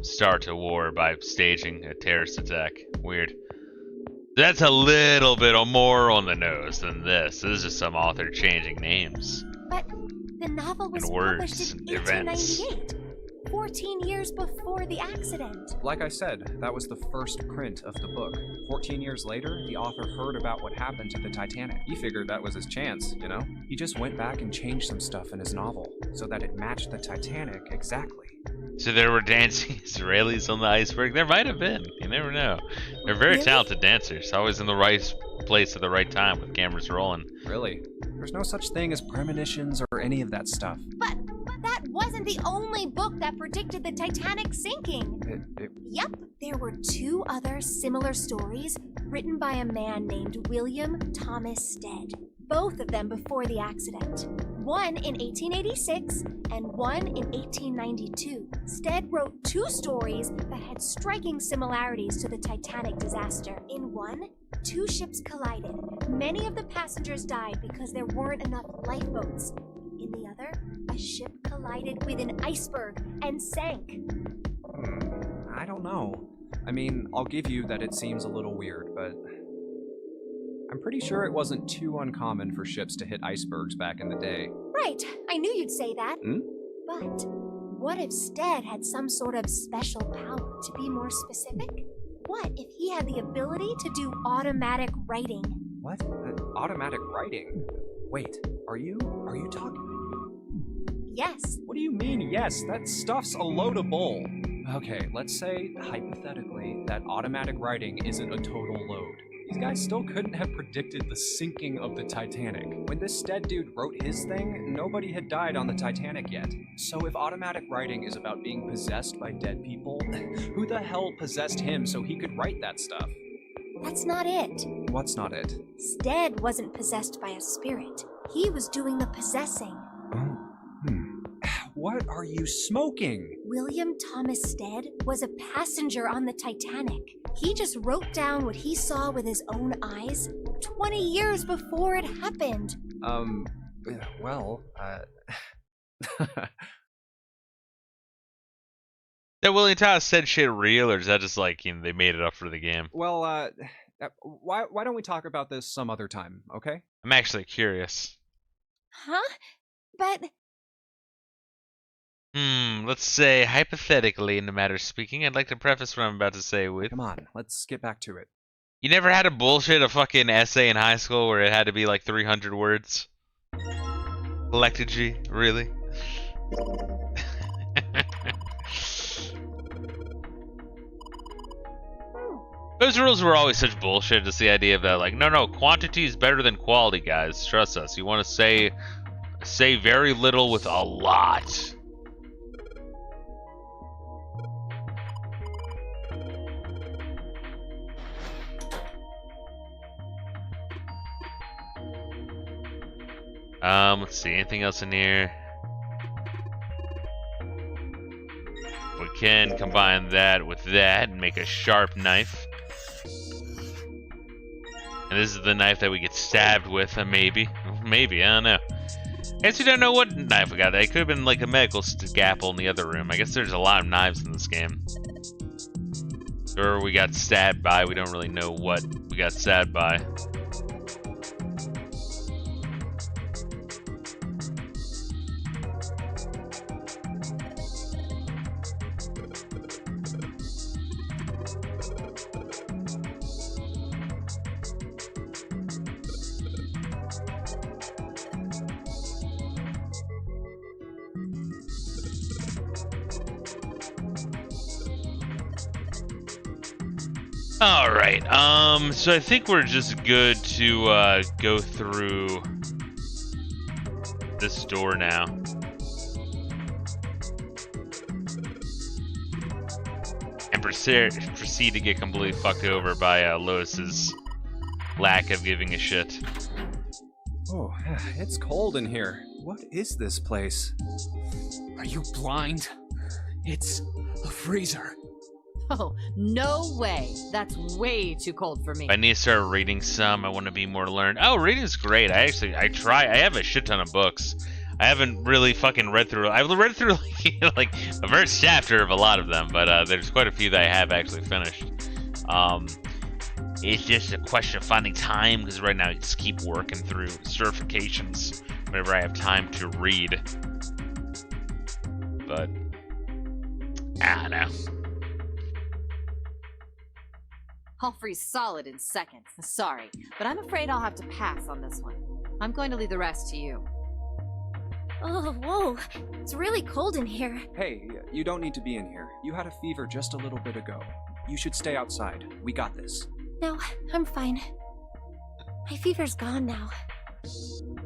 S1: start a war by staging a terrorist attack. Weird. That's a little bit more on the nose than this. This is just some author changing names.
S9: But the novel was published in 1898, 14 years before the accident.
S13: Like I said, that was the first print of the book. 14 years later, the author heard about what happened to the Titanic. He figured that was his chance, you know? He just went back and changed some stuff in his novel so that it matched the Titanic exactly.
S1: So there were dancing Israelis on the iceberg? There might have been. You never know. They're very talented dancers. Always in the right place at the right time with cameras rolling.
S13: Really? There's no such thing as premonitions or any of that stuff.
S9: But that wasn't the only book that predicted the Titanic sinking. Yep, there were 2 other similar stories written by a man named William Thomas Stead. Both of them before the accident. One in 1886 and one in 1892. Stead wrote 2 stories that had striking similarities to the Titanic disaster. In one, 2 ships collided. Many of the passengers died because there weren't enough lifeboats. In the other, a ship collided with an iceberg and sank.
S13: I don't know. I mean, I'll give you that it seems a little weird, but I'm pretty sure it wasn't too uncommon for ships to hit icebergs back in the day.
S9: Right, I knew you'd say that. But what if Stead had some sort of special power? To be more specific, what if he had the ability to do automatic writing?
S13: What? Automatic writing? Wait, are you talking?
S9: Yes.
S13: What do you mean, yes? That stuff's a load of bull. Okay, let's say, hypothetically, that automatic writing isn't a total load. These guys still couldn't have predicted the sinking of the Titanic. When this Stead dude wrote his thing, nobody had died on the Titanic yet. So if automatic writing is about being possessed by dead people, who the hell possessed him so he could write that stuff?
S9: That's not it.
S13: What's not it?
S9: Stead wasn't possessed by a spirit. He was doing the possessing.
S13: What are you smoking?
S9: William Thomas Stead was a passenger on the Titanic. He just wrote down what he saw with his own eyes 20 years before it happened.
S1: That William Thomas said shit real, or is that just like, they made it up for the game?
S13: Well, why don't we talk about this some other time, okay?
S1: I'm actually curious.
S9: Huh? But...
S1: let's say, hypothetically, in the matter of speaking, I'd like to preface what I'm about to say with...
S13: Come on, let's get back to it.
S1: You never had a fucking essay in high school where it had to be like 300 words? Electology, really? Those rules were always such bullshit, just the idea of that, like, no, quantity is better than quality, guys. Trust us. You want to say very little with a lot. Let's see, anything else in here? We can combine that with that and make a sharp knife. And this is the knife that we get stabbed with, maybe. Maybe, I don't know. I guess we don't know what knife we got. It could have been like a medical scalpel in the other room. I guess there's a lot of knives in this game. Or we got stabbed by. We don't really know what we got stabbed by. Alright, so I think we're just good to go through this door now. And proceed to get completely fucked over by Lois's lack of giving a shit.
S13: Oh, it's cold in here. What is this place?
S11: Are you blind? It's a freezer.
S14: Oh, no way. That's way too cold for me.
S1: I need to start reading some. I want to be more learned. Oh, reading's great. I have a shit ton of books. I haven't really fucking read through. I've read through like the first chapter of a lot of them, but there's quite a few that I have actually finished. It's just a question of finding time, because right now I just keep working through certifications whenever I have time to read. But I don't know.
S14: I'll freeze solid in seconds. Sorry, but I'm afraid I'll have to pass on this one. I'm going to leave the rest to you.
S9: Oh, whoa. It's really cold in here.
S13: Hey, you don't need to be in here. You had a fever just a little bit ago. You should stay outside. We got this.
S9: No, I'm fine. My fever's gone now.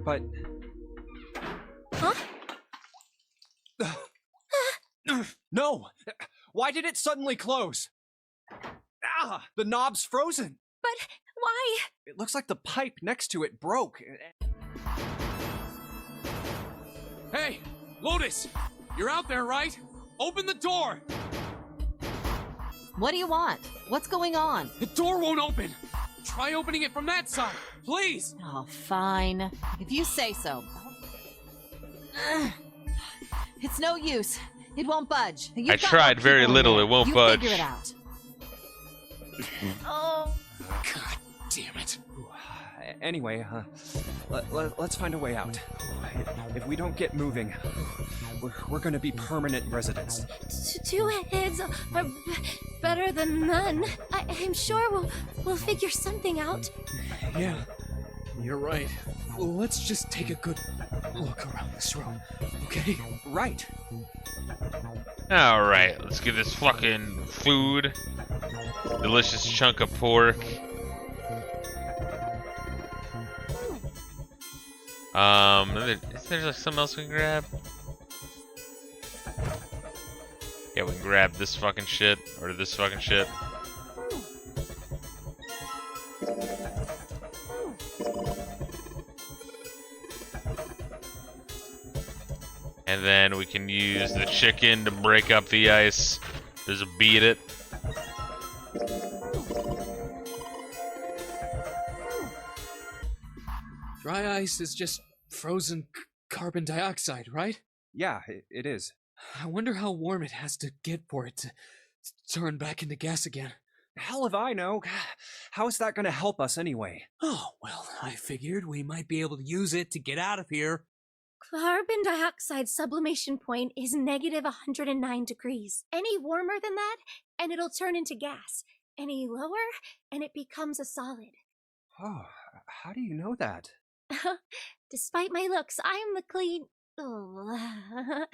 S13: But...
S9: Huh?
S12: No! Why did it suddenly close? Ah! The knob's frozen!
S9: But why?
S13: It looks like the pipe next to it broke.
S11: Hey, Lotus! You're out there, right? Open the door!
S14: What do you want? What's going on?
S11: The door won't open! Try opening it from that side, please!
S14: Oh, fine. If you say so. It's no use. It won't budge.
S1: I tried very little. It won't budge.
S14: Figure it out.
S9: Oh.
S11: God damn it.
S13: Anyway, let's find a way out. If we don't get moving, we're gonna be permanent residents.
S9: Two heads are better than none. I'm sure we'll figure something out.
S11: Yeah, you're right. Well, let's just take a good look around this room, okay?
S13: Right.
S1: Alright, let's get this fucking food. Delicious chunk of pork. Is there like something else we can grab? Yeah, we can grab this fucking shit, or this fucking shit. And then we can use the chicken to break up the ice. There's a beat it.
S11: Dry ice is just frozen carbon dioxide, right?
S13: Yeah, it is.
S11: I wonder how warm it has to get for it to turn back into gas again.
S13: Hell if I know. How is that gonna help us anyway?
S11: Oh, well, I figured we might be able to use it to get out of here.
S9: Carbon dioxide sublimation point is negative 109 degrees. Any warmer than that, and it'll turn into gas. Any lower, and it becomes a solid.
S13: Oh, how do you know that?
S9: Despite my looks, I'm the the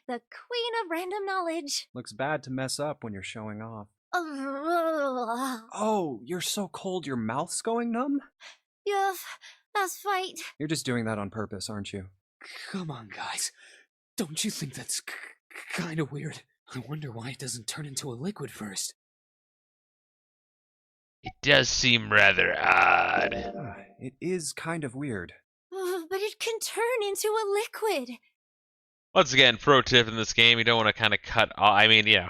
S9: queen of random knowledge.
S13: Looks bad to mess up when you're showing off. Oh, you're so cold your mouth's going numb?
S9: Yeah, that's right.
S13: You're just doing that on purpose, aren't you?
S11: Come on, guys. Don't you think that's kind of weird? I wonder why it doesn't turn into a liquid first.
S1: It does seem rather odd.
S13: It is kind of weird.
S9: But it can turn into a liquid.
S1: Once again, pro tip in this game, you don't want to kind of cut off. I mean, yeah.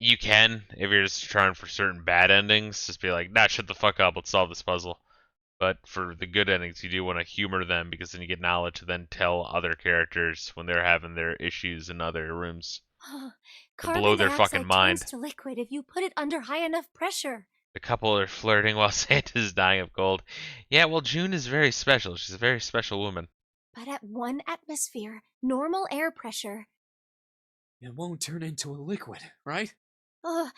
S1: You can, if you're just trying for certain bad endings, just be like, nah, shut the fuck up, let's solve this puzzle. But for the good endings, you do want to humor them, because then you get knowledge to then tell other characters when they're having their issues in other rooms. To blow their fucking mind.
S9: Turns to liquid if you put it under high enough pressure.
S1: The couple are flirting while Santa's dying of cold. Yeah, well, June is very special. She's a very special woman.
S9: But at 1 atmosphere, normal air pressure.
S11: It won't turn into a liquid, right?
S9: Oh,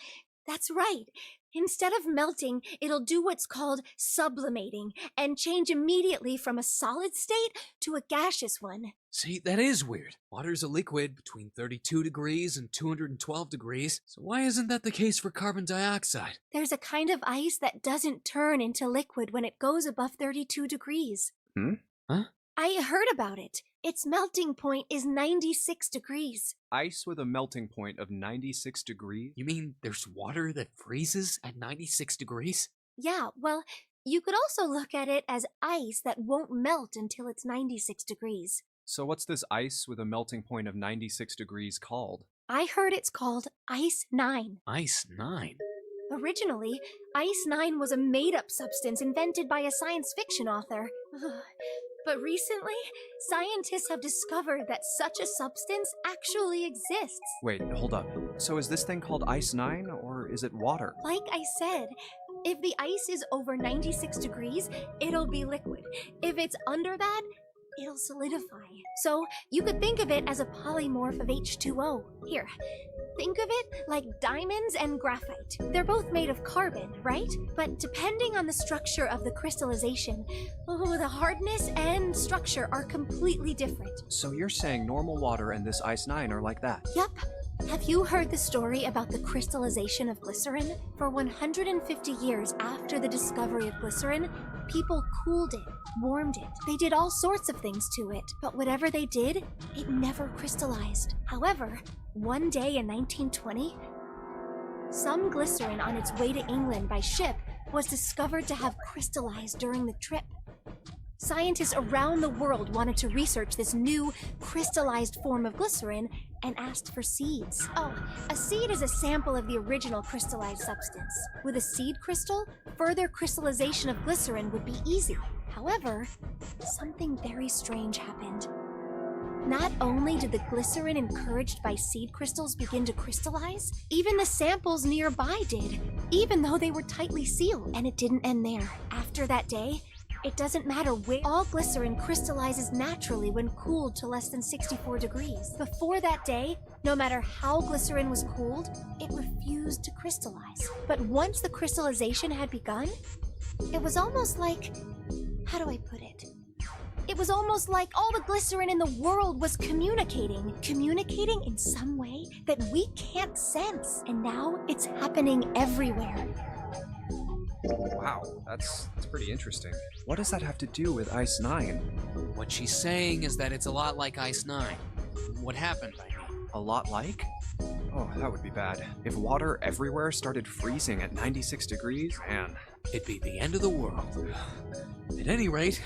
S9: that's right. Instead of melting, it'll do what's called sublimating and change immediately from a solid state to a gaseous one.
S11: See, that is weird. Water's a liquid between 32 degrees and 212 degrees, so why isn't that the case for carbon dioxide?
S9: There's a kind of ice that doesn't turn into liquid when it goes above 32 degrees.
S11: Huh?
S9: I heard about it. Its melting point is 96 degrees.
S13: Ice with a melting point of 96 degrees?
S11: You mean there's water that freezes at 96 degrees?
S9: Yeah, well, you could also look at it as ice that won't melt until it's 96 degrees.
S13: So what's this ice with a melting point of 96 degrees called?
S9: I heard it's called Ice 9.
S11: Ice 9?
S9: Originally, Ice 9 was a made-up substance invented by a science fiction author. But recently, scientists have discovered that such a substance actually exists.
S13: Wait, hold up. So is this thing called Ice 9, or is it water?
S9: Like I said, if the ice is over 96 degrees, it'll be liquid. If it's under that, it'll solidify. So you could think of it as a polymorph of H2O. Here, think of it like diamonds and graphite. They're both made of carbon, right? But depending on the structure of the crystallization, the hardness and structure are completely different.
S13: So you're saying normal water and this Ice 9 are like that?
S9: Yep. Have you heard the story about the crystallization of glycerin? For 150 years after the discovery of glycerin, people cooled it, warmed it. They did all sorts of things to it, but whatever they did, it never crystallized. However, one day in 1920, some glycerin on its way to England by ship was discovered to have crystallized during the trip. Scientists around the world wanted to research this new crystallized form of glycerin and asked for seeds. Oh, a seed is a sample of the original crystallized substance. With a seed crystal, further crystallization of glycerin would be easy. However, something very strange happened. Not only did the glycerin encouraged by seed crystals begin to crystallize, even the samples nearby did, even though they were tightly sealed. And it didn't end there. After that day, it doesn't matter where, all glycerin crystallizes naturally when cooled to less than 64 degrees. Before that day, no matter how glycerin was cooled, it refused to crystallize. But once the crystallization had begun, it was almost like, how do I put it? It was almost like all the glycerin in the world was communicating in some way that we can't sense. And now it's happening everywhere.
S13: Wow, that's pretty interesting. What does that have to do with Ice 9?
S11: What she's saying is that it's a lot like Ice 9. What happened, I mean?
S13: A lot like? Oh, that would be bad. If water everywhere started freezing at 96 degrees, man.
S11: It'd be the end of the world. At any rate,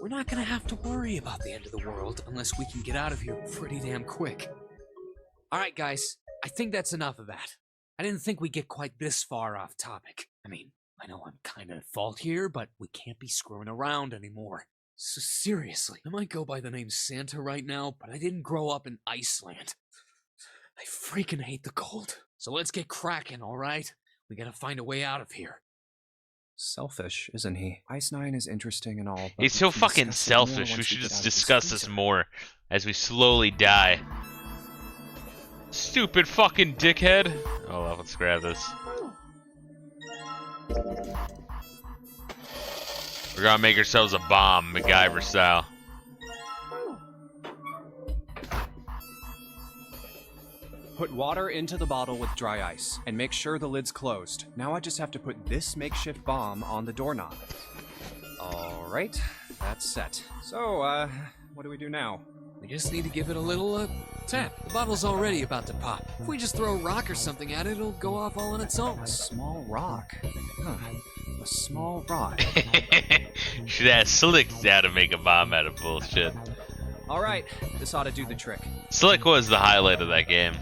S11: we're not gonna have to worry about the end of the world unless we can get out of here pretty damn quick. Alright guys, I think that's enough of that. I didn't think we'd get quite this far off topic. I mean, I know I'm kinda at fault here, but we can't be screwing around anymore. So seriously, I might go by the name Santa right now, but I didn't grow up in Iceland. I freaking hate the cold. So let's get cracking, alright? We gotta find a way out of here.
S13: Selfish, isn't he? Ice 9 is interesting and all, but
S1: He's so fucking selfish. We should just discuss this more as we slowly die. Stupid fucking dickhead. Oh, well, let's grab this. We're gonna make ourselves a bomb, MacGyver style.
S13: Put water into the bottle with dry ice, and make sure the lid's closed. Now I just have to put this makeshift bomb on the doorknob. Alright, that's set. So, what do we do now?
S11: We just need to give it a little, tap. The bottle's already about to pop. If we just throw a rock or something at it, it'll go off all on its own.
S13: A small rock? Huh. A small rock.
S1: Should ask Slick how to make a bomb out of bullshit.
S13: Alright, this ought to do the trick.
S1: Slick was the highlight of that game.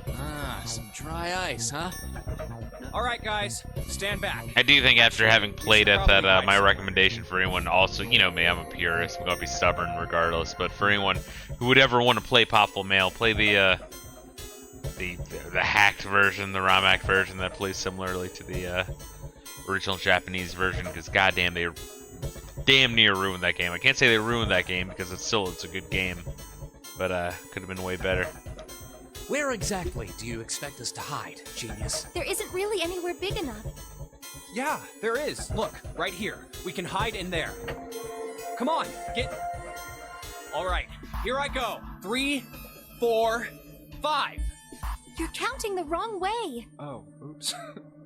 S11: Ah, some dry ice, huh?
S13: Alright guys, stand back.
S1: I do think after having played it that my recommendation for anyone also, you know me, I'm a purist, I'm gonna be stubborn regardless, but for anyone who would ever want to play Popful Mail, play the hacked version, the ROM-hack version that plays similarly to the original Japanese version, because goddamn, they damn near ruined that game. I can't say they ruined that game because it's a good game, but could have been way better.
S11: Where exactly do you expect us to hide, genius?
S9: There isn't really anywhere big enough.
S13: Yeah, there is. Look, right here. We can hide in there. Come on, get... All right, here I go. 3, 4, 5.
S9: You're counting the wrong way.
S13: Oh, oops.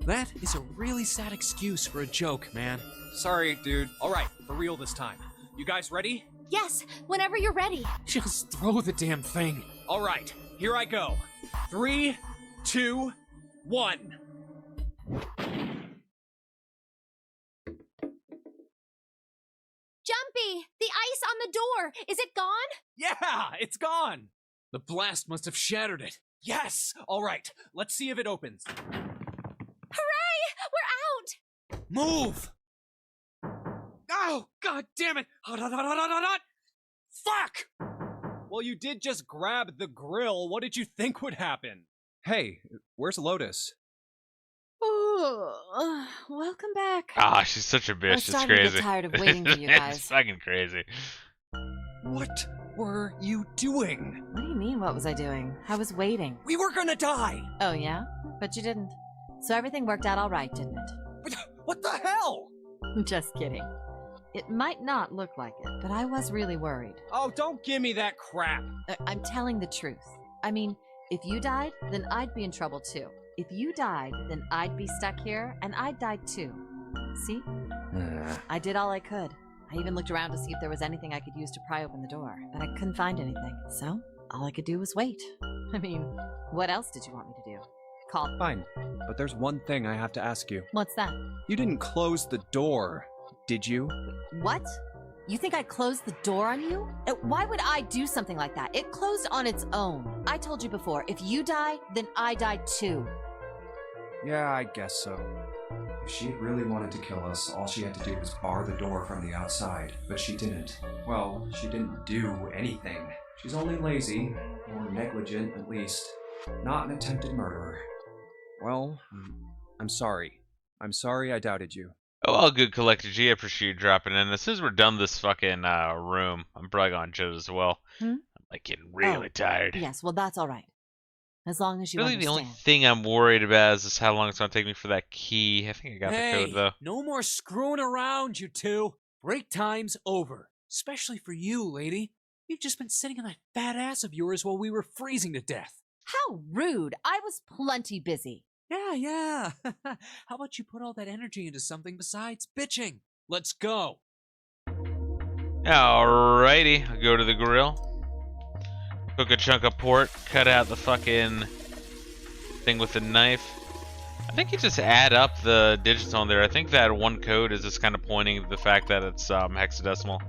S11: That is a really sad excuse for a joke, man.
S13: Sorry, dude. All right, for real this time. You guys ready?
S9: Yes, whenever you're ready.
S11: Just throw the damn thing.
S13: All right, here I go. 3, 2, 1.
S9: Jumpy, the ice on the door. Is it gone?
S13: Yeah, it's gone.
S11: The blast must have shattered it.
S13: Yes. All right, let's see if it opens.
S9: Hooray! We're out!
S11: Move! Oh, god damn it! Hot, hot, hot, hot, hot, hot! Fuck!
S13: Well, you did just grab the grill. What did you think would happen? Hey, where's Lotus?
S14: Oh, welcome back.
S1: Ah, she's such a bitch.
S14: I'm
S1: It's
S14: starting to
S1: crazy.
S14: get tired of waiting for you guys.
S1: It's fucking crazy.
S13: What were you doing?
S14: What do you mean, what was I doing? I was waiting.
S13: We were gonna die!
S14: Oh, yeah? But you didn't. So everything worked out all right, didn't it?
S13: What the hell?
S14: Just kidding. It might not look like it, but I was really worried.
S13: Oh, don't give me that crap.
S14: I'm telling the truth. I mean, if you died, then I'd be in trouble too. If you died, then I'd be stuck here, and I'd die too. See? I did all I could. I even looked around to see if there was anything I could use to pry open the door, but I couldn't find anything. So, all I could do was wait. I mean, what else did you want me to do? Call?
S13: Fine, but there's one thing I have to ask you.
S14: What's that?
S13: You didn't close the door, did you?
S14: What? You think I closed the door on you? Why would I do something like that? It closed on its own. I told you before, if you die, then I die too.
S13: Yeah, I guess so.
S4: If she really wanted to kill us, all she had to do was bar the door from the outside, but she didn't. Well, she didn't do anything. She's only lazy, or negligent at least, not an attempted murderer.
S13: Well, I'm sorry. I'm sorry I doubted you.
S1: Oh, well, good Collector G. I appreciate you dropping in. As soon as we're done with this fucking room, I'm probably going to chill as well. I'm like getting really tired.
S14: Yes, well, that's all right. As long as you
S1: Really,
S14: understand.
S1: the only thing I'm worried about is just how long it's going to take me for that key. I think I got the code, though.
S11: No more screwing around, you two. Break time's over. Especially for you, lady. You've just been sitting on that fat ass of yours while we were freezing to death.
S14: How rude. I was plenty busy.
S11: Yeah. How about you put all that energy into something besides bitching? Let's go.
S1: Alrighty, I'll go to the grill. Cook a chunk of pork, cut out the fucking thing with the knife. I think you just add up the digits on there. I think that one code is just kind of pointing to the fact that it's hexadecimal.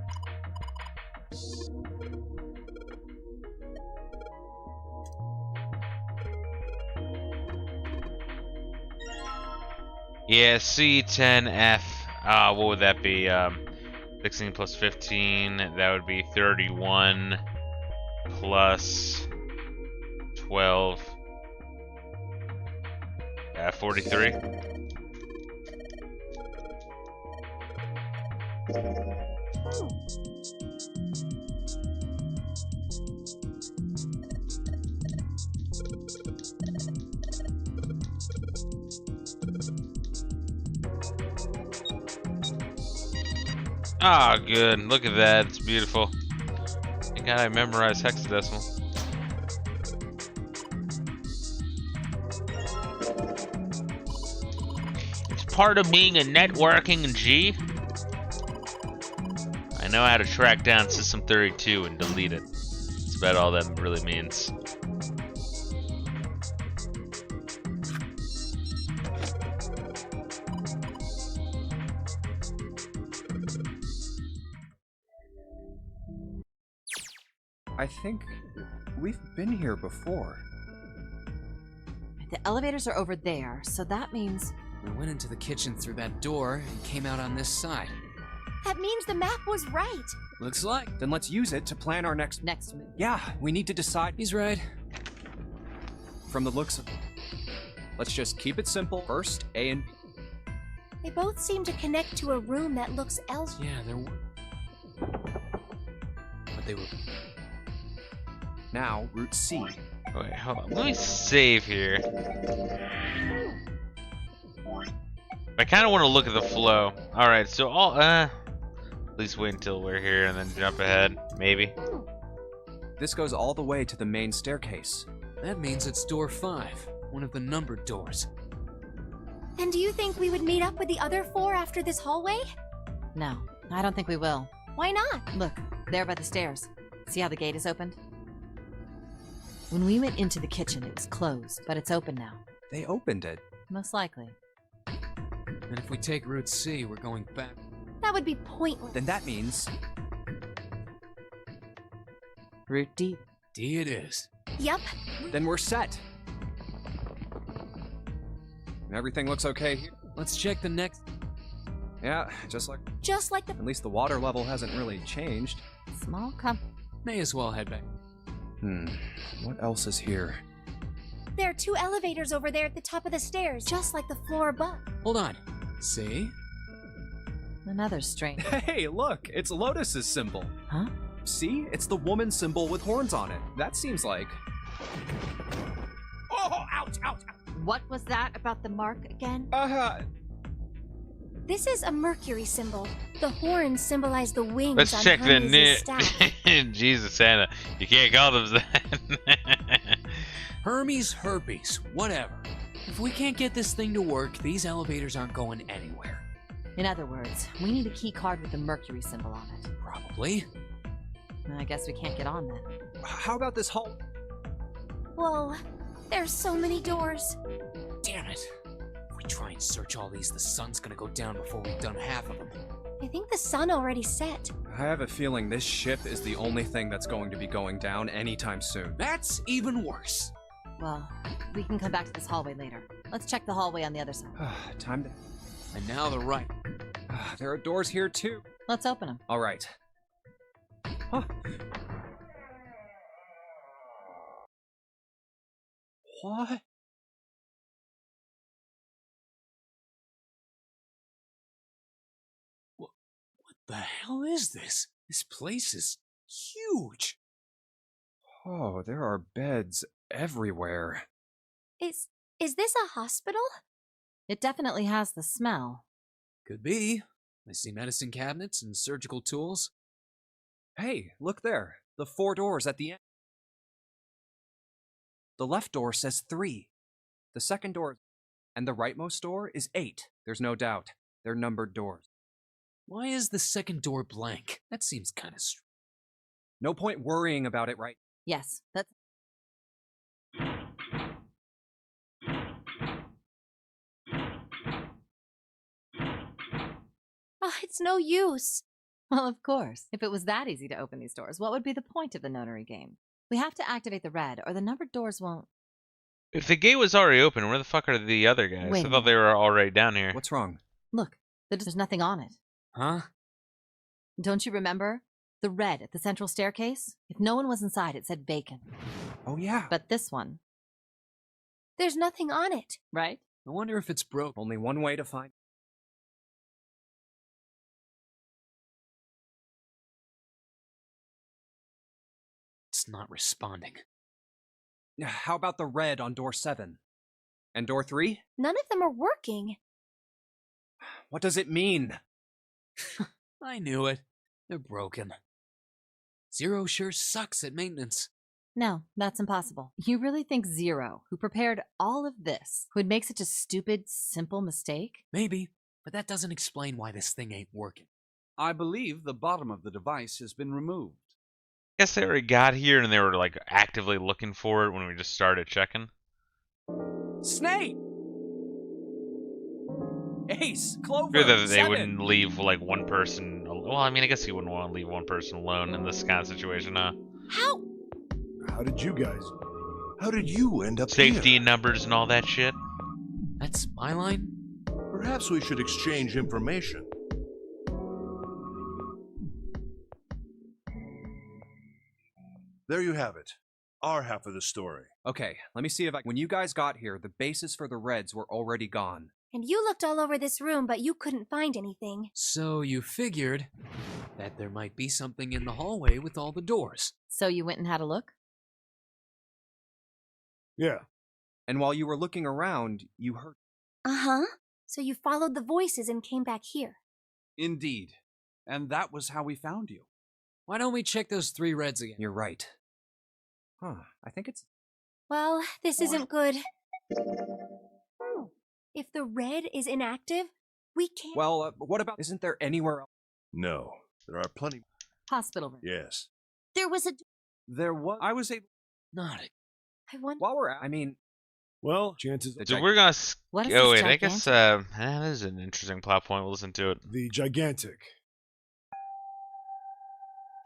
S1: Yeah, C10F. What would that be? 16 plus 15. That would be 31 plus 12. 43. Ah, good. Look at that. It's beautiful. Thank God I memorized hexadecimal. It's part of being a networking G. I know how to track down System 32 and delete it. That's about all that really means.
S13: I think we've been here before.
S14: The elevators are over there, so that means...
S11: We went into the kitchen through that door and came out on this side.
S9: That means the map was right.
S11: Looks like.
S13: Then let's use it to plan our next
S14: move.
S13: Yeah, we need to decide.
S11: He's right.
S13: From the looks of... Let's just keep it simple. First, A and B.
S9: They both seem to connect to a room that looks else.
S11: Yeah, there were... But they were...
S13: Now, route C.
S1: Wait, hold on. Let me save here. I kind of want to look at the flow. All right, so at least wait until we're here and then jump ahead, maybe.
S13: This goes all the way to the main staircase.
S11: That means it's door 5, one of the numbered doors.
S9: And do you think we would meet up with the other 4 after this hallway?
S14: No, I don't think we will.
S9: Why not?
S14: Look, there by the stairs. See how the gate is opened? When we went into the kitchen, it was closed, but it's open now.
S13: They opened it.
S14: Most likely.
S11: And if we take Route C, we're going back.
S9: That would be pointless.
S13: Then that means...
S14: Route D.
S11: D it is.
S9: Yep.
S13: Then we're set. Everything looks okay here.
S11: Let's check the next...
S13: Yeah, just like
S9: the...
S13: At least the water level hasn't really changed.
S14: Small comp...
S11: May as well head back.
S13: What else is here?
S9: There are 2 elevators over there at the top of the stairs, just like the floor above.
S11: Hold on. See?
S14: Another strange...
S13: Hey, look! It's Lotus's symbol.
S14: Huh?
S13: See? It's the woman symbol with horns on it. That seems like...
S11: Oh, ouch, ouch!
S14: What was that about the mark again?
S9: This is a Mercury symbol. The horns symbolize the wings
S1: Let's
S9: on
S1: check the
S9: Hermes' staff.
S1: Jesus, Santa. You can't call them that.
S11: Hermes, herpes, whatever. If we can't get this thing to work, these elevators aren't going anywhere.
S14: In other words, we need a key card with the Mercury symbol on it.
S11: Probably.
S14: I guess we can't get on then.
S13: How about this hall?
S9: Whoa, there's so many doors.
S11: Damn it. If we try and search all these, the sun's gonna go down before we've done half of them.
S9: I think the sun already set.
S13: I have a feeling this ship is the only thing that's going to be going down anytime soon.
S11: That's even worse.
S14: Well, we can come back to this hallway later. Let's check the hallway on the other side.
S13: Time to...
S11: And now the right.
S13: There are doors here too.
S14: Let's open them.
S13: All right. Huh. What?
S11: What the hell is this? This place is huge.
S13: Oh, there are beds everywhere.
S9: Is this a hospital?
S14: It definitely has the smell.
S11: Could be. I see medicine cabinets and surgical tools.
S13: Hey, look there. The 4 doors at the end. The left door says 3. The second door and the rightmost door is 8. There's no doubt. They're numbered doors.
S11: Why is the second door blank? That seems kind of strange.
S13: No point worrying about it, right?
S14: Yes, that's...
S9: Oh, it's no use.
S14: Well, of course. If it was that easy to open these doors, what would be the point of the Nonary game? We have to activate the red, or the numbered doors won't...
S1: If the gate was already open, where the fuck are the other guys?
S14: Wait
S1: I thought they were already down here.
S13: What's wrong?
S14: Look, there's nothing on it.
S11: Huh?
S14: Don't you remember? The red at the central staircase? If no one was inside, it said vacant.
S13: Oh, yeah.
S14: But this one...
S9: There's nothing on it.
S14: Right?
S11: I wonder if it's broke.
S13: Only one way to find...
S11: It's not responding.
S13: How about the red on door 7? And door 3?
S9: None of them are working.
S13: What does it mean?
S11: I knew it. They're broken. Zero sure sucks at maintenance.
S14: No, that's impossible. You really think Zero, who prepared all of this, would make such a stupid, simple mistake?
S11: Maybe, but that doesn't explain why this thing ain't working.
S12: I believe the bottom of the device has been removed.
S1: I guess they already got here and they were like actively looking for it when we just started checking.
S13: Snake! Ace, Clover,
S1: Sure that they
S13: 7.
S1: wouldn't leave like one person. Well, I mean, I guess you wouldn't want to leave one person alone in this kind of situation, huh?
S2: How did you guys?
S10: How did you end up
S1: Safety
S10: here?
S1: numbers and all that shit.
S11: That's my line?
S10: Perhaps we should exchange information. There you have it. Our half of the story.
S13: Okay, let me see if I... When you guys got here, the bases for the reds were already gone.
S9: And you looked all over this room, but you couldn't find anything.
S11: So you figured that there might be something in the hallway with all the doors.
S14: So you went and had a look?
S2: Yeah.
S13: And while you were looking around, you heard.
S9: Uh-huh. So you followed the voices and came back here.
S12: Indeed. And that was how we found you.
S11: Why don't we check those 3 reds again?
S13: You're right. Huh, I think it's...
S9: Well, this isn't good. If the red is inactive, we can't...
S13: Well, what about... Isn't there anywhere else?
S10: No, there are plenty.
S14: Hospital room.
S10: Yes.
S9: There was a...
S12: There was... I was able...
S11: Not it.
S9: I wonder...
S13: While we're at... I mean...
S2: Well, chances...
S1: So we're gonna...
S14: What is
S1: Oh,
S14: this
S1: wait, I guess,
S14: gigantic?
S1: that is an interesting plot point. We'll listen to it.
S2: The Gigantic.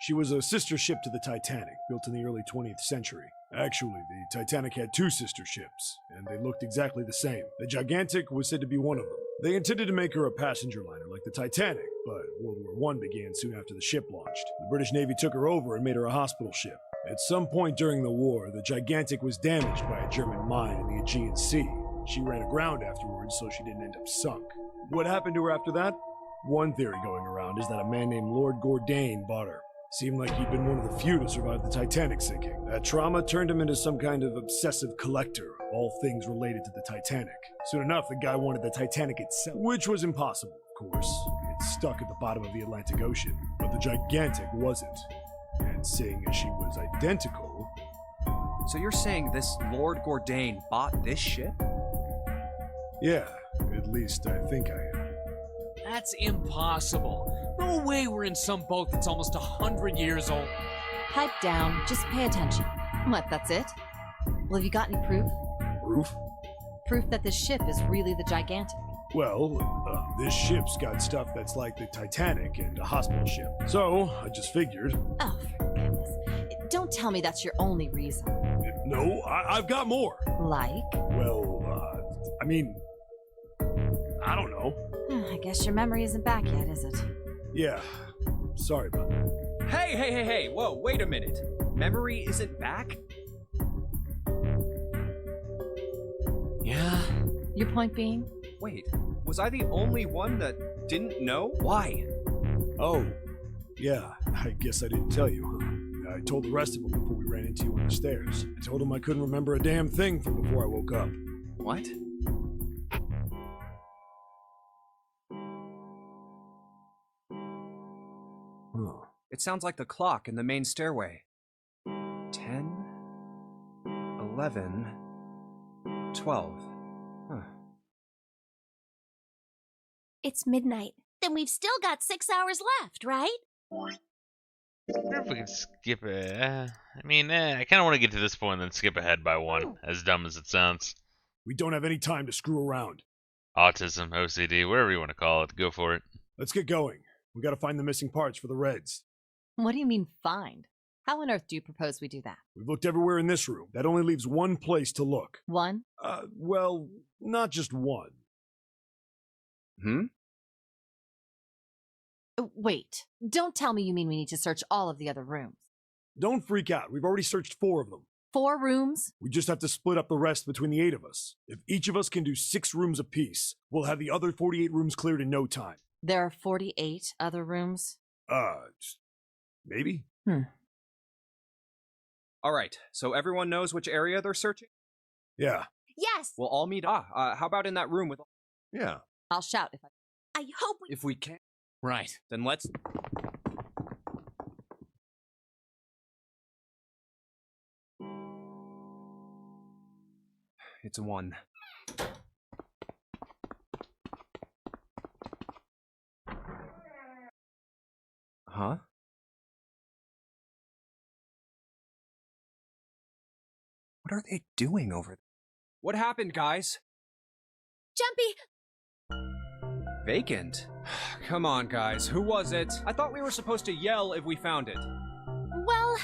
S2: She was a sister ship to the Titanic, built in the early 20th century. Actually, the Titanic had 2 sister ships, and they looked exactly the same. The Gigantic was said to be one of them. They intended to make her a passenger liner like the Titanic, but World War I began soon after the ship launched. The British Navy took her over and made her a hospital ship. At some point during the war, the Gigantic was damaged by a German mine in the Aegean Sea. She ran aground afterwards, so she didn't end up sunk. What happened to her after that? One theory going around is that a man named Lord Gourdane bought her. Seemed like he'd been one of the few to survive the Titanic sinking. That trauma turned him into some kind of obsessive collector of all things related to the Titanic. Soon enough, the guy wanted the Titanic itself, which was impossible, of course. It's stuck at the bottom of the Atlantic Ocean. But the Gigantic wasn't. And seeing as she was identical...
S13: So you're saying this Lord Gourdane bought this ship?
S2: Yeah, at least I think I am.
S11: That's impossible. No way we're in some boat that's almost 100 years old.
S14: Pipe down. Just pay attention. What, that's it? Well, have you got any proof?
S2: Proof?
S14: Proof that this ship is really the Gigantic.
S2: Well, this ship's got stuff that's like the Titanic and a hospital ship. So, I just figured...
S14: Oh, for goodness. Don't tell me that's your only reason.
S2: No, I've got more.
S14: Like?
S2: Well, I mean... I don't know.
S14: I guess your memory isn't back yet, is it?
S2: Yeah. Sorry about that.
S13: Hey, whoa, wait a minute. Memory isn't back?
S11: Yeah.
S14: Your point being?
S13: Wait, was I the only one that didn't know? Why?
S2: Oh, yeah, I guess I didn't tell you, huh? I told the rest of them before we ran into you on the stairs. I told them I couldn't remember a damn thing from before I woke up.
S13: What?
S2: Huh.
S13: It sounds like the clock in the main stairway. 10, 11, 12. Huh.
S9: It's midnight. Then we've still got 6 hours left, right?
S1: I wonder if we can skip it. I kind of want to get to this point and then skip ahead by one, as dumb as it sounds.
S2: We don't have any time to screw around.
S1: Autism, OCD, whatever you want to call it. Go for it.
S2: Let's get going. We gotta find the missing parts for the Reds.
S14: What do you mean, find? How on earth do you propose we do that?
S2: We've looked everywhere in this room. That only leaves one place to look.
S14: One?
S2: Well, not just one.
S14: Wait. Don't tell me you mean we need to search all of the other rooms.
S2: Don't freak out. We've already searched 4 of them.
S14: 4 rooms?
S2: We just have to split up the rest between the 8 of us. If each of us can do 6 rooms apiece, we'll have the other 48 rooms cleared in no time.
S14: There are 48 other rooms?
S2: Maybe?
S13: Alright, so everyone knows which area they're searching?
S2: Yeah.
S9: Yes!
S13: We'll all meet. How about in that room with...
S10: Yeah.
S14: I'll shout if
S9: I hope we...
S13: If we can.
S11: Right.
S13: Then let's... It's a 1. Huh? What are they doing over there? What happened, guys?
S9: Jumpy!
S13: Vacant? Come on, guys. Who was it? I thought we were supposed to yell if we found it.
S9: Well...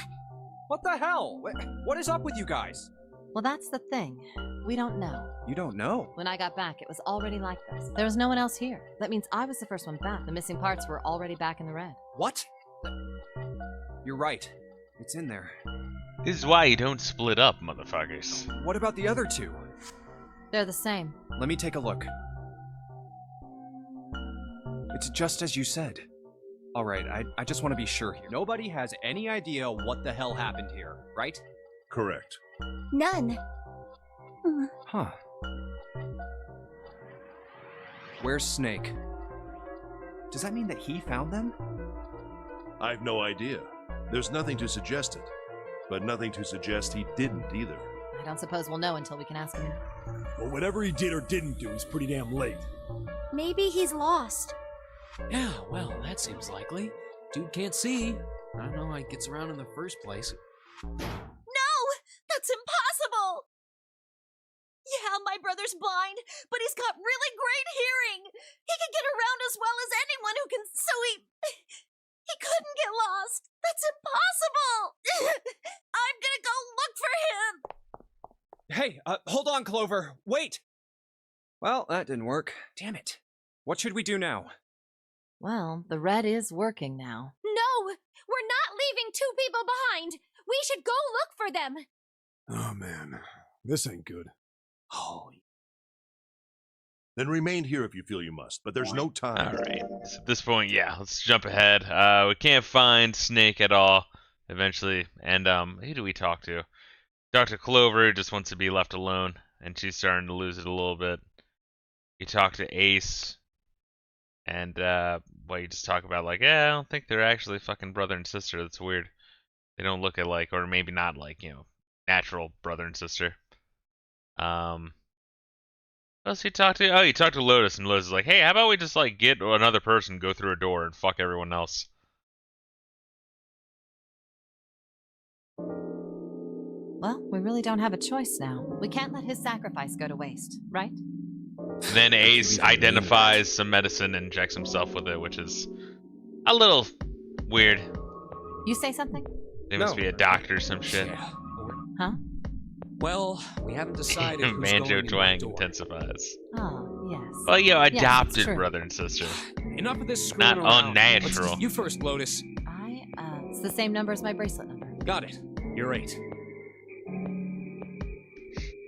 S13: What the hell? What is up with you guys?
S14: Well, that's the thing. We don't know.
S13: You don't know?
S14: When I got back, it was already like this. There was no one else here. That means I was the first one back. The missing parts were already back in the red.
S13: What? You're right. It's in there.
S1: This is why you don't split up, motherfuckers.
S13: What about the other 2?
S14: They're the same.
S13: Let me take a look. It's just as you said. Alright, I just want to be sure here. Nobody has any idea what the hell happened here, right?
S10: Correct.
S9: None.
S13: Huh. Where's Snake? Does that mean that he found them?
S10: I've no idea. There's nothing to suggest it. But nothing to suggest he didn't either.
S14: I don't suppose we'll know until we can ask him.
S2: Well, whatever he did or didn't do, he's pretty damn late.
S9: Maybe he's lost.
S11: Yeah, well, that seems likely. Dude can't see. I don't know how he gets around in the first place.
S15: No! That's impossible! Yeah, my brother's blind, but he's got really great hearing. He can get around as well as anyone who can, so he couldn't get lost. That's impossible! I'm gonna go look for him!
S13: Hey, hold on, Clover. Wait! Well, that didn't work. Damn it. What should we do now?
S14: Well, the red is working now.
S9: No! We're not leaving two people behind! We should go look for them!
S2: Oh, man. This ain't good.
S11: Oh.
S10: Then remain here if you feel you must, but there's no time.
S1: Alright, so at this point, yeah, let's jump ahead. We can't find Snake at all, eventually, and, who do we talk to? Dr. Clover just wants to be left alone, and she's starting to lose it a little bit. You talk to Ace, and, you just talk about, like, I don't think they're actually fucking brother and sister, that's weird. They don't look alike, or maybe not like, natural brother and sister. What else you talk to? Oh, you talk to Lotus, and Lotus is like, hey, how about we just, get another person, go through a door, and fuck everyone else?
S14: Well, we really don't have a choice now. We can't let his sacrifice go to waste, right?
S1: Then Ace identifies some medicine and injects himself with it, which is a little weird.
S14: You say something?
S1: They must be a doctor or some shit.
S11: Yeah.
S14: Huh?
S11: Well, we haven't decided who's
S1: Banjo
S11: going in
S1: twang
S11: the door.
S1: intensifies.
S14: Oh, yes.
S1: Well,
S14: Yes,
S1: adopted
S14: it's true.
S1: brother and sister.
S11: Enough of this screwing
S1: Not
S11: around.
S1: unnatural.
S11: You first, Lotus.
S14: It's the same number as my bracelet number.
S11: Got it. You're 8.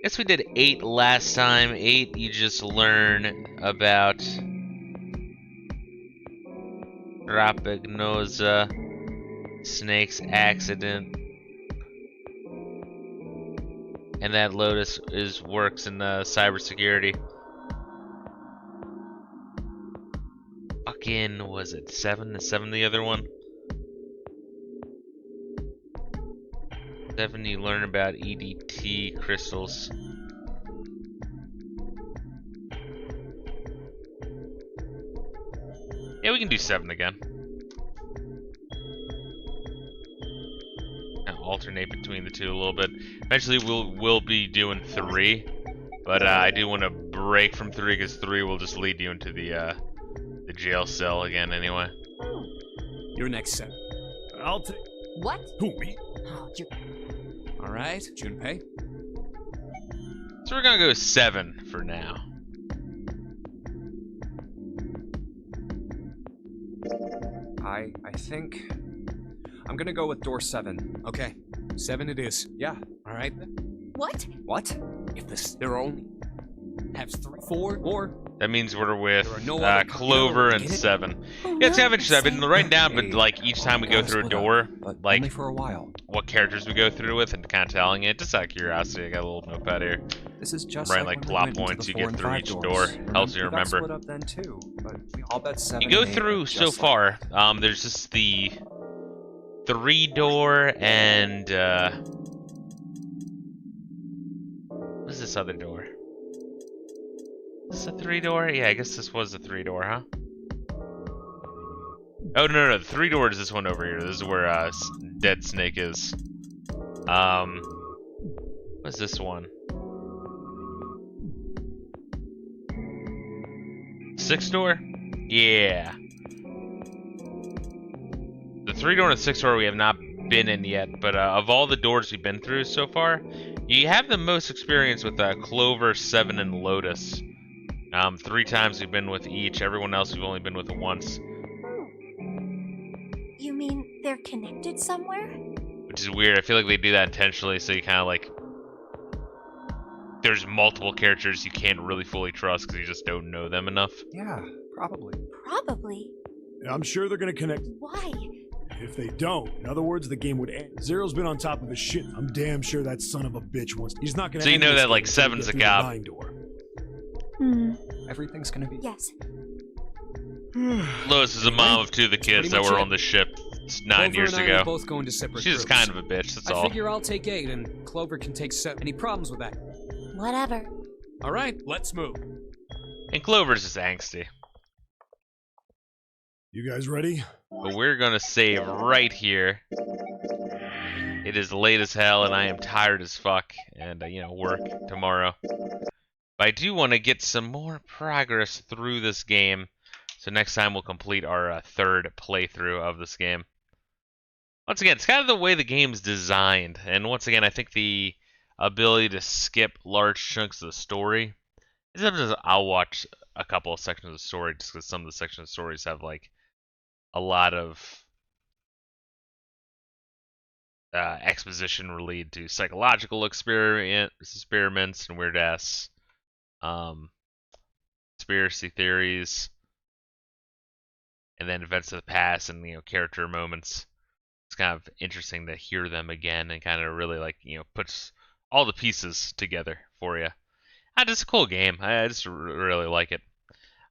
S1: Guess we did 8 last time. 8, you just learn about Tropicnosa, Snake's accident, and that Lotus works in cybersecurity. Fucking, was it 7? Is 7 the other one? 7, you learn about EDT crystals. Yeah, we can do 7 again. Kind of alternate between the two a little bit. Eventually, we'll be doing 3, but I do want to break from 3 because 3 will just lead you into the jail cell again anyway.
S11: You're next, 7.
S2: I'll take...
S14: What?
S2: Who, me?
S14: Oh, you...
S11: All right, Junpei.
S1: So we're gonna go 7 for now.
S13: I think I'm gonna go with door 7.
S11: Okay, 7 it is.
S13: Yeah.
S11: All right.
S9: What?
S13: What?
S11: If there only has 3, 4, or
S1: That means we're with
S11: There are no other
S1: Clover and
S11: Get it?
S1: 7.
S9: Oh,
S1: Yeah, it's
S9: no,
S1: kind of interesting. I've been writing down, but each time we go
S13: Gotta
S1: through a
S13: split up,
S1: door,
S13: but
S1: like
S13: only for a while.
S1: what characters we go through with, and kind of telling it. Just out of curiosity, I got a little notepad here.
S13: This is just
S1: Writing
S13: like when we
S1: plot
S13: went into
S1: points
S13: the
S1: you
S13: 4
S1: get
S13: and
S1: through
S13: 5
S1: each
S13: doors.
S1: door. Helps you
S13: We got
S1: remember.
S13: split up then too, but we all bet 7
S1: You go
S13: and 8
S1: through
S13: were
S1: so
S13: just
S1: far. There's just the 3 door and what's this other door? Is this a 3 door? Yeah, I guess this was a 3 door, huh? Oh no, the 3 door is this one over here. This is where Dead Snake is. What's this one? 6 door? Yeah. The 3 door and the 6 door we have not been in yet, but of all the doors we've been through so far, you have the most experience with Clover, 7, and Lotus. 3 times we've been with each. Everyone else we've only been with once.
S9: You mean they're connected somewhere?
S1: Which is weird. I feel like they do that intentionally, so you kind of like... There's multiple characters you can't really fully trust because you just don't know them enough.
S13: Yeah, probably.
S9: Probably.
S2: I'm sure they're gonna connect.
S9: Why?
S2: If they don't, in other words, the game would end. Zero's been on top of his shit. I'm damn sure that son of a bitch wants. He's not gonna.
S1: So you
S2: end
S1: know
S2: this
S1: that, like,
S2: game until we
S1: Seven's
S2: get
S1: a
S2: through the
S1: cop.
S2: 9 door.
S13: Everything's gonna be.
S9: Yes.
S1: Lois is a mom of 2 of the kids that were on the ship 9 years
S11: Clover and I
S1: ago.
S11: are both going to separate
S1: She's
S11: groups.
S1: kind of a bitch, that's
S11: I
S1: all.
S11: figure I'll take 8 and Clover can take 7. Any problems with that?
S9: Whatever.
S11: All right, let's move.
S1: And Clover's just angsty.
S2: You guys ready?
S1: But we're gonna save right here. It is late as hell, and I am tired as fuck, and work tomorrow. But I do want to get some more progress through this game, so next time we'll complete our 3rd playthrough of this game. Once again, it's kind of the way the game's designed, and once again, I think the ability to skip large chunks of the story. Sometimes I'll watch a couple of sections of the story just because some of the sections of stories have like a lot of exposition related to psychological experiments and weird ass conspiracy theories, and then events of the past and character moments. It's kind of interesting to hear them again and kind of really puts all the pieces together for you. It's a cool game. I just really like it.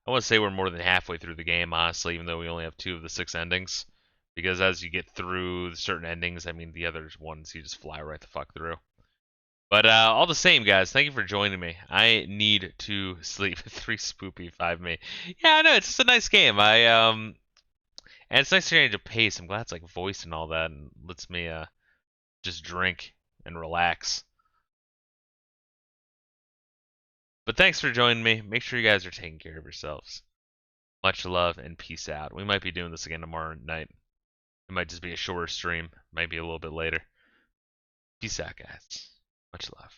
S1: I want to say we're more than halfway through the game, honestly, even though we only have 2 of the 6 endings. Because as you get through certain endings, I mean, the other ones you just fly right the fuck through. But all the same, guys, thank you for joining me. I need to sleep. 3 spoopy, 5 me. Yeah, I know, it's just a nice game. And it's nice to change of pace. I'm glad it's like voice and all that, and lets me just drink and relax. But thanks for joining me. Make sure you guys are taking care of yourselves. Much love and peace out. We might be doing this again tomorrow night. It might just be a shorter stream. Might be a little bit later. Peace out, guys. Much love.